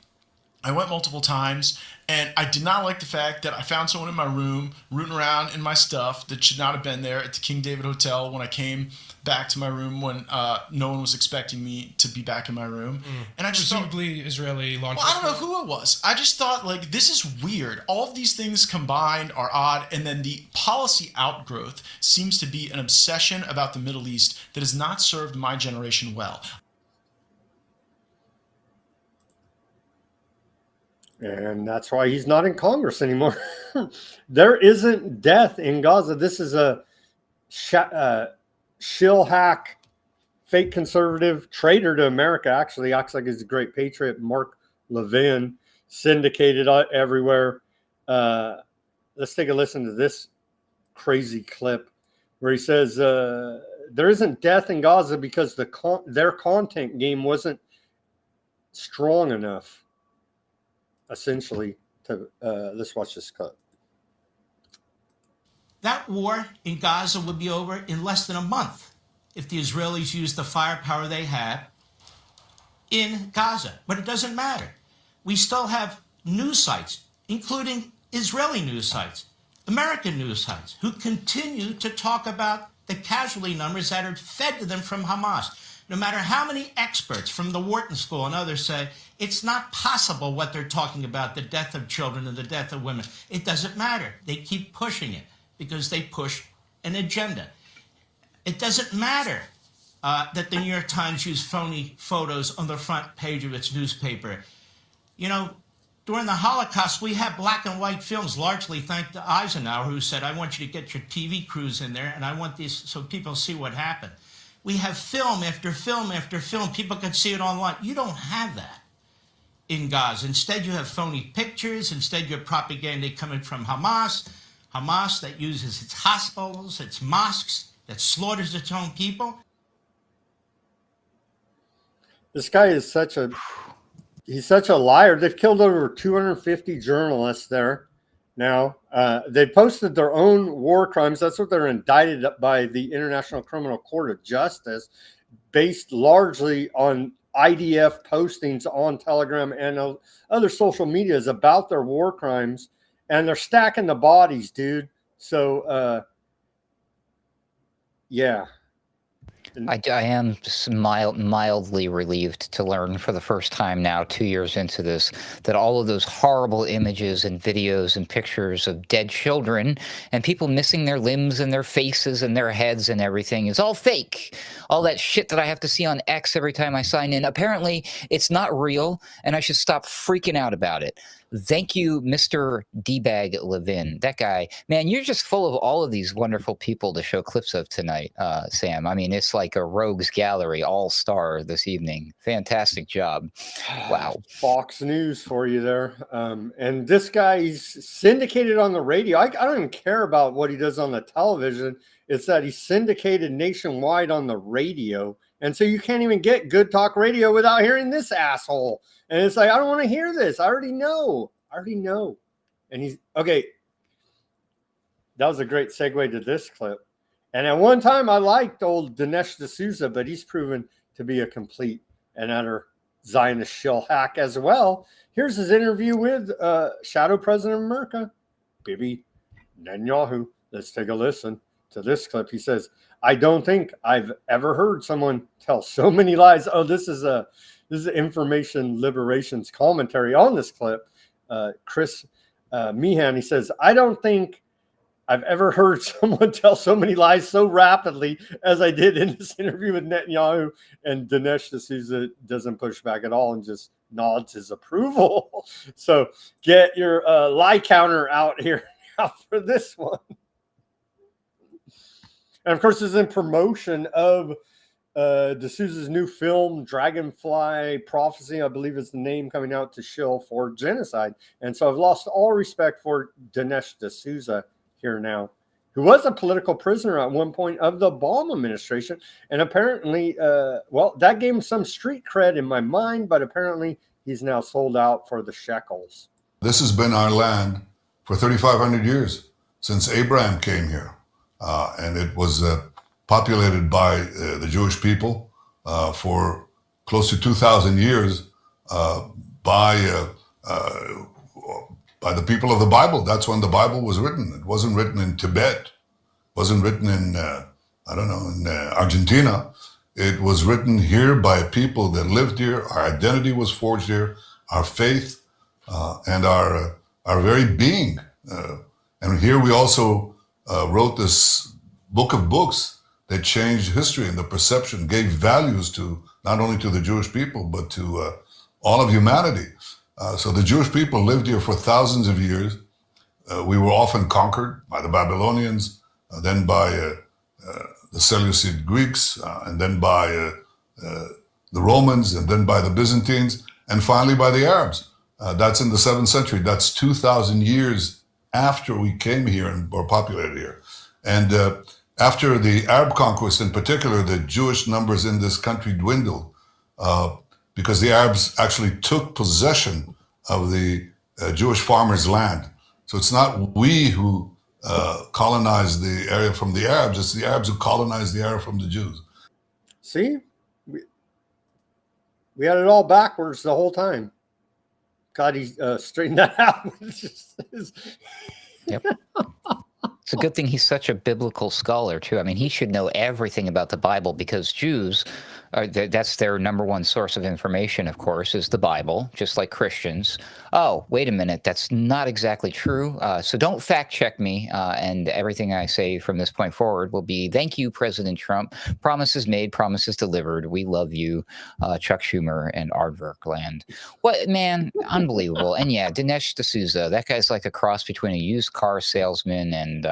I went multiple times, and I did not like the fact that I found someone in my room rooting around in my stuff that should not have been there at the King David Hotel when I came back to my room when no one was expecting me to be back in my room. And I just presumably Israeli law enforcement. Well, I don't know who it was. I just thought, like, this is weird. All of these things combined are odd, and then the policy outgrowth seems to be an obsession about the Middle East that has not served my generation well. And that's why he's not in Congress anymore. There isn't death in Gaza. This is a shill hack, fake conservative, traitor to America. Actually, acts like he's a great patriot. Mark Levin, syndicated everywhere. Let's take a listen to this crazy clip where he says there isn't death in Gaza because their content game wasn't strong enough. Essentially, let's watch this cut. That war in Gaza would be over in less than a month if the Israelis used the firepower they had in Gaza. But it doesn't matter. We still have news sites, including Israeli news sites, American news sites, who continue to talk about the casualty numbers that are fed to them from Hamas. No matter how many experts from the Wharton School and others say, it's not possible what they're talking about, the death of children and the death of women. It doesn't matter. They keep pushing it because they push an agenda. It doesn't matter that the New York Times used phony photos on the front page of its newspaper. During the Holocaust, we had black and white films, largely thanks to Eisenhower, who said, I want you to get your TV crews in there, and I want these so people see what happened. We have film after film after film. People can see it online. You don't have that in Gaza. Instead, you have phony pictures. Instead, you have propaganda coming from Hamas. Hamas that uses its hospitals, its mosques, that slaughters its own people. This guy is such a liar. They've killed over 250 journalists there. Now, they posted their own war crimes. That's what they're indicted by the International Criminal Court of Justice, based largely on IDF postings on Telegram and other social medias about their war crimes. And they're stacking the bodies, dude. So, yeah. I am mildly relieved to learn for the first time now, 2 years into this, that all of those horrible images and videos and pictures of dead children and people missing their limbs and their faces and their heads and everything is all fake. All that shit that I have to see on X every time I sign in. Apparently, it's not real, and I should stop freaking out about it. Thank you, Mr. D-Bag Levin. That guy, man, you're just full of all of these wonderful people to show clips of tonight, Sam. I mean, it's like a rogues gallery all-star this evening. Fantastic job. Wow. Fox News for you there. And this guy, he's syndicated on the radio. I don't even care about what he does on the television. It's that he's syndicated nationwide on the radio. And so you can't even get good talk radio without hearing this asshole. And it's like, I don't want to hear this. I already know. And he's okay. That was a great segue to this clip. And at one time, I liked old Dinesh D'Souza, but he's proven to be a complete and utter Zionist shill hack as well. Here's his interview with Shadow President of America, Bibi Netanyahu. Let's take a listen to this clip. He says, I don't think I've ever heard someone tell so many lies. Oh, this is Information Liberation's commentary on this clip. Chris Meehan, he says, I don't think I've ever heard someone tell so many lies so rapidly as I did in this interview with Netanyahu. And Dinesh D'Souza doesn't push back at all and just nods his approval. So get your lie counter out here now for this one. And of course, this is in promotion of D'Souza's new film, Dragonfly Prophecy, I believe is the name, coming out to shill for genocide. And so I've lost all respect for Dinesh D'Souza here now, who was a political prisoner at one point of the Obama administration. And apparently, that gave him some street cred in my mind, but apparently he's now sold out for the shekels. This has been our land for 3,500 years, since Abraham came here. And it was populated by the Jewish people for close to 2,000 years by the people of the Bible. That's when the Bible was written. It wasn't written in Tibet. It wasn't written in, in Argentina. It was written here by people that lived here. Our identity was forged here. Our faith and our very being. And here we also wrote this book of books that changed history and the perception, gave values to not only to the Jewish people, but to all of humanity. So the Jewish people lived here for thousands of years. We were often conquered by the Babylonians, then by the Seleucid Greeks, and then by the Romans, and then by the Byzantines, and finally by the Arabs. That's in the 7th century. That's 2,000 years after we came here and were populated here. And after the Arab conquest in particular, the Jewish numbers in this country dwindled because the Arabs actually took possession of the Jewish farmers' land. So it's not we who colonized the area from the Arabs, it's the Arabs who colonized the area from the Jews. See? We had it all backwards the whole time. God, he straightened that out. Yep. It's a good thing he's such a biblical scholar, too. I mean, he should know everything about the Bible because Jews, that's their number one source of information, of course, is the Bible, just like Christians. Oh, wait a minute. That's not exactly true. So don't fact check me. And everything I say from this point forward will be, thank you, President Trump. Promises made, promises delivered. We love you, Chuck Schumer and Aardvarkland. What, man, unbelievable. And yeah, Dinesh D'Souza, that guy's like a cross between a used car salesman and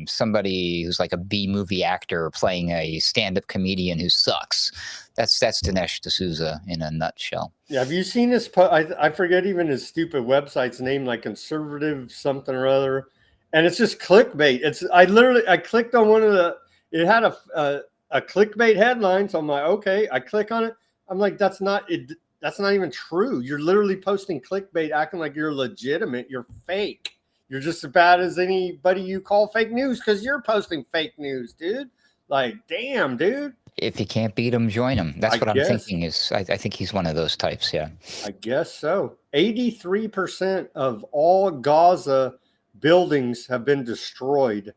somebody who's like a B-movie actor playing a stand-up comedian who sucks. That's Dinesh D'Souza in a nutshell. Yeah, have you seen this? I forget even his stupid website's name, like conservative something or other, and it's just clickbait. I clicked on one of it had a clickbait headline, so I'm like, okay. I click on it. I'm like, that's not even true. You're literally posting clickbait, acting like you're legitimate. You're fake. You're just as bad as anybody you call fake news because you're posting fake news, dude. Like, damn, dude. If you can't beat him, join him. That's what I'm thinking is I think he's one of those types, yeah. I guess so. 83% of all Gaza buildings have been destroyed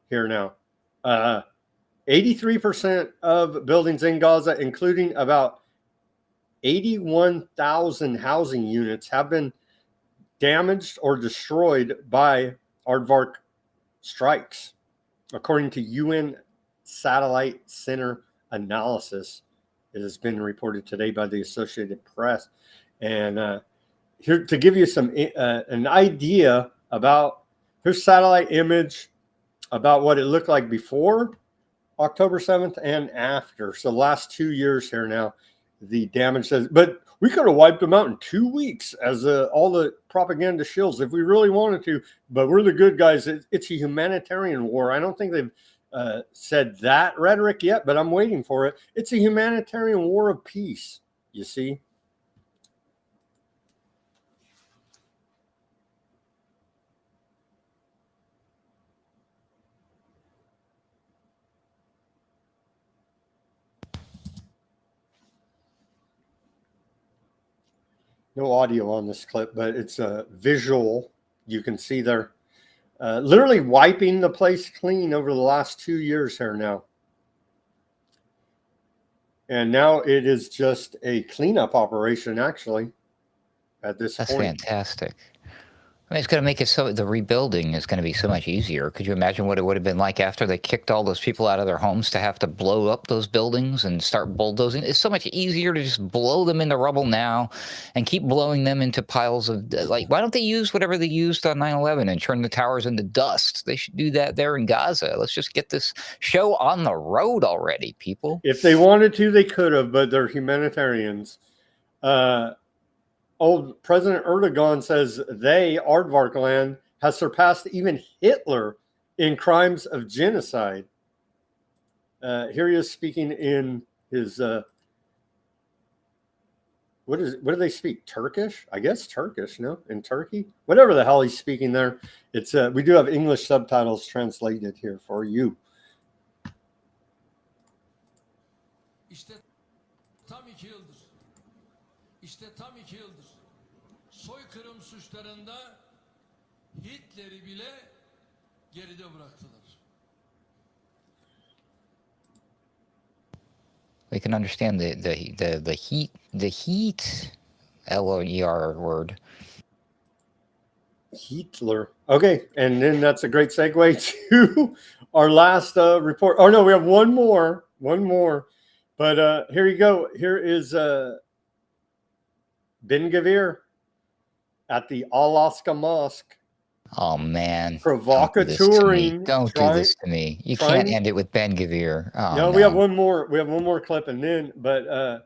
here now. 83% of buildings in Gaza, including about 81,000 housing units, have been damaged or destroyed by aardvark strikes, according to UN Satellite Center analysis. It has been reported today by the Associated Press. And here to give you an idea about, here's satellite image about what it looked like before October 7th and after. So the last 2 years here now, the damage says, but we could have wiped them out in 2 weeks as all the propaganda shills if we really wanted to, but we're the good guys. It's a humanitarian war. I don't think they've said that rhetoric yet, but I'm waiting for it. It's a humanitarian war of peace, you see. No audio on this clip, but it's a visual. You can see they're literally wiping the place clean over the last 2 years here now. And now it is just a cleanup operation, actually, at this point. That's fantastic. I mean, it's going to make it so the rebuilding is going to be so much easier. Could you imagine what it would have been like after they kicked all those people out of their homes to have to blow up those buildings and start bulldozing? It's so much easier to just blow them into rubble now and keep blowing them into piles of, like, why don't they use whatever they used on 9/11 and turn the towers into dust? They should do that there in Gaza. Let's just get this show on the road already, people. If they wanted to, they could have, but they're humanitarians. Old President Erdogan says Aardvark land, has surpassed even Hitler in crimes of genocide. Here he is speaking in his, what do they speak? Turkish? I guess Turkish, no? In Turkey? Whatever the hell he's speaking there. It's we do have English subtitles translated here for you. İşte tam 2 yıldır. İşte tam 2 yıldır. Soykırım suçlarında Hitler'i bile geride bıraktılar. We can understand the heat L-O-E-R word. Hitler. Okay, and then that's a great segue to our last report. Oh no, we have one more. But here you go. Here is Ben Gvir at the Al-Aqsa Mosque. Oh man! Provocateuring. Don't do this to me. You can't end it with Ben Gvir. Oh, no, we have one more. We have one more clip, and then, but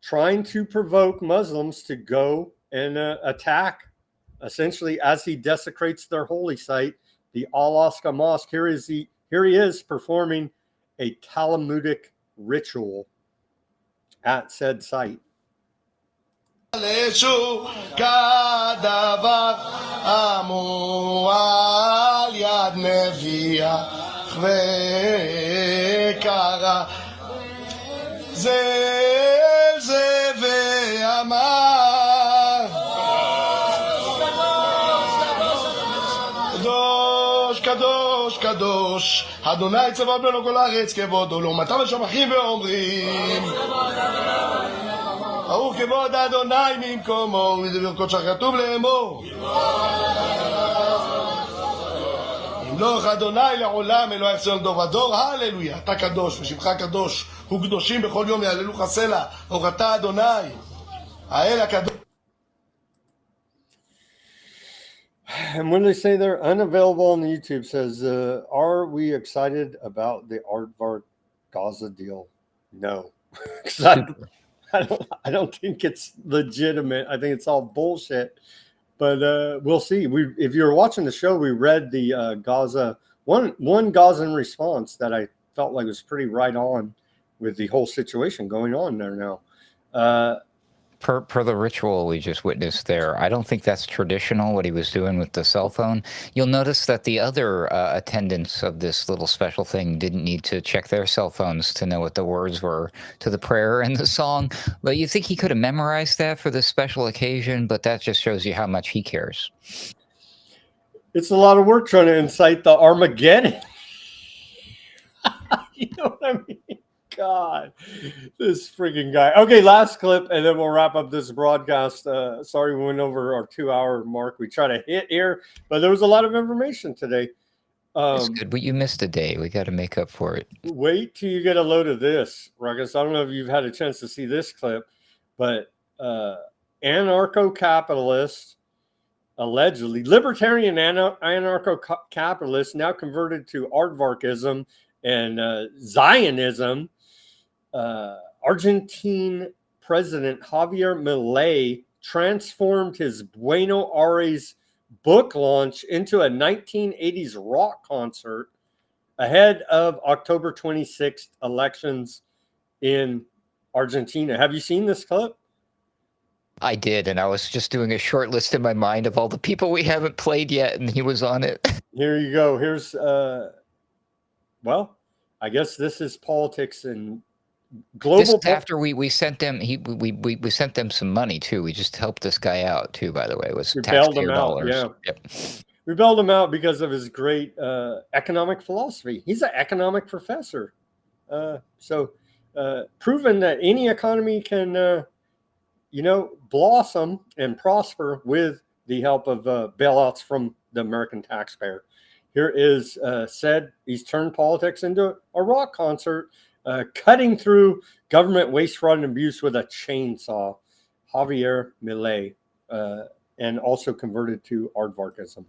trying to provoke Muslims to go and attack, essentially, as he desecrates their holy site, the Al-Aqsa Mosque. Here he is performing a Talmudic ritual at said site. קדוש, קדוש, אדוני צבאות בנו כל הארץ כבודו, לעומתם השבחים ואומרים ברוך כבוד אדוני ממקומו, וברכות שכתוב לאמור ימלוך אדוני לעולם אלוהי ישראל דור ודור, הללויה, אתה קדוש ושמך קדוש, וקדושים בכל יום יהללוך סלע, ברוך אתה אדוני, האל הקדוש. And when they say they're unavailable on the YouTube, says, are we excited about the Aardvark Gaza deal? No. I don't think it's legitimate. I think it's all bullshit. But we'll see. If you're watching the show, we read the Gaza, one Gazan response that I felt like was pretty right on with the whole situation going on there now. Per the ritual we just witnessed there, I don't think that's traditional, what he was doing with the cell phone. You'll notice that the other attendants of this little special thing didn't need to check their cell phones to know what the words were to the prayer and the song. But you think he could have memorized that for this special occasion, but that just shows you how much he cares. It's a lot of work trying to incite the Armageddon. You know what I mean? God, this freaking guy. Okay, last clip, and then we'll wrap up this broadcast. Sorry we went over our 2-hour mark. We try to hit here, but there was a lot of information today. It's good, but you missed a day. We got to make up for it. Wait till you get a load of this, Ruckus. I don't know if you've had a chance to see this clip, but anarcho-capitalist, allegedly, libertarian anarcho-capitalist, now converted to Aardvarkism and Zionism. Argentine President Javier Milei transformed his Buenos Aires book launch into a 1980s rock concert ahead of October 26th elections in Argentina. Have you seen this clip? I did, and I was just doing a short list in my mind of all the people we haven't played yet, and he was on it. Here you go. Here's, well, I guess this is politics and global. After we sent them, we sent them some money too. We just helped this guy out too. By the way, it was taxpayer dollars. Yeah. Yep. We bailed him out because of his great economic philosophy. He's an economic professor, so proven that any economy can, blossom and prosper with the help of bailouts from the American taxpayer. Here is said he's turned politics into a rock concert, cutting through government waste, fraud, and abuse with a chainsaw. Javier Milei, and also converted to aardvarkism.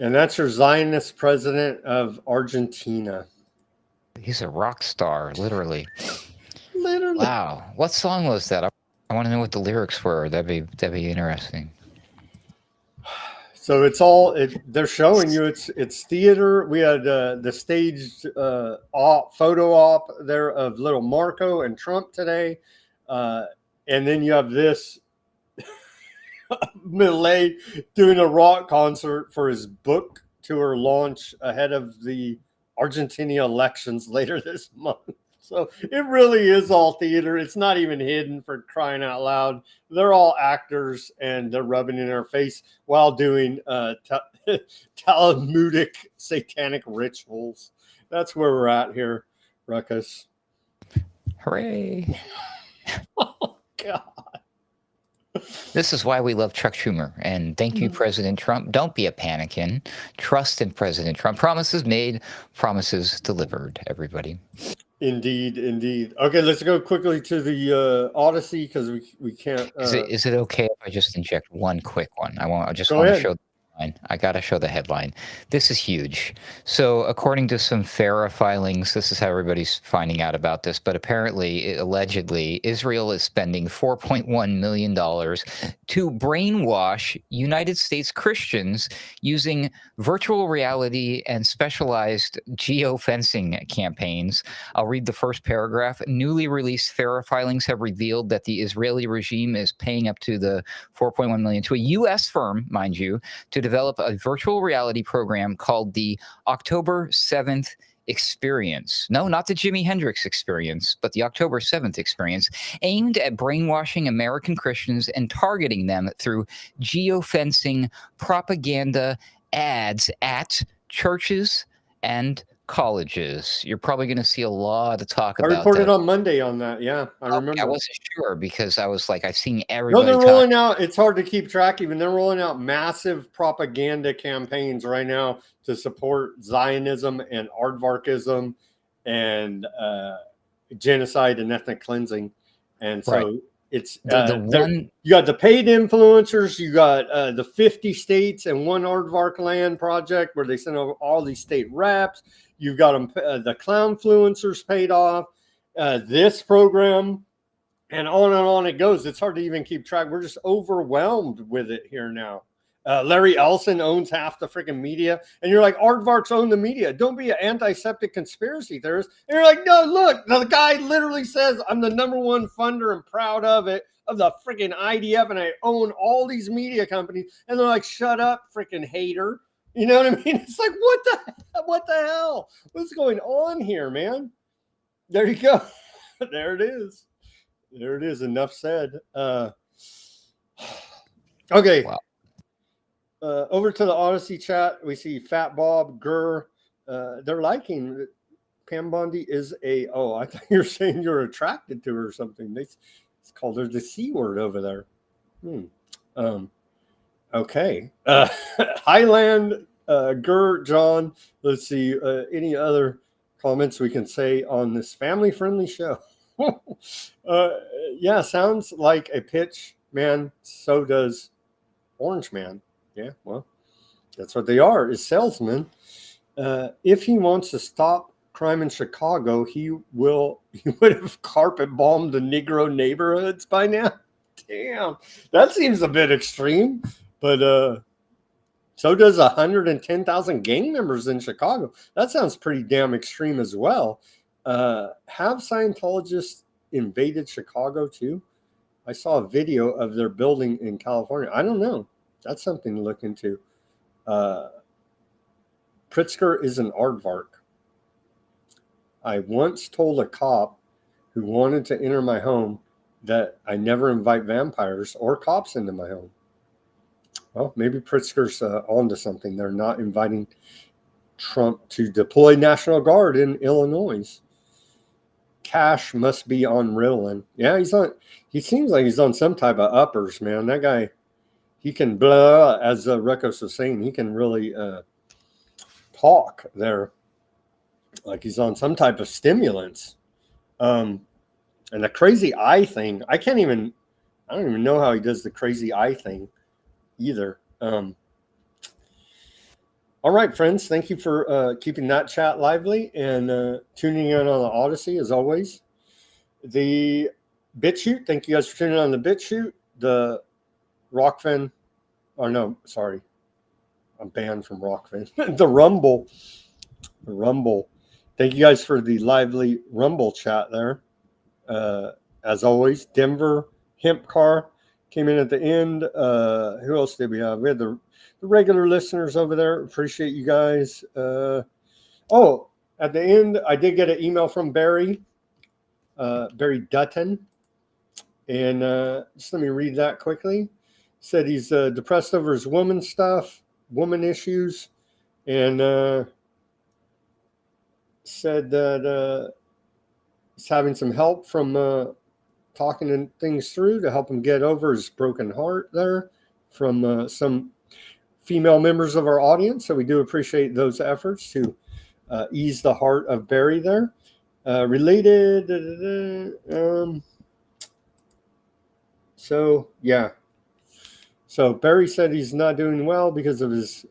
And that's your Zionist president of Argentina. He's a rock star, literally. Literally. Wow. What song was that? I want to know what the lyrics were. That'd be interesting. So it's all they're showing you. It's theater. We had the staged photo op there of little Marco and Trump today, and then you have this Milei doing a rock concert for his book tour launch ahead of the Argentina elections later this month. So it really is all theater. It's not even hidden, for crying out loud. They're all actors, and they're rubbing in our face while doing Talmudic satanic rituals. That's where we're at here, Ruckus. Hooray. Oh, God. This is why we love Chuck Schumer. And thank you, President Trump. Don't be a panikin. Trust in President Trump. Promises made, promises delivered, everybody. Indeed, indeed. Okay, let's go quickly to the Odysee, because we can't. Is it okay if I just inject one quick one? I just Go want to ahead. show the headline. I got to show the headline. This is huge. So according to some FARA filings, this is how everybody's finding out about this, but apparently, allegedly, Israel is spending $4.1 million to brainwash United States Christians using virtual reality and specialized geofencing campaigns. I'll read the first paragraph. Newly released FARA filings have revealed that the Israeli regime is paying up to the $4.1 million to a U.S. firm, mind you, to develop a virtual reality program called the October 7th Experience. No, not the Jimi Hendrix Experience, but the October 7th Experience, aimed at brainwashing American Christians and targeting them through geofencing propaganda ads at churches and colleges. You're probably going to see a lot of talk I about reported that. on Monday on that. Yeah, I remember. I wasn't sure because I was like, I've seen No, everybody they're talk. rolling out. It's hard to keep track. Even they're rolling out massive propaganda campaigns right now to support Zionism and aardvarkism and genocide and ethnic cleansing. And so Right. it's one. you got the paid influencers. You got the 50 states and one aardvark land project where they send over all these state reps. You've got them, the clownfluencers paid off. This program. And on it goes. It's hard to even keep track. We're just overwhelmed with it here now. Larry Ellison owns half the freaking media. And you're like, aardvarks own the media. Don't be an anti-Semitic conspiracy theorist. And you're like, no, look, the guy literally says, I'm the #1 funder and proud of it, of the freaking IDF, and I own all these media companies. And they're like, shut up, freaking hater. You know what I mean? It's like, what the hell? What's going on here, man? There you go. There it is. There it is. Enough said. Okay. Wow. Over to the Odysee chat, we see Fat Bob, Gurr. They're liking Pam Bondi is a. Oh, I thought you were saying you're attracted to her or something. It's called her the C word over there. Okay. Highland, Gurr, John. Let's see. Any other comments we can say on this family-friendly show? Yeah, sounds like a pitch, man. So does Orange Man. Yeah, well, that's what they are, is salesmen. If he wants to stop crime in Chicago, he would have carpet bombed the Negro neighborhoods by now. Damn, that seems a bit extreme, but so does 110,000 gang members in Chicago. That sounds pretty damn extreme as well. Have Scientologists invaded Chicago too? I saw a video of their building in California. I don't know. That's something to look into. Pritzker is an aardvark. I once told a cop who wanted to enter my home that I never invite vampires or cops into my home. Well, maybe Pritzker's onto something. They're not inviting Trump to deploy National Guard in Illinois. Cash must be on Ritalin. Yeah, he seems like he's on some type of uppers, man. That guy, he can blah, as Rekos was saying, he can really talk there like he's on some type of stimulants. And the crazy eye thing, I don't even know how he does the crazy eye thing either. All right, friends, thank you for keeping that chat lively and tuning in on the Odysee as always. The Bitchute, thank you guys for tuning in on the Bitchute. The Rockfin, no, sorry, I'm banned from Rockfin. The Rumble. Thank you guys for the lively Rumble chat there. As always, Denver Hemp Car came in at the end. Who else did we have? We had the regular listeners over there. Appreciate you guys. At the end, I did get an email from Barry Dutton. And just let me read that quickly. Said he's depressed over his woman issues, and said that he's having some help from talking things through to help him get over his broken heart there from some female members of our audience. So we do appreciate those efforts to ease the heart of Barry there. So Barry said he's not doing well because of his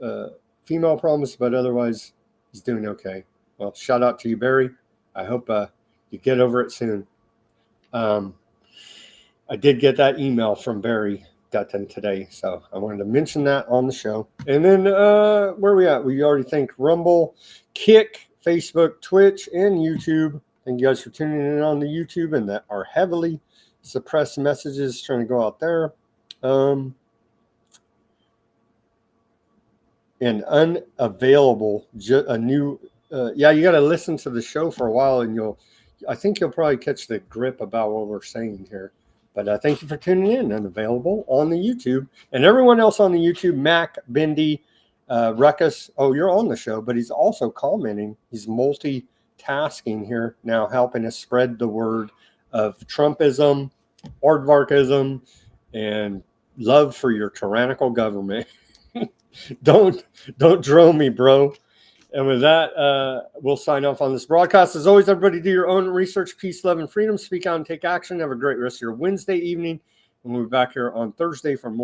female problems, but otherwise he's doing okay. Well, shout out to you, Barry. I hope you get over it soon. I did get that email from Barry Dutton today, so I wanted to mention that on the show. And then where are we at? We already thanked Rumble, Kick, Facebook, Twitch, and YouTube. Thank you guys for tuning in on the YouTube and that are heavily suppressed messages trying to go out there. And unavailable, a new, you got to listen to the show for a while and I think you'll probably catch the grip about what we're saying here. But thank you for tuning in. Unavailable on the YouTube. And everyone else on the YouTube, Mac, Bendy, Ruckus. Oh, you're on the show, but he's also commenting. He's multitasking here now, helping us spread the word of Trumpism, aardvarkism, and love for your tyrannical government. Don't drone me, bro. And with that, we'll sign off on this broadcast. As always, everybody do your own research, peace, love, and freedom. Speak out and take action. Have a great rest of your Wednesday evening. And we'll be back here on Thursday for more.